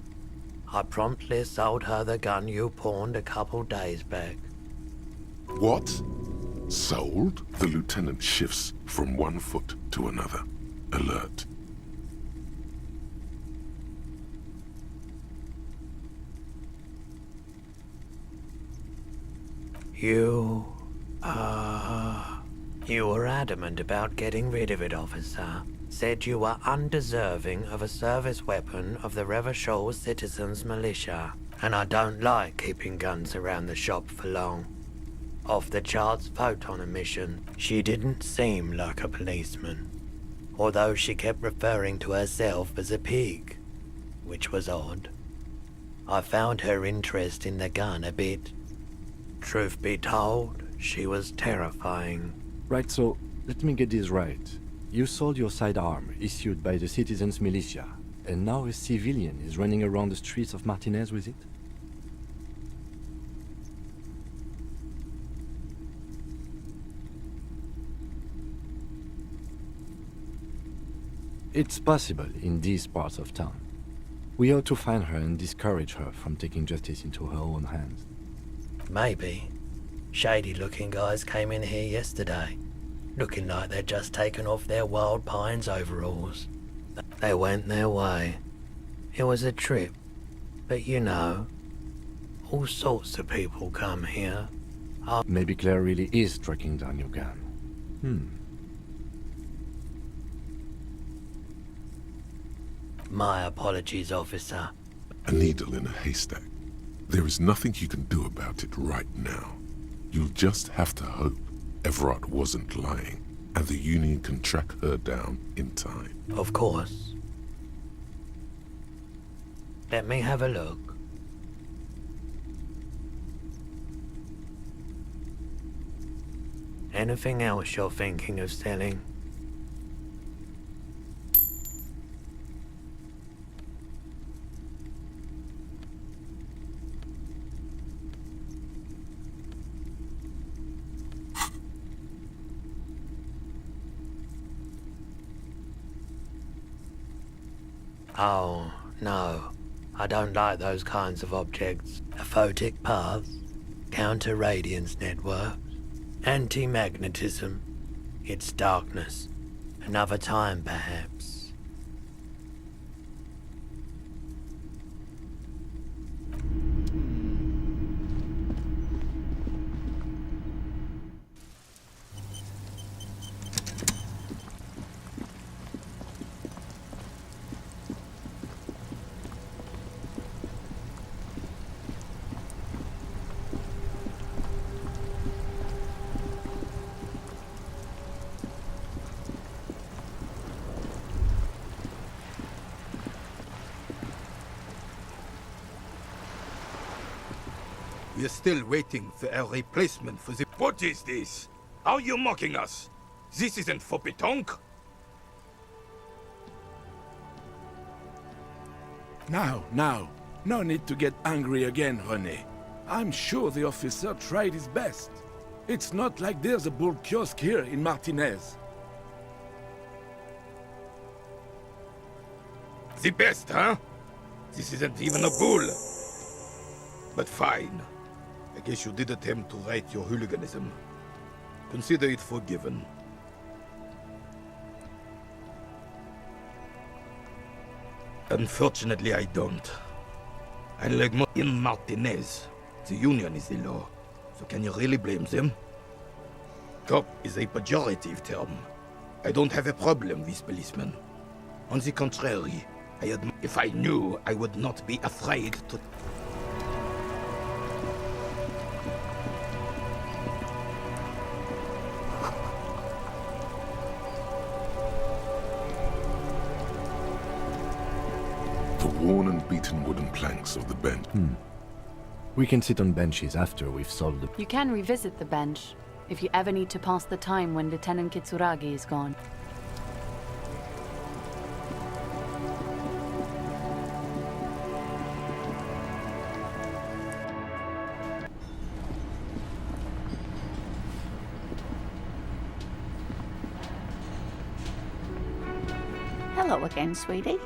I promptly sold her the gun you pawned a couple days back. What? Sold? The lieutenant shifts from one foot to another. Alert. You were adamant about getting rid of it, officer. Said you were undeserving of a service weapon of the Revachol Citizens Militia. And I don't like keeping guns around the shop for long. Off the charts photon emission, she didn't seem like a policeman. Although she kept referring to herself as a pig, which was odd. I found her interest in the gun a bit. Truth be told, she was terrifying. Right, so let me get this right. You sold your sidearm, issued by the Citizens Militia, and now a civilian is running around the streets of Martinez with it? It's possible in these parts of town. We ought to find her and discourage her from taking justice into her own hands. Maybe. Shady-looking guys came in here yesterday, looking like they'd just taken off their Wild Pines overalls. They went their way. It was a trip, but you know, all sorts of people come here. Maybe Claire really is tracking down your gun. My apologies, officer. A needle in a haystack. There is nothing you can do about it right now. You'll just have to hope Everard wasn't lying, and the Union can track her down in time. Of course. Let me have a look. Anything else you're thinking of selling? Oh, no. I don't like those kinds of objects. Aphotic paths, counter-radiance networks, anti-magnetism. It's darkness. Another time, perhaps. We are still waiting for a replacement for the... What is this? Are you mocking us? This isn't for pétanque. Now. No need to get angry again, René. I'm sure the officer tried his best. It's not like there's a bull kiosk here in Martinez. The best, huh? This isn't even a bull. But fine. I guess you did attempt to right your hooliganism. Consider it forgiven. Unfortunately, I don't. Unlike in Martinez, the Union is the law. So can you really blame them? Cop is a pejorative term. I don't have a problem with policemen. On the contrary, if I knew, I would not be afraid to... The worn and beaten wooden planks of the bench. We can sit on benches after we've solved the... You can revisit the bench if you ever need to pass the time when Lieutenant Kitsuragi is gone. Hello again, sweetie.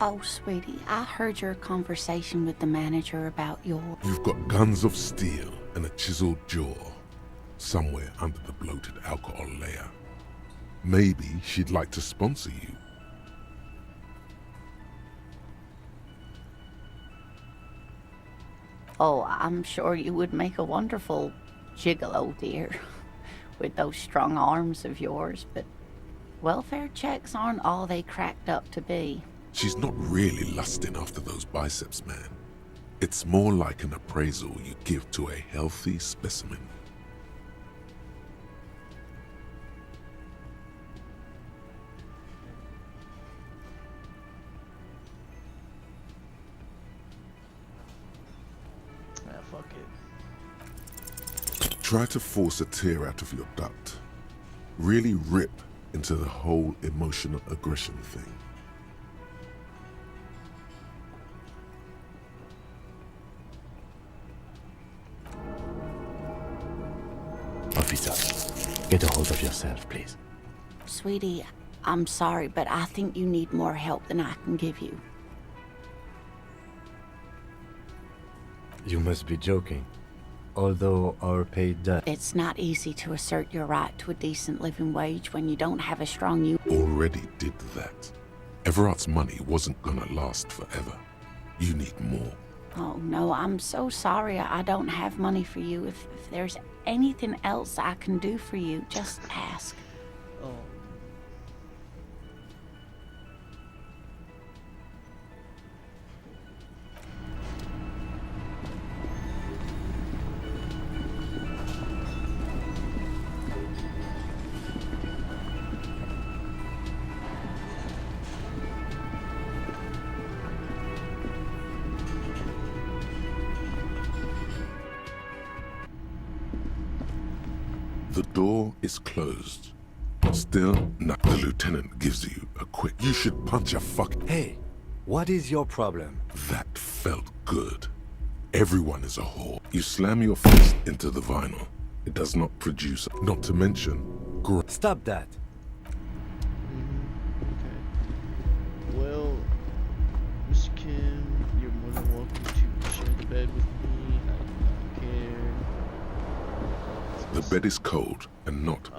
Oh, sweetie, I heard your conversation with the manager about your... You've got guns of steel and a chiseled jaw somewhere under the bloated alcohol layer. Maybe she'd like to sponsor you. Oh, I'm sure you would make a wonderful gigolo, dear, with those strong arms of yours, but welfare checks aren't all they cracked up to be. She's not really lusting after those biceps, man. It's more like an appraisal you give to a healthy specimen. Fuck it. Try to force a tear out of your duct. Really rip into the whole emotional aggression thing. Officer, get a hold of yourself, please. Sweetie, I'm sorry, but I think you need more help than I can give you. You must be joking. Although our pay does... It's not easy to assert your right to a decent living wage when you don't have a strong union. Already did that. Everart's money wasn't gonna last forever. You need more. Oh, no, I'm so sorry I don't have money for you. If there's anything else I can do for you, just ask. Oh. The door is closed. Still, the lieutenant gives you a quick... You should punch a fuck... Hey, what is your problem? That felt good. Everyone is a whore. You slam your fist into the vinyl. It does not produce... Not to mention... Stop that. Okay. Well, Mr. Kim, you're more than welcome to share the bed with me. I don't care. The bed is cold and not...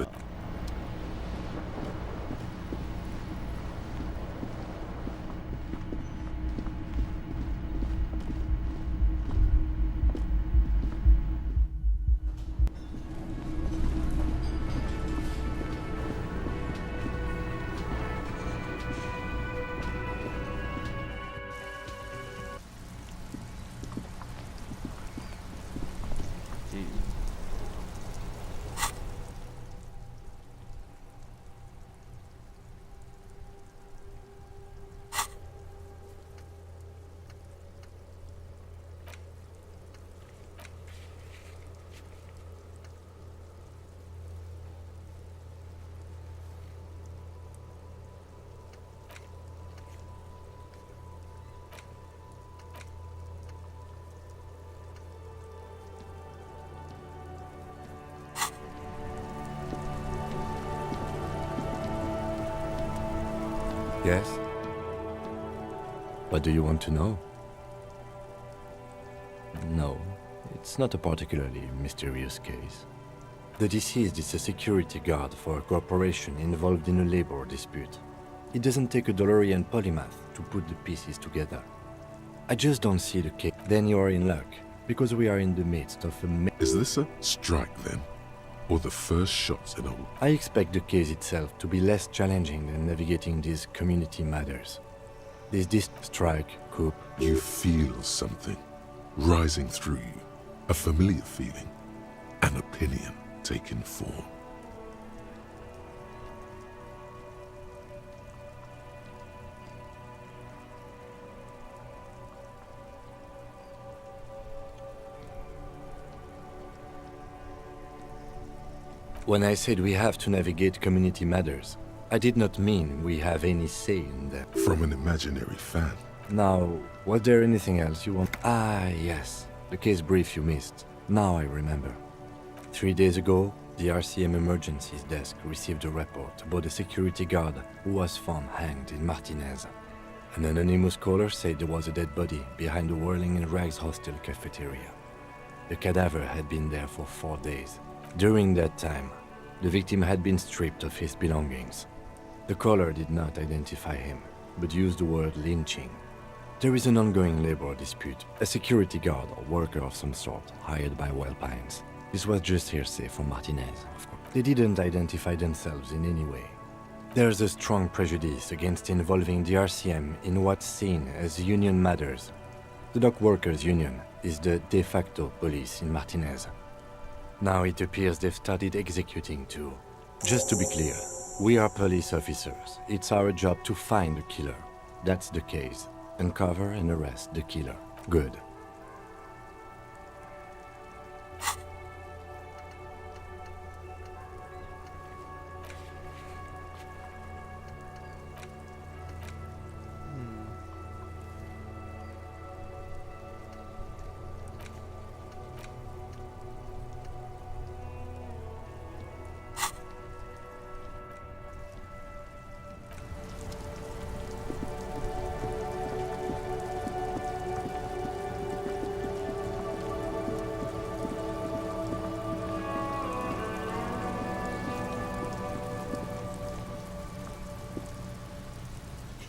Yes? What do you want to know? No, it's not a particularly mysterious case. The deceased is a security guard for a corporation involved in a labor dispute. It doesn't take a DeLorean polymath to put the pieces together. I just don't see the case. Then you are in luck, because we are in the midst of a... Is this a strike then? Or the first shots in a... I expect the case itself to be less challenging than navigating these community matters. This strike, coup... You feel something rising through you. A familiar feeling. An opinion taking form. When I said we have to navigate community matters, I did not mean we have any say in them. From an imaginary fan. Now, was there anything else you want? Ah, yes. The case brief you missed. Now I remember. 3 days ago, the RCM Emergencies Desk received a report about a security guard who was found hanged in Martinez. An anonymous caller said there was a dead body behind the Whirling in Rags hostel cafeteria. The cadaver had been there for 4 days. During that time, the victim had been stripped of his belongings. The caller did not identify him, but used the word lynching. There is an ongoing labor dispute. A security guard or worker of some sort, hired by Wellpines. This was just hearsay from Martinez, of course. They didn't identify themselves in any way. There's a strong prejudice against involving the RCM in what's seen as union matters. The dock workers' union is the de facto police in Martinez. Now it appears they've started executing too. Just to be clear, we are police officers. It's our job to find the killer. That's the case. Uncover and arrest the killer. Good.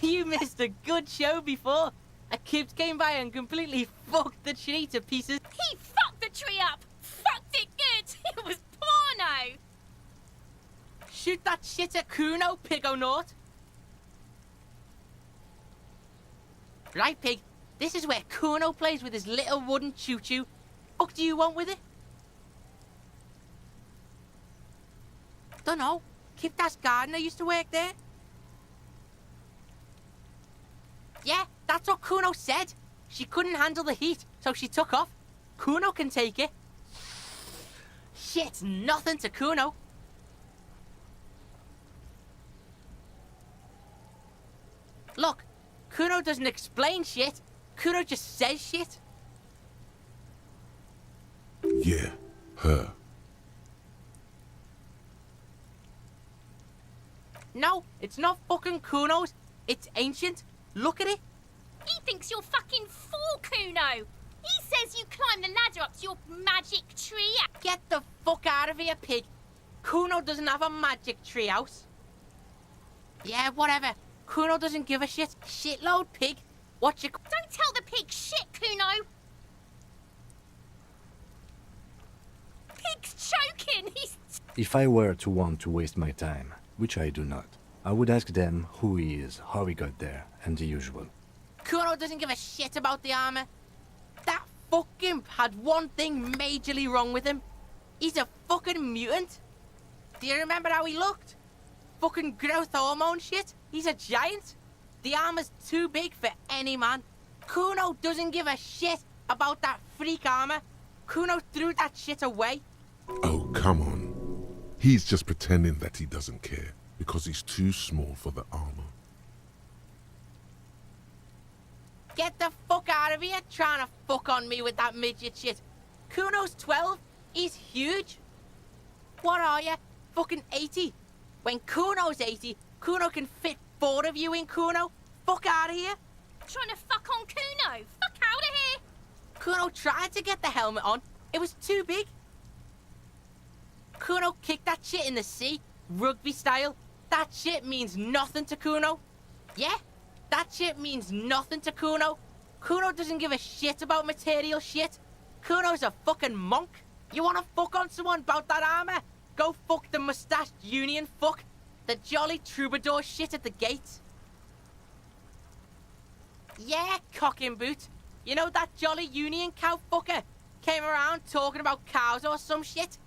You missed a good show before. A kid came by and completely fucked the tree to pieces. He fucked the tree up! Fucked it good! It was porno! Shoot that shit at Kuno, Pigonort. Right, Pig. This is where Kuno plays with his little wooden choo-choo. What do you want with it? Dunno. Kiptas gardener used to work there. Yeah, that's what Kuno said. She couldn't handle the heat, so she took off. Kuno can take it. Shit's nothing to Kuno. Look, Kuno doesn't explain shit. Kuno just says shit. Yeah, her. No, it's not fucking Kuno's. It's ancient. Look at it. He thinks you're fucking fool, Kuno. He says you climbed the ladder up to your magic tree. Get the fuck out of here, Pig. Kuno doesn't have a magic treehouse. Yeah, whatever. Kuno doesn't give a shit. Shitload, Pig. What you... Don't tell the pig shit, Kuno. Pig's choking. He's... If I were to want to waste my time, which I do not, I would ask them who he is, how he got there, and the usual. Kuno doesn't give a shit about the armor. That fucking had one thing majorly wrong with him. He's a fucking mutant. Do you remember how he looked? Fucking growth hormone shit. He's a giant. The armor's too big for any man. Kuno doesn't give a shit about that freak armor. Kuno threw that shit away. Oh, come on. He's just pretending that he doesn't care because he's too small for the armor. Get the fuck out of here trying to fuck on me with that midget shit. Kuno's 12. He's huge. What are you? Fucking 80. When Kuno's 80, Kuno can fit 4 of you in Kuno. Fuck out of here. Trying to fuck on Kuno. Fuck out of here. Kuno tried to get the helmet on. It was too big. Kuno kicked that shit in the sea, rugby style. That shit means nothing to Kuno. Yeah, that shit means nothing to Kuno. Kuno doesn't give a shit about material shit. Kuno's a fucking monk. You wanna fuck on someone about that armor? Go fuck the mustached union fuck. The jolly troubadour shit at the gate. Yeah, cocking boot. You know that jolly union cow fucker? Came around talking about cows or some shit?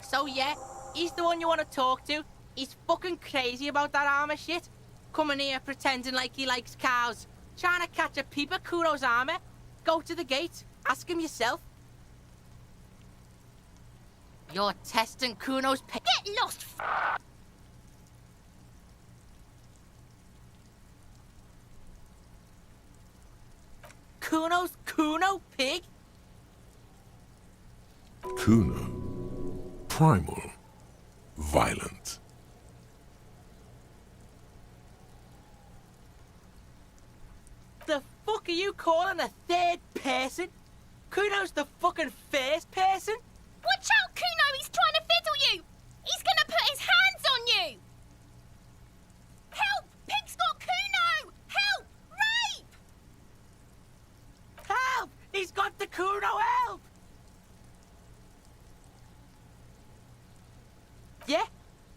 So yeah, he's the one you want to talk to. He's fucking crazy about that armor shit. Coming here pretending like he likes cows. Trying to catch a peep at Kuno's armor. Go to the gate. Ask him yourself. You're testing Kuno's Get lost, Kuno's Kuno pig? Kuno. Primal. Violent. The fuck are you calling a third person? Kuno's the fucking first person? Watch out, Kuno! He's trying to fiddle you! He's gonna put his hands on you! Help! Pig's got Kuno! Help! Rape! Help! He's got the Kuno, help! Yeah?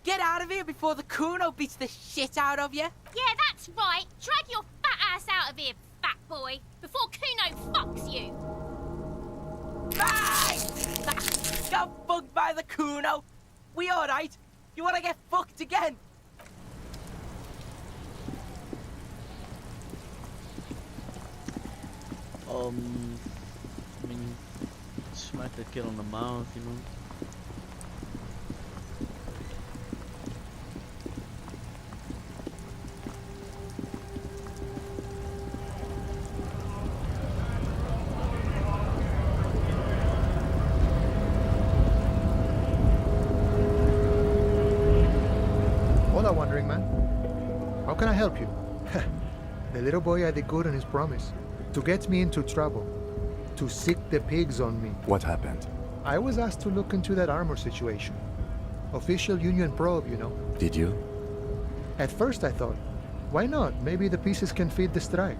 Get out of here before the Kuno beats the shit out of you. Yeah, that's right. Drag your fat ass out of here, fat boy, before Kuno fucks you. Bye! Got bugged by the Kuno. We alright? You wanna get fucked again? I mean, smack a kid on the mouth, you know. Hola, wandering man. How can I help you? The little boy had a good on his promise. To get me into trouble. To sick the pigs on me. What happened? I was asked to look into that armor situation. Official Union probe, you know. Did you? At first I thought, why not? Maybe the pieces can feed the strike.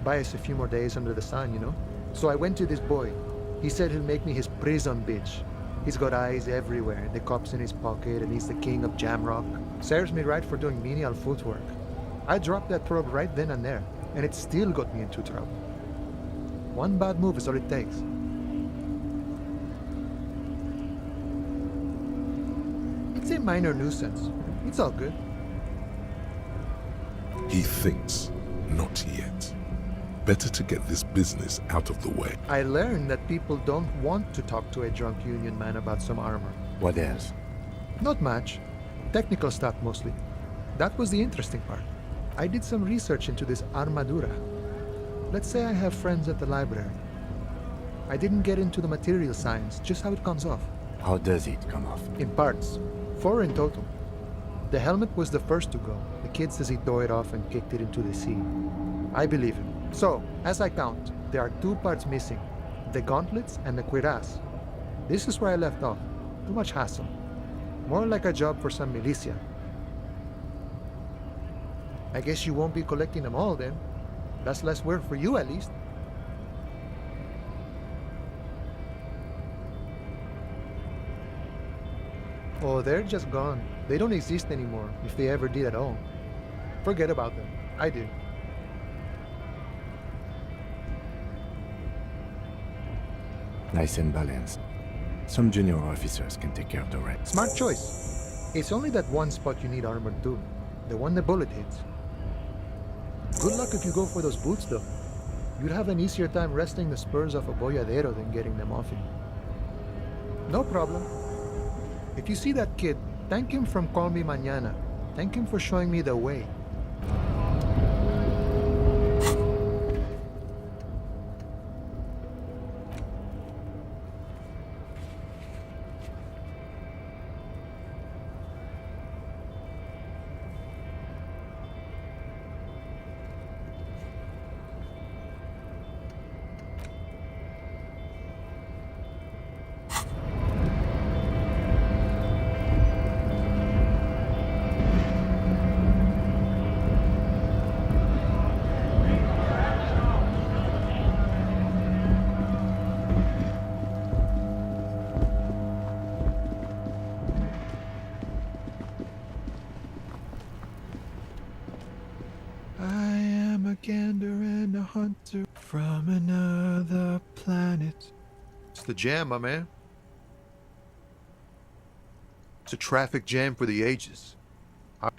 Buy us a few more days under the sun, you know? So I went to this boy. He said he'll make me his prison bitch. He's got eyes everywhere, the cops in his pocket, and he's the king of Jamrock. Serves me right for doing menial footwork. I dropped that probe right then and there, and it still got me into trouble. One bad move is all it takes. It's a minor nuisance. It's all good. He thinks, not yet. Better to get this business out of the way. I learned that people don't want to talk to a drunk Union man about some armor. What else? Not much. Technical stuff mostly. That was the interesting part. I did some research into this armadura. Let's say I have friends at the library. I didn't get into the material science, just how it comes off. How does it come off? In parts. 4 in total. The helmet was the first to go. The kid says he tore it off and kicked it into the sea. I believe him. So, as I count, there are 2 parts missing. The gauntlets and the cuirass. This is where I left off. Too much hassle. More like a job for some militia. I guess you won't be collecting them all then. That's less work for you at least. Oh, they're just gone. They don't exist anymore, if they ever did at all. Forget about them. I do. Nice and balanced. Some junior officers can take care of the rest. Smart choice. It's only that one spot you need armored too. The one the bullet hits. Good luck if you go for those boots though. You'd have an easier time wresting the spurs off a boyadero than getting them off him. No problem. If you see that kid, thank him from Call Me Mañana. Thank him for showing me the way. hunter from another planet. It's the jam, my man. It's a traffic jam for the ages.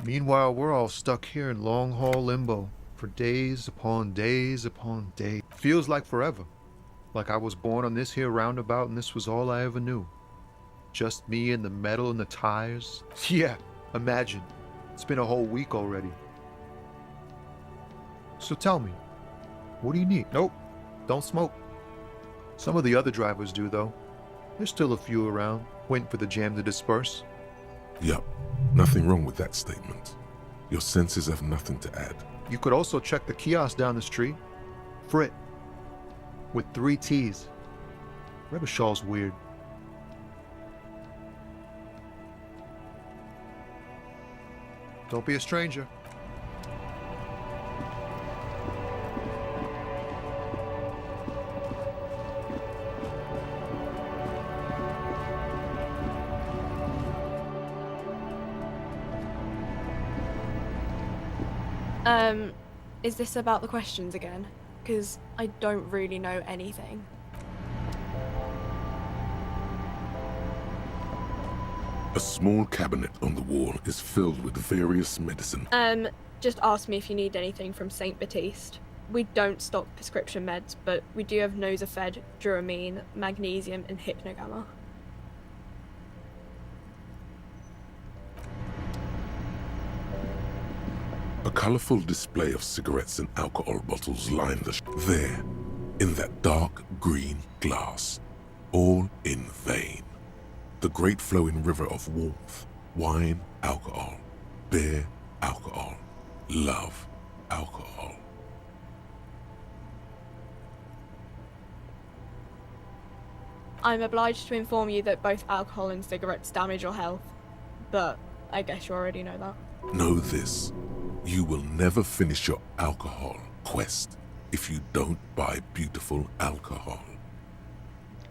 Meanwhile, we're all stuck here in long-haul limbo for days upon days upon days. Feels like forever. Like I was born on this here roundabout and this was all I ever knew. Just me and the metal and the tires. Yeah, imagine. It's been a whole week already. So tell me, what do you need? Nope, don't smoke. Some of the other drivers do, though. There's still a few around, waiting for the jam to disperse. Yup, nothing wrong with that statement. Your senses have nothing to add. You could also check the kiosk down the street. Frit. With 3 T's. Rebishaw's weird. Don't be a stranger. Is this about the questions again? Because I don't really know anything. A small cabinet on the wall is filled with various medicine. Just ask me if you need anything from St. Baptiste. We don't stock prescription meds, but we do have Nosafed, Duramine, magnesium, and Hypnogamma. A colourful display of cigarettes and alcohol bottles line there, in that dark green glass, all in vain. The great flowing river of warmth, wine, alcohol, beer, alcohol, love, alcohol. I'm obliged to inform you that both alcohol and cigarettes damage your health, but I guess you already know that. Know this. You will never finish your alcohol quest if you don't buy beautiful alcohol.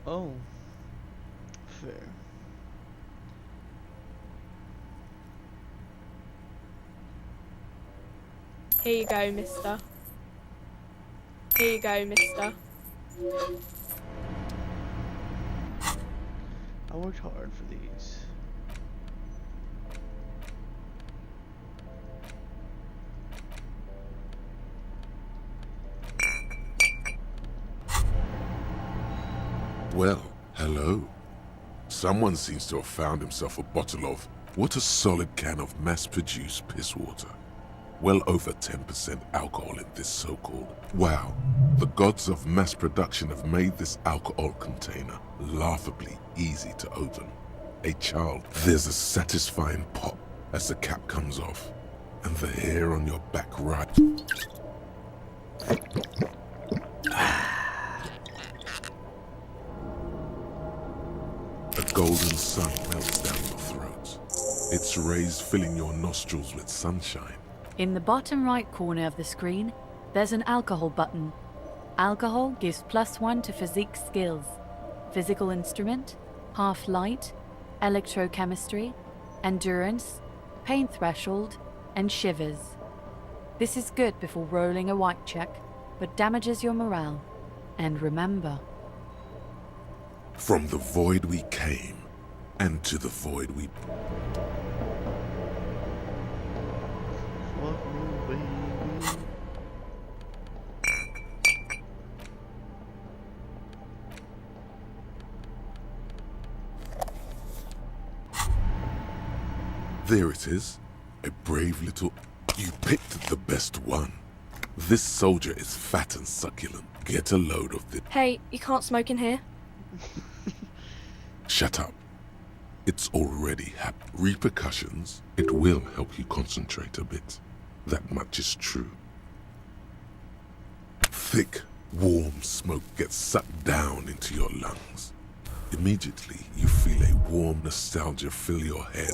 Oh. Fair. Here you go, mister. Here you go, mister. I worked hard for these. Well, hello. Someone seems to have found himself a bottle of what a solid can of mass-produced piss water. Well over 10% alcohol in this so-called. Wow, the gods of mass production have made this alcohol container laughably easy to open. A child, there's a satisfying pop as the cap comes off, and the hair on your back right. A golden sun melts down your throat. Its rays filling your nostrils with sunshine. In the bottom right corner of the screen, there's an alcohol button. Alcohol gives +1 to physique skills. Physical instrument, half light, electrochemistry, endurance, pain threshold, and shivers. This is good before rolling a white check, but damages your morale. And remember, from the void we came, and to the void we... There it is. A brave little... You picked the best one. This soldier is fat and succulent. Get a load of this. Hey, you can't smoke in here. Shut up. It's already happened. Repercussions, it will help you concentrate a bit. That much is true. Thick, warm smoke gets sucked down into your lungs. Immediately, you feel a warm nostalgia fill your head,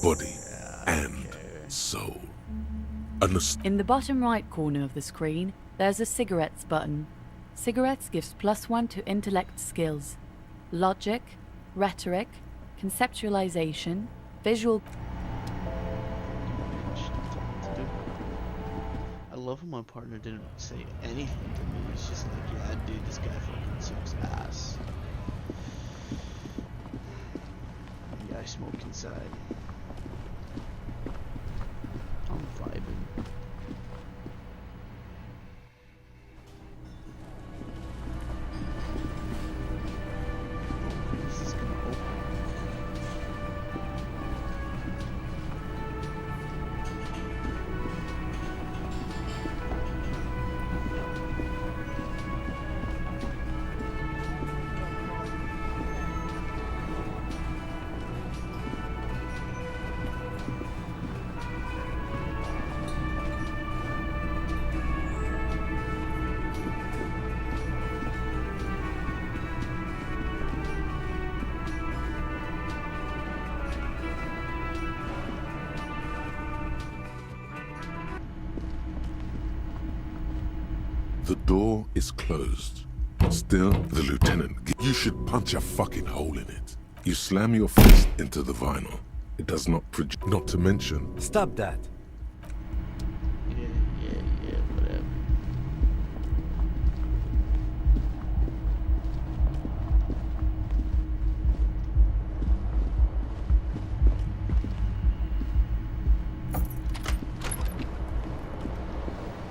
body, and soul. in the bottom right corner of the screen, there's a cigarettes button. Cigarettes gives +1 to intellect skills. Logic, rhetoric, conceptualization, visual... I love how my partner didn't say anything to me. It's just like, yeah, dude, this guy fucking sucks ass. Yeah, I smoke inside. I'm vibing. This is gonna open. The door is closed. Still, the lieutenant, you should punch a fucking hole in it. You slam your fist into the vinyl. It does not produce, not to mention... Stop that. Yeah, whatever.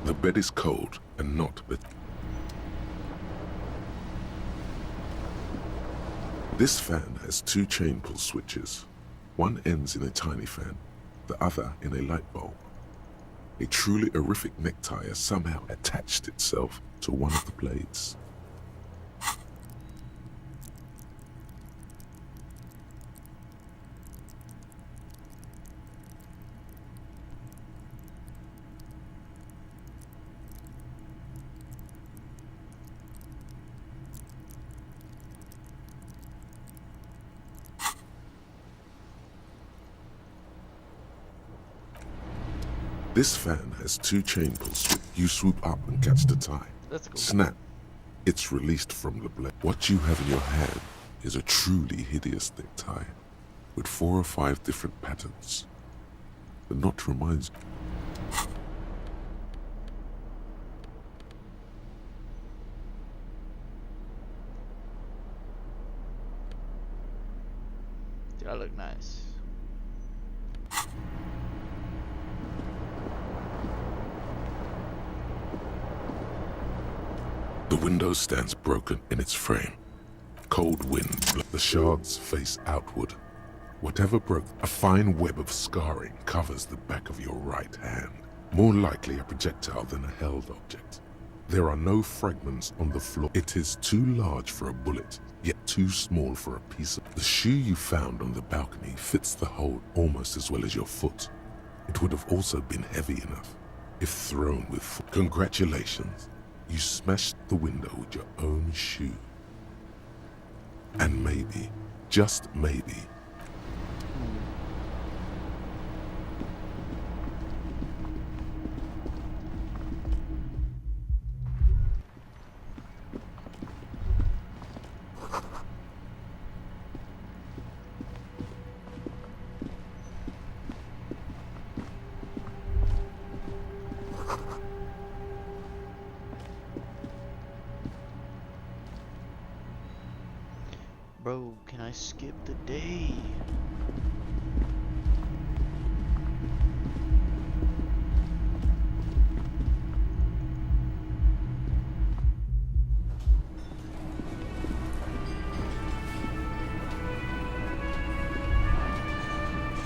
The bed is cold and not but this fan has two chain pull switches. One ends in a tiny fan, the other in a light bulb. A truly horrific necktie has somehow attached itself to one of the blades. This fan has two chain pull switches. You swoop up and catch the tie. That's cool. Snap. It's released from the blade. What you have in your hand is a truly hideous necktie with 4 or 5 different patterns. The knot reminds Dude, I look nice. The window stands broken in its frame. Cold wind, the shards face outward. Whatever broke, a fine web of scarring covers the back of your right hand. More likely a projectile than a held object. There are no fragments on the floor. It is too large for a bullet, yet too small for a piece of... The shoe you found on the balcony fits the hole almost as well as your foot. It would have also been heavy enough if thrown with... Congratulations. You smashed the window with your own shoe. And maybe, just maybe, Bro, can I skip the day?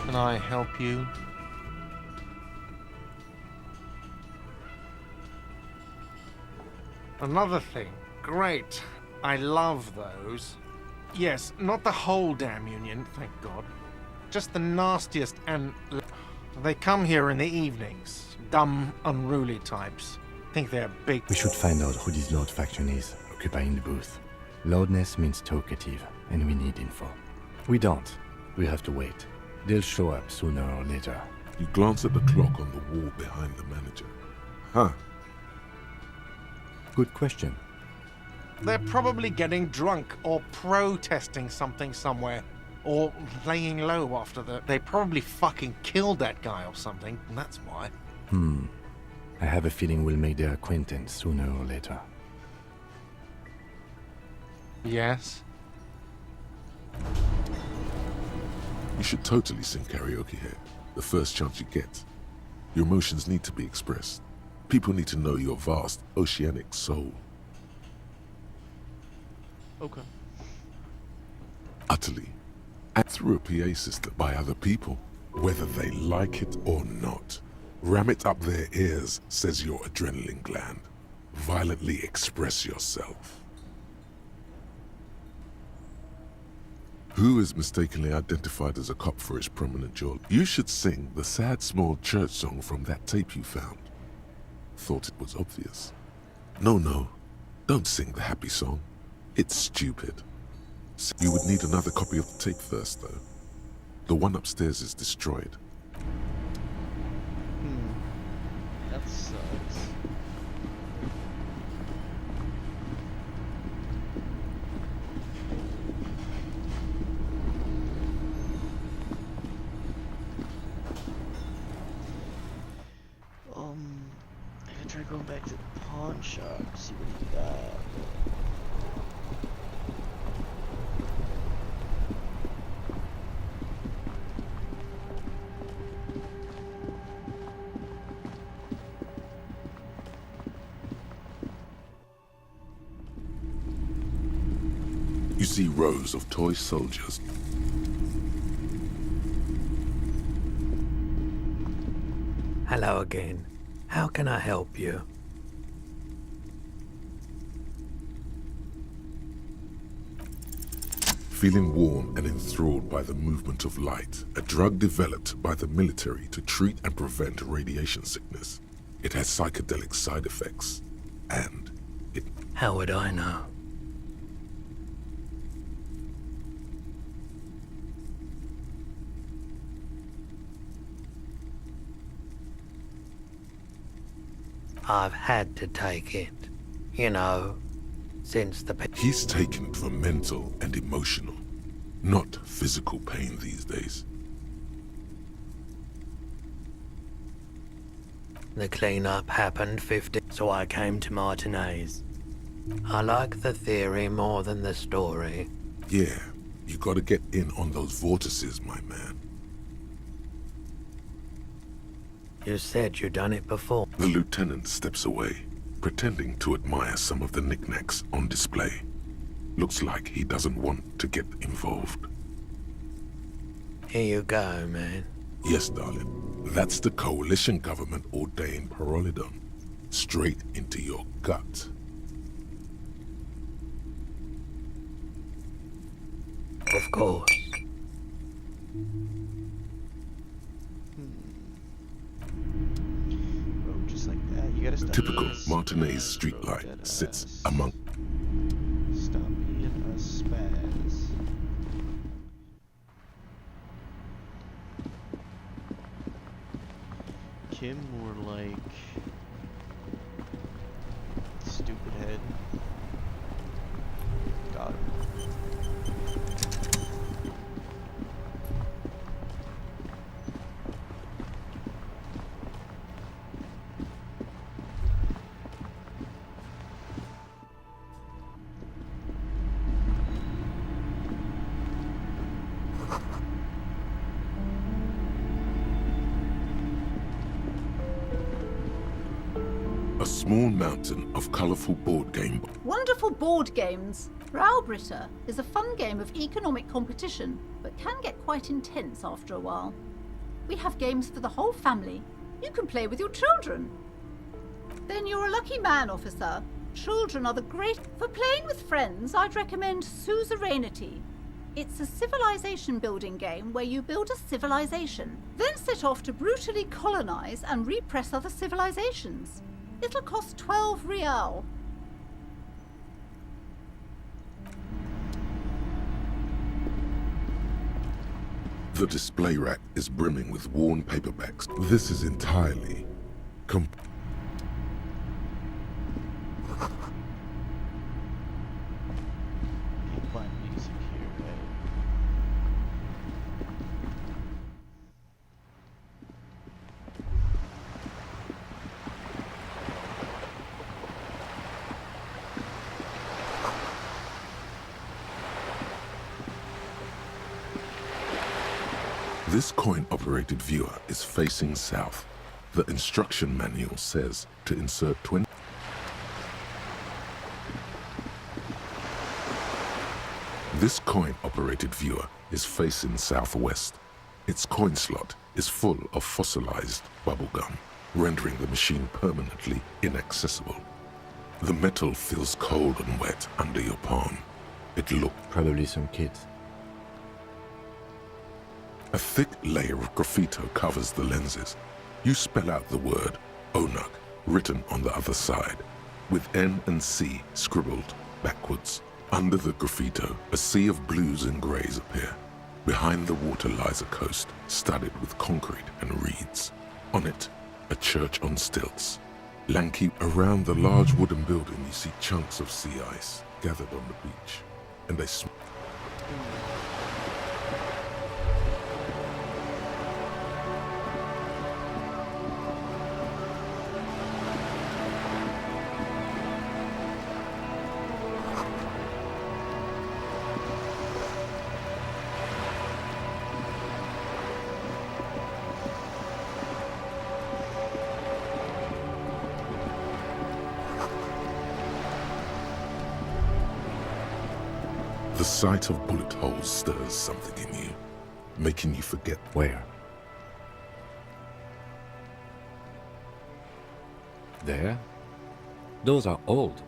Can I help you? Another thing. Great. I love those. Yes, not the whole damn union, thank God. Just the nastiest and... They come here in the evenings. Dumb, unruly types. Think they're big... We should find out who this Lord faction is, occupying the booth. Loudness means talkative, and we need info. We don't. We have to wait. They'll show up sooner or later. you glance at the clock on the wall behind the manager. Huh. Good question. They're probably getting drunk or protesting something somewhere. Or laying low after the... They probably fucking killed that guy or something, and that's why. I have a feeling we'll make their acquaintance sooner or later. Yes? You should totally sing karaoke here, the first chance you get. Your emotions need to be expressed. People need to know your vast, oceanic soul. Okay. Utterly. And through a PA system by other people, whether they like it or not. Ram it up their ears, says your adrenaline gland. Violently express yourself. Who is mistakenly identified as a cop for his prominent jaw? You should sing the sad small church song from that tape you found. Thought it was obvious. No, don't sing the happy song. It's stupid. You would need another copy of the tape first, though. The one upstairs is destroyed. That sucks. I can try going back to the pawn shop, see what he got. You see rows of toy soldiers. Hello again. How can I help you? Feeling warm and enthralled by the movement of light, a drug developed by the military to treat and prevent radiation sickness. It has psychedelic side effects, and it... How would I know? I've had to take it. You know, since the... He's taken it for mental and emotional, not physical pain these days. The cleanup happened 50, so I came to Martinez. I like the theory more than the story. Yeah, you gotta get in on those vortices, my man. You said you'd done it before. The lieutenant steps away, pretending to admire some of the knickknacks on display. Looks like he doesn't want to get involved. Here you go, man. Yes, darling. That's the coalition government ordained Parolidon. Straight into your gut. Of course. Oh, just like that. You gotta The stop typical being a Martinez spaz, streetlight bro, dead sits ass. among... Stop being a spaz. Kim more like stupid head. Got him. A small mountain of colorful board game. Wonderful board games. Raubritter is a fun game of economic competition, but can get quite intense after a while. We have games for the whole family. You can play with your children. Then you're a lucky man, officer. Children are the great... For playing with friends, I'd recommend Suzerainty. It's a civilization building game where you build a civilization, then set off to brutally colonize and repress other civilizations. It'll cost 12 real. The display rack is brimming with worn paperbacks. This is entirely... Find music here, right? This coin-operated viewer is facing south. The instruction manual says to insert 20... This coin-operated viewer is facing southwest. Its coin slot is full of fossilized bubblegum, rendering the machine permanently inaccessible. The metal feels cold and wet under your palm. It looks... Probably some kids. A thick layer of graffito covers the lenses. You spell out the word Onuk written on the other side, with N and C scribbled backwards. Under the graffito, a sea of blues and greys appear. Behind the water lies a coast studded with concrete and reeds. On it, a church on stilts. Lanky, around the large wooden building, you see chunks of sea ice gathered on the beach, and they The sight of bullet holes stirs something in you, making you forget where. There? Those are old.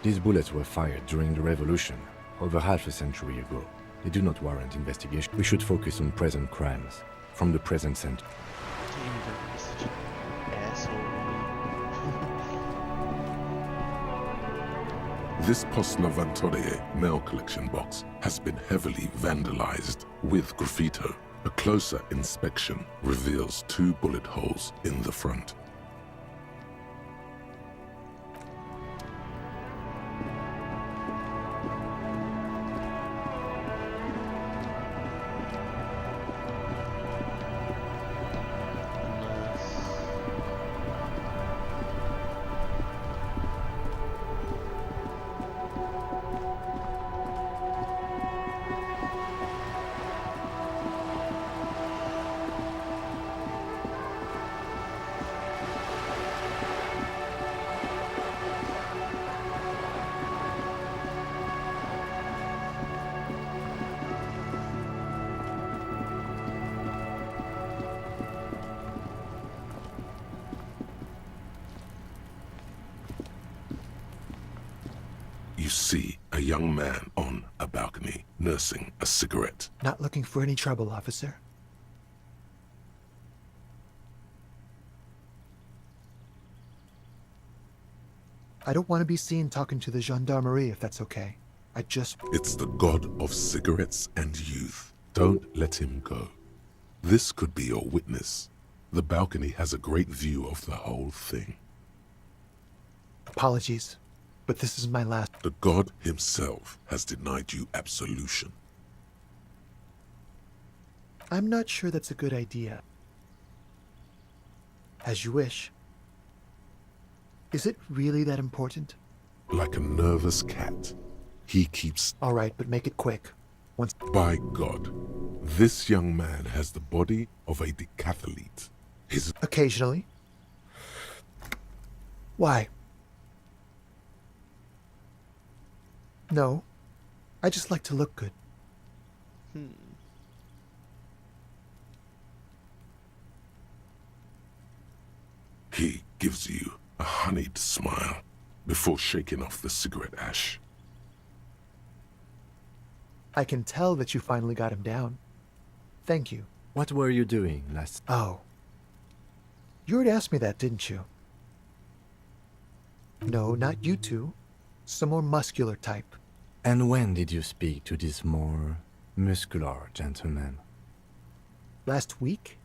These bullets were fired during the Revolution, over half a century ago. They do not warrant investigation. We should focus on present crimes, from the present century. This Postnovantodie mail collection box has been heavily vandalized with graffito. A closer inspection reveals 2 bullet holes in the front. You see a young man on a balcony, nursing a cigarette. Not looking for any trouble, officer. I don't want to be seen talking to the gendarmerie, if that's okay. It's the god of cigarettes and youth. Don't let him go. This could be your witness. The balcony has a great view of the whole thing. Apologies, but this is my last... The god himself has denied you absolution. I'm not sure that's a good idea. As you wish. Is it really that important? Like a nervous cat, he keeps... All right, but make it quick. By God, this young man has the body of a decathlete. Occasionally. Why? No. I just like to look good. He gives you a honeyed smile before shaking off the cigarette ash. I can tell that you finally got him down. Thank you. What were you doing last... Oh. You already asked me that, didn't you? No, not you two. Some more muscular type. And when did you speak to this more muscular gentleman? Last week?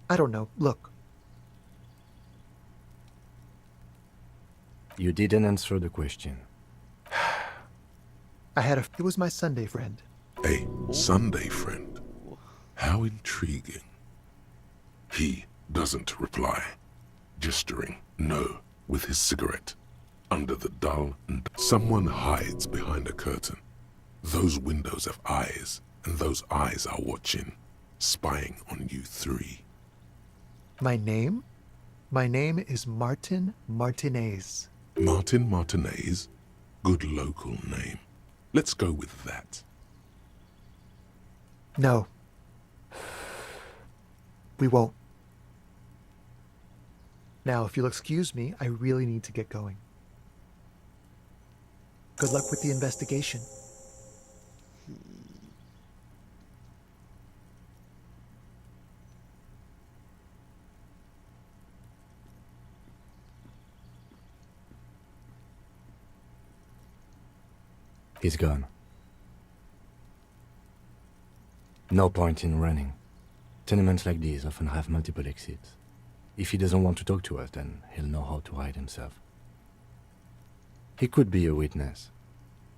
I don't know. Look. You didn't answer the question. It was my Sunday friend. A Sunday friend? How intriguing. He doesn't reply, gesturing no with his cigarette. Under the dull and someone hides behind a curtain. Those windows have eyes, and those eyes are watching. spying on you three. My name? My name is Martin Martinez. Martin Martinez? Good local name. Let's go with that. No. We won't. Now, if you'll excuse me, I really need to get going. Good luck with the investigation. He's gone. No point in running. Tenements like these often have multiple exits. If he doesn't want to talk to us, then he'll know how to hide himself. He could be a witness.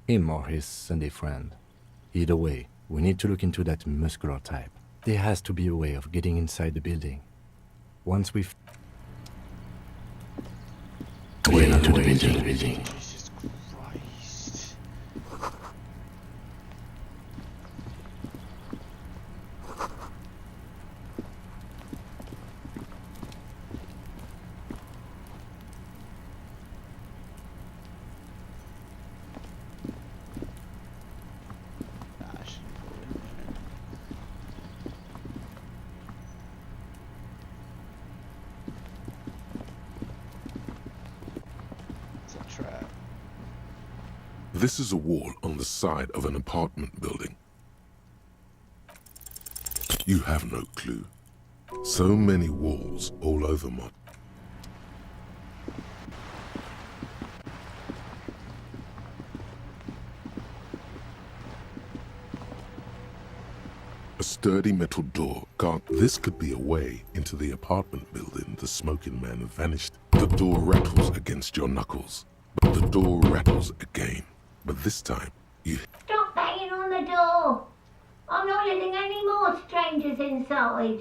Him or his Sunday friend. Either way, we need to look into that muscular type. There has to be a way of getting inside the building. Once we've... Way into the building. Jesus Christ. This is a wall on the side of an apartment building. You have no clue. So many walls all over Mod. A sturdy metal door guard. This could be a way into the apartment building the smoking man vanished. The door rattles against your knuckles, but the door rattles again. But this time, you... Stop banging on the door! I'm not letting any more strangers inside.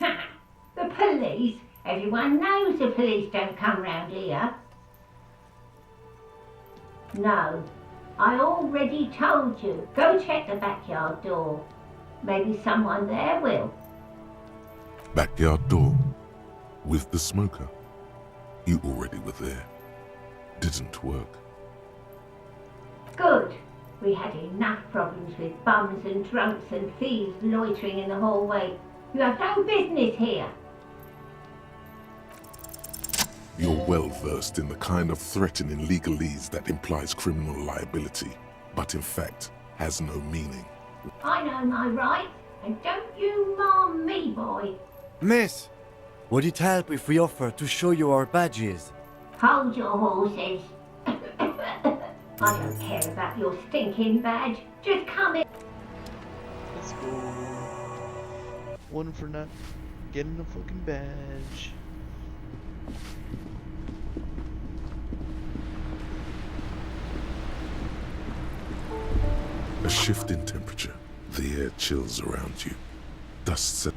Ha! The police? Everyone knows the police don't come round here. No, I already told you. Go check the backyard door. Maybe someone there will. Backyard door? With the smoker? You already were there. Didn't work. Good. We had enough problems with bums and drunks and thieves loitering in the hallway. You have no business here. You're well versed in the kind of threatening legalese that implies criminal liability, but in fact has no meaning. I know my rights, and don't you marm me, boy. Miss! Would it help if we offer to show you our badges? Hold your horses. I don't care about your stinking badge. Just come in. Let's go. One for not getting a fucking badge. A shift in temperature. The air chills around you. Dust set.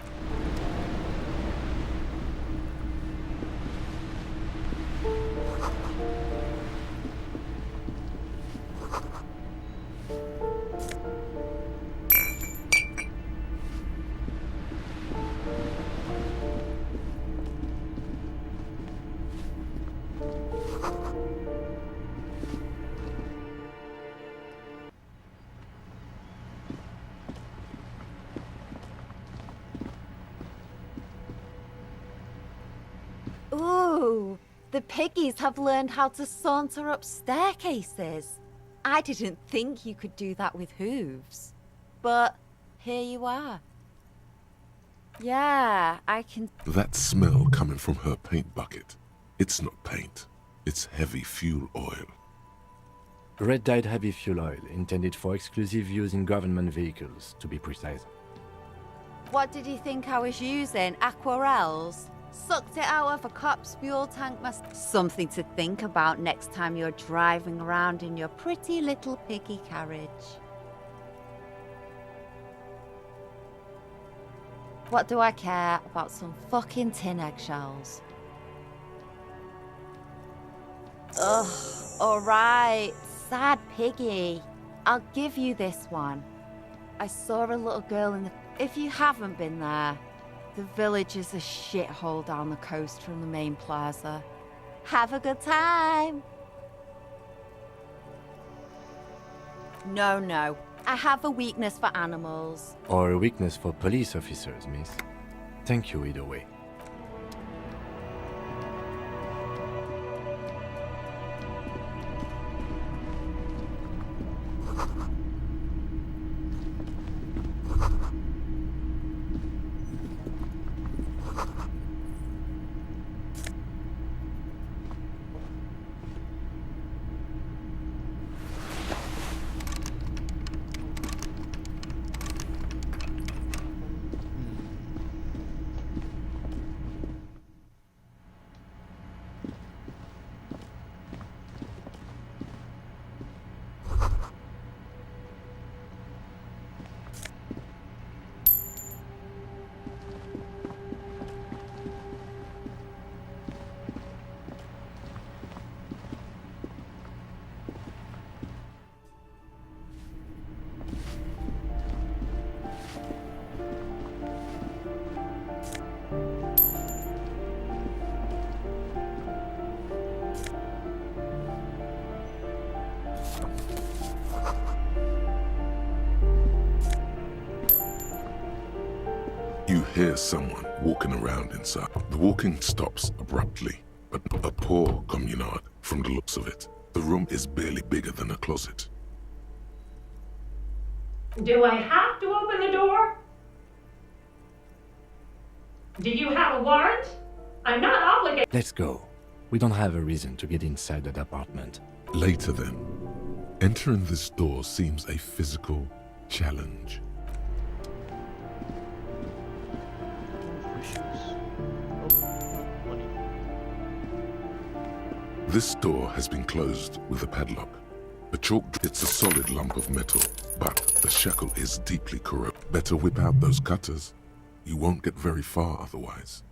Ooh, the piggies have learned how to saunter up staircases. I didn't think you could do that with hooves. But here you are. Yeah, I can... That smell coming from her paint bucket. It's not paint. It's heavy fuel oil. Red-dyed heavy fuel oil, intended for exclusive use in government vehicles, to be precise. What did you think I was using? Aquarels? Sucked it out of a cop's fuel tank. Something to think about next time you're driving around in your pretty little piggy carriage. What do I care about some fucking tin eggshells? Ugh, alright, sad piggy. I'll give you this one. I saw a little girl in the If you haven't been there, the village is a shithole down the coast from the main plaza. Have a good time. No. I have a weakness for animals. Or a weakness for police officers, miss. Thank you either way. You hear someone walking around inside. The walking stops abruptly, but a poor communard from the looks of it. The room is barely bigger than a closet. Do I have to open the door? Do you have a warrant? I'm not obligated. Let's go. We don't have a reason to get inside that apartment. Later then, entering this door seems a physical challenge. This door has been closed with a padlock. It's a solid lump of metal, but the shackle is deeply corroded. Better whip out those cutters. You won't get very far otherwise.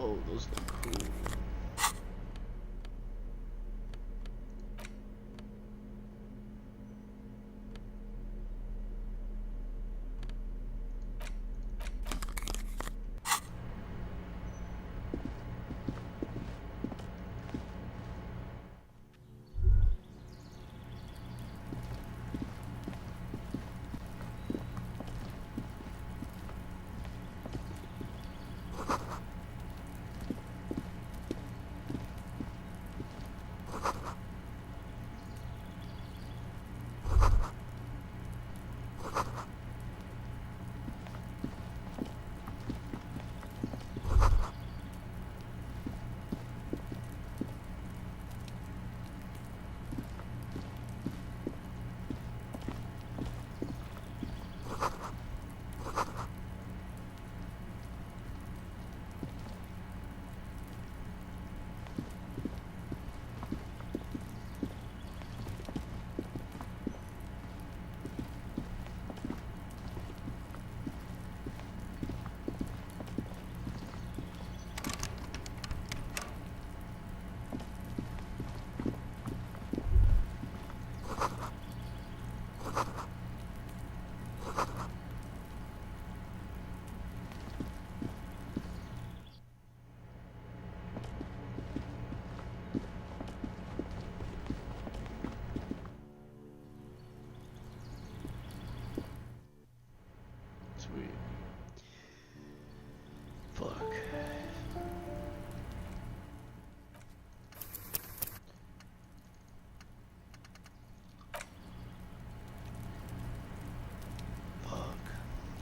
Oh, those look cool.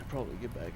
probably get back